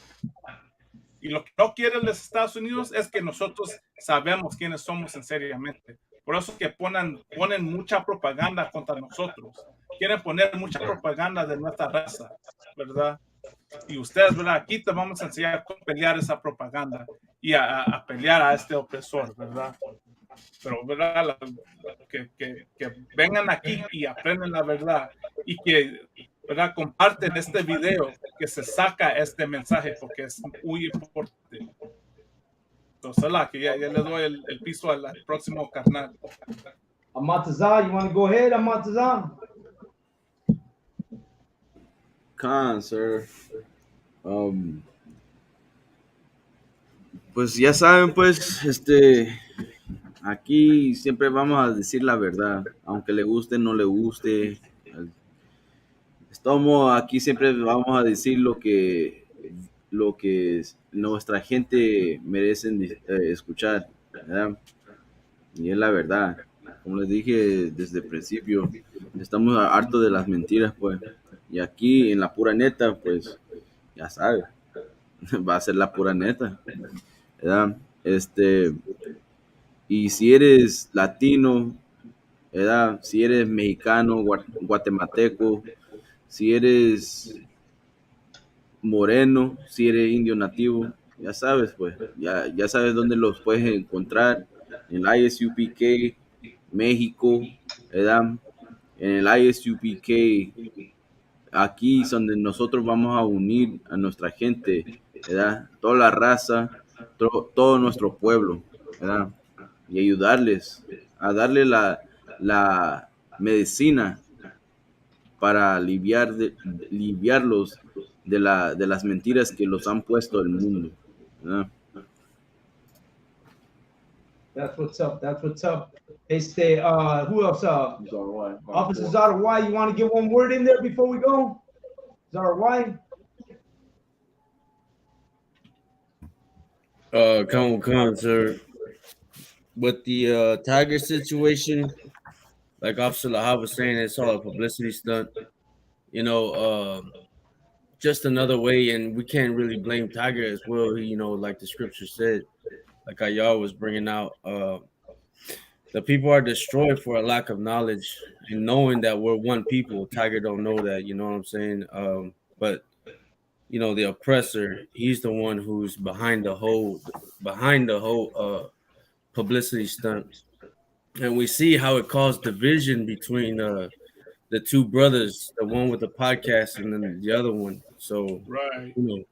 Y lo que no quieren los Estados Unidos es que nosotros sabemos quiénes somos en seriamente. Por eso que ponen mucha propaganda contra nosotros. Quieren poner mucha propaganda de nuestra raza, ¿verdad? Y ustedes, ¿verdad? Aquí te vamos a enseñar cómo pelear esa propaganda y a pelear a este opresor, ¿verdad? Pero, ¿verdad? Que vengan aquí y aprenden la verdad y que, ¿verdad? Comparten este video, que se saca este mensaje porque es muy importante. Entonces, que ya le doy el piso al próximo carnal. Amatazah, you want to go ahead, Amatazah? Khan, sir. Pues ya saben, pues, aquí siempre vamos a decir la verdad, aunque le guste, no le guste. Aquí siempre vamos a decir lo que nuestra gente merece escuchar, ¿verdad? Y es la verdad. Como les dije desde el principio, estamos hartos de las mentiras, pues. Y aquí en la pura neta, pues, ya sabes, va a ser la pura neta, ¿verdad? Y si eres latino, ¿verdad? Si eres mexicano, guatemalteco, si eres moreno, si eres indio nativo, ya sabes, pues, ya sabes dónde los puedes encontrar, en el ISUPK México, ¿verdad? En el ISUPK, aquí es donde nosotros vamos a unir a nuestra gente, ¿verdad? Toda la raza, todo nuestro pueblo, ¿verdad? Y ayudarles a darle la medicina para aliviarlos de las mentiras que los han puesto el mundo, ¿verdad? That's what's up. That's what's up. Who else? Officer Zara, you want to get one word in there before we go? Zara, Come on, sir. With the Tiger situation, like Officer Lahab was saying, it's all a publicity stunt. You know, just another way, and we can't really blame Tiger as well. You know, like the scripture said, like Ayar was bringing out, the people are destroyed for a lack of knowledge and knowing that we're one people. Tiger don't know that, you know what I'm saying? But you know, the oppressor, he's the one who's behind the whole publicity stunt, and we see how it caused division between the two brothers, the one with the podcast and then the other one. So, Right. you know,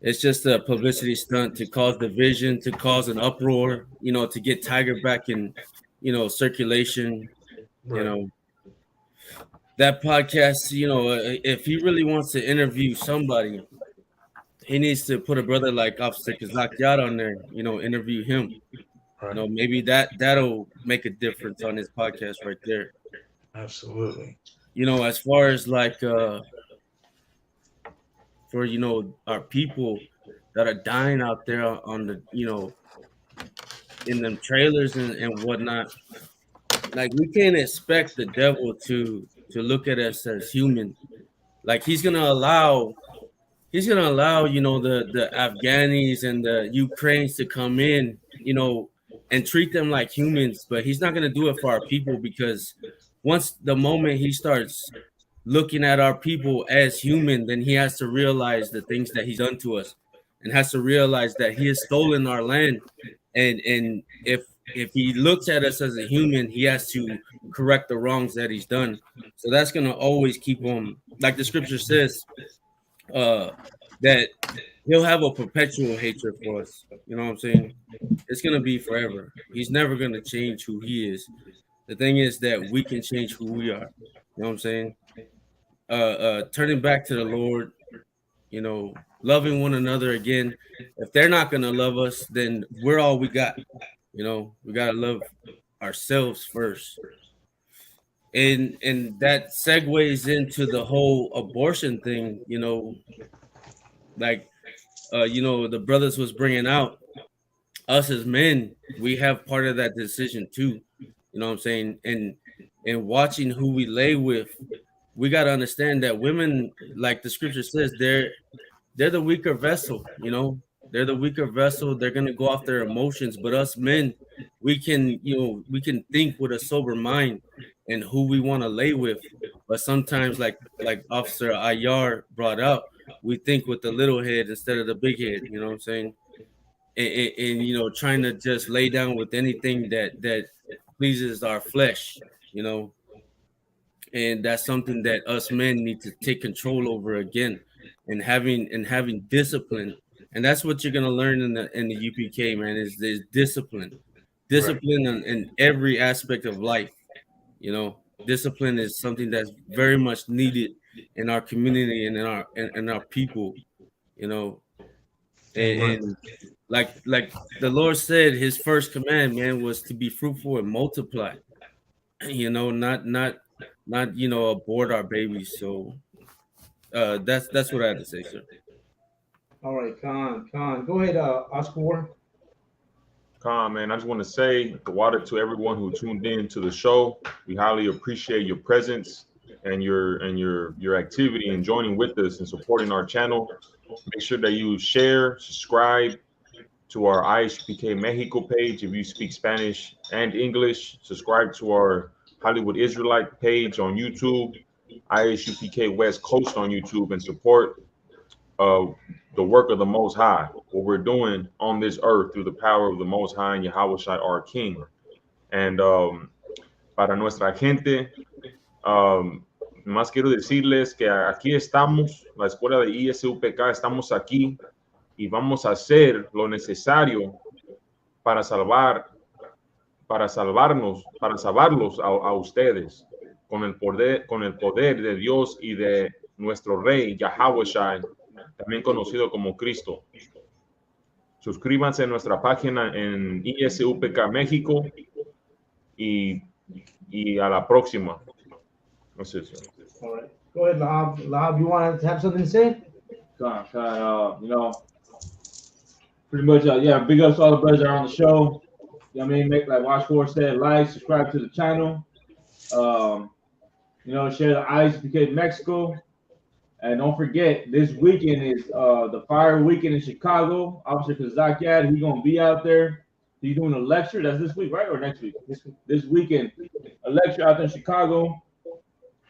it's just a publicity stunt to cause division, to cause an uproar, you know, to get Tiger back in, you know, circulation. You know, that podcast, you know, if he really wants to interview somebody, he needs to put a brother like Officer Kazakyat on there, you know, interview him. You know, maybe that'll make a difference on his podcast right there. Absolutely. You know, as far as like for, you know, our people that are dying out there on the, you know, in them trailers and whatnot, like we can't expect the devil to look at us as human. Like he's gonna allow, you know, the Afghanis and the Ukrainians to come in, you know, and treat them like humans, but he's not gonna do it for our people, because once the moment he starts looking at our people as human, then he has to realize the things that he's done to us, and has to realize that he has stolen our land. And if he looks at us as a human, he has to correct the wrongs that he's done. So that's gonna always keep him, like the scripture says, that he'll have a perpetual hatred for us. You know what I'm saying? It's gonna be forever. He's never gonna change who he is. The thing is that we can change who we are. You know what I'm saying? Turning back to the Lord, you know, loving one another again. If they're not gonna love us, then we're all we got. You know, we gotta love ourselves first. And that segues into the whole abortion thing, you know, like you know, the brothers was bringing out, us as men, we have part of that decision too. You know what I'm saying? And watching who we lay with, we got to understand that women, like the scripture says, they're the weaker vessel. You know, they're the weaker vessel. They're gonna go off their emotions, but us men, we can, you know, we can think with a sober mind and who we want to lay with. But sometimes, like Officer Ayar brought up, we think with the little head instead of the big head. You know what I'm saying? And you know, trying to just lay down with anything that pleases our flesh. You know, and that's something that us men need to take control over again, and having discipline. And that's what you're gonna learn in the UPK, man. Is discipline, in every aspect of life. You know, discipline is something that's very much needed in our community and in our people. You know, and like the Lord said, His first command, man, was to be fruitful and multiply. You know, not you know, abort our babies. So that's what I had to say, sir. All right, Khan. Go ahead, Oscar Warren. Man, I just want to say the water to everyone who tuned in to the show. We highly appreciate your presence and your activity and joining with us and supporting our channel. Make sure that you share, subscribe to our ISUPK Mexico page if you speak Spanish and English. Subscribe to our Hollywood Israelite page on YouTube, ISUPK West Coast on YouTube, and support the work of the Most High, what we're doing on this earth through the power of the Most High and Yahweh Shai, our King. And para nuestra gente, más quiero decirles que aquí estamos, la escuela de ISUPK, estamos aquí y vamos a hacer lo necesario para salvarlos a ustedes con el poder de Dios y de nuestro Rey Yahweh Shai, también conocido como Cristo. Suscríbanse a nuestra página en ISUPK México y a la próxima. No sé. All right. Go ahead, Lahab. You want to have something to say? You know, pretty much, yeah, big ups to all the brothers that are on the show. You know what I mean? Make, like Watch4 said, like, subscribe to the channel. You know, share the ISUPK Mexico. And don't forget, this weekend is the fire weekend in Chicago. Officer Kazakiad, he's gonna be out there. He's doing a lecture. That's this week, right, or next week? This weekend, a lecture out there in Chicago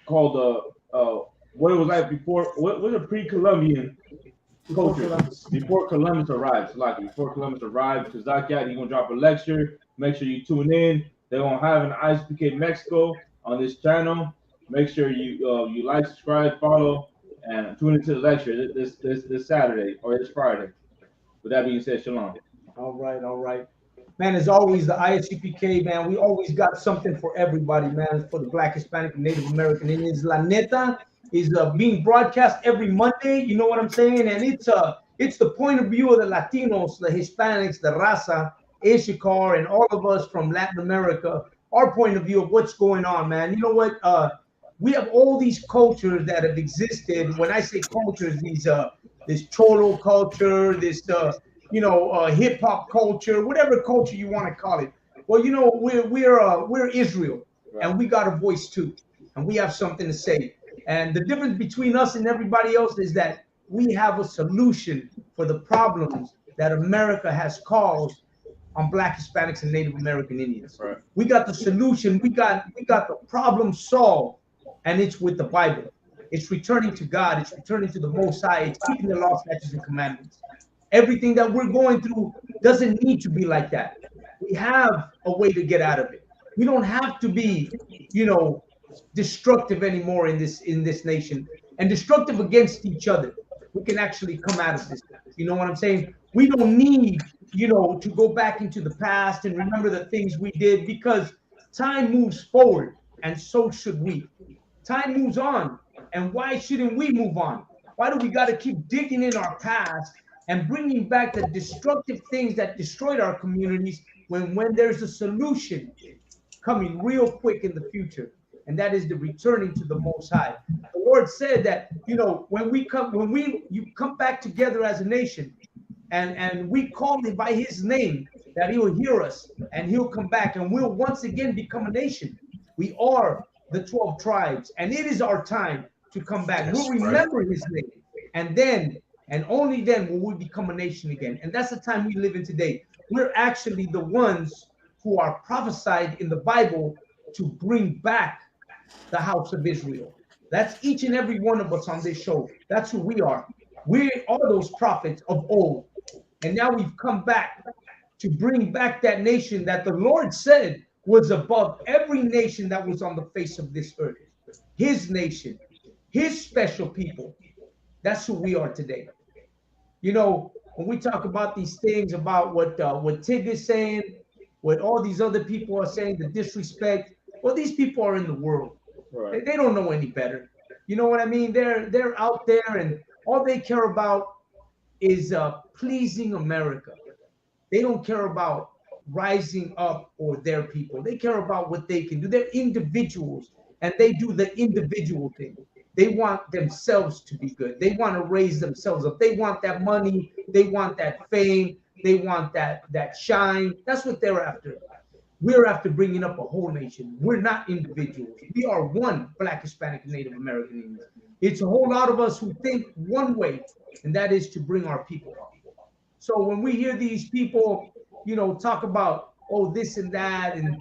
called what it was like before. What was a pre-Columbian culture before Columbus arrives? Like before Columbus arrives, Kazakiad, he's gonna drop a lecture. Make sure you tune in. They're gonna have an ISPK Mexico on this channel. Make sure you like, subscribe, follow, and tune into the lecture this Saturday or this Friday. With that being said, shalom. All right. Man, as always, the ISCPK, man, we always got something for everybody, man, for the Black, Hispanic, and Native American Indians. La Neta is being broadcast every Monday, you know what I'm saying? And it's the point of view of the Latinos, the Hispanics, the Raza, Ishikar, and all of us from Latin America, our point of view of what's going on, man. You know what? We have all these cultures that have existed. When I say cultures, this Cholo culture, this hip hop culture, whatever culture you want to call it. Well, you know, we're Israel, and we got a voice too, and we have something to say. And the difference between us and everybody else is that we have a solution for the problems that America has caused on Black, Hispanics, and Native American Indians. Right. We got the solution. We got the problem solved, and it's with the Bible. It's returning to God. It's returning to the Most High. It's keeping the law, statutes, and commandments. Everything that we're going through doesn't need to be like that. We have a way to get out of it. We don't have to be, destructive anymore in this nation and destructive against each other. We can actually come out of this. You know what I'm saying? We don't need, to go back into the past and remember the things we did, because time moves forward and so should we. Time moves on, and why shouldn't we move on? Why do we got to keep digging in our past and bringing back the destructive things that destroyed our communities when there's a solution coming real quick in the future? And that is the returning to the Most High. The Lord said that, when you come back together as a nation, and we call him by his name, that he will hear us and he'll come back and we'll once again become a nation. We are the 12 tribes, and it is our time to come back. We'll remember his name, and then, and only then, will we become a nation again. And that's the time we live in today. We're actually the ones who are prophesied in the Bible to bring back the house of Israel. That's each and every one of us on this show. That's who we are. We are those prophets of old. And now we've come back to bring back that nation that the Lord said was above every nation that was on the face of this earth. His nation, his special people. That's who we are today. When we talk about these things, about what Tig is saying, what all these other people are saying, the disrespect, well, these people are in the world. Right. They don't know any better. You know what I mean? They're out there, and all they care about is pleasing America. They don't care about rising up or their people. They care about what they can do. They're individuals, and they do the individual thing. They want themselves to be good. They want to raise themselves up. They want that money. They want that fame. They want that shine. That's what they're after. We're after bringing up a whole nation. We're not individuals. We are one Black, Hispanic, and Native American Indians. It's a whole lot of us who think one way, and that is to bring our people up. So when we hear these people, talk about, this and that, and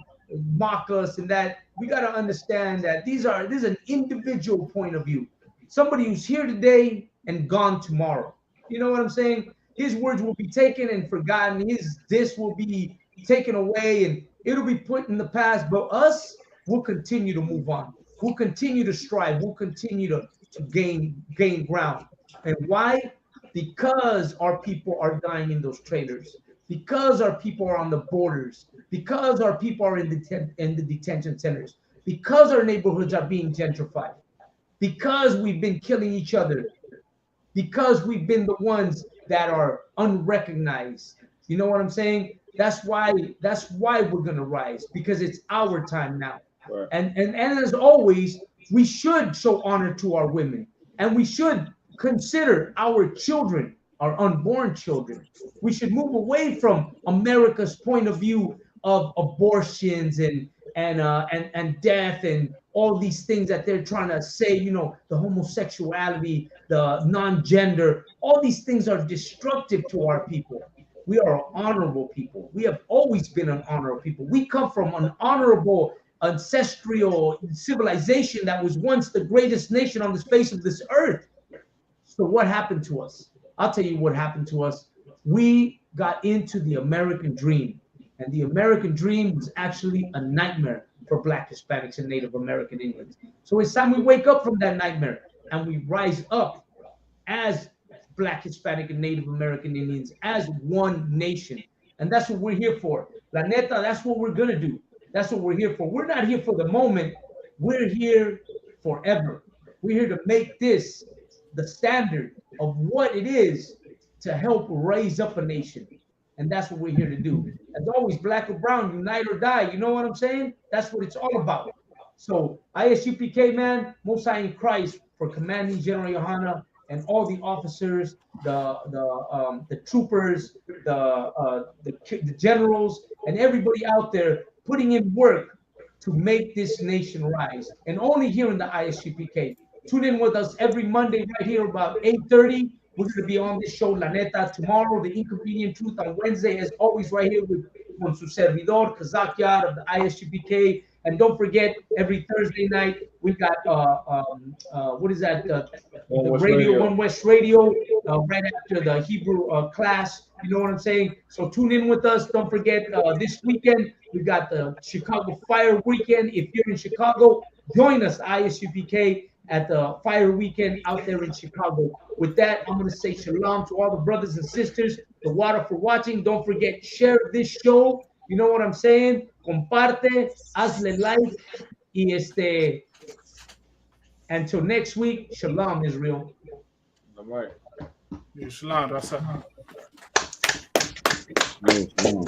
mock us and that, we got to understand that this is an individual point of view. Somebody who's here today and gone tomorrow. You know what I'm saying? His words will be taken and forgotten. This will be taken away, and it'll be put in the past. But us, we'll continue to move on. We'll continue to strive. We'll continue to gain ground. And why? Because our people are dying in those trailers. Because our people are on the borders. Because our people are in the detention centers. Because our neighborhoods are being gentrified. Because we've been killing each other. Because we've been the ones that are unrecognized. You know what I'm saying? That's why we're gonna rise, because it's our time now. Right. And as always, we should show honor to our women, and we should consider our children, our unborn children. We should move away from America's point of view of abortions and and death and all these things that they're trying to say, you know, the homosexuality, the non-gender, all these things are destructive to our people. We are honorable people. We have always been an honorable people. We come from an honorable ancestral civilization that was once the greatest nation on the face of this earth. So what happened to us? I'll tell you what happened to us. We got into the American dream, and the American dream was actually a nightmare for Black Hispanics and Native American Indians. So it's time we wake up from that nightmare and we rise up as Black, Hispanic, and Native American Indians as one nation. And that's what we're here for. La neta, that's what we're gonna do. That's what we're here for. We're not here for the moment. We're here forever. We're here to make this the standard of what it is to help raise up a nation. And that's what we're here to do. As always, Black or brown, unite or die. You know what I'm saying? That's what it's all about. So ISUPK, man, Most High in Christ for commanding General Yohana and all the officers, the troopers, the generals, and everybody out there putting in work to make this nation rise. And only here in the ISUPK. Tune in with us every Monday right here about 8:30. We're going to be on this show, La Neta. Tomorrow, The Inconvenient Truth on Wednesday, as always, right here with su servidor, Kazak Yard of the ISUPK. And don't forget, every Thursday night, we got, what is that? The radio, One West Radio, right after the Hebrew class. You know what I'm saying? So tune in with us. Don't forget, this weekend, we got the Chicago Fire Weekend. If you're in Chicago, join us, ISUPK, at the Fire Weekend out there in Chicago. With that, I'm going to say shalom to all the brothers and sisters. The water for watching. Don't forget, share this show. You know what I'm saying? Comparte, hazle like. Y until next week, shalom, Israel. All right. Shalom, Raza. Shalom.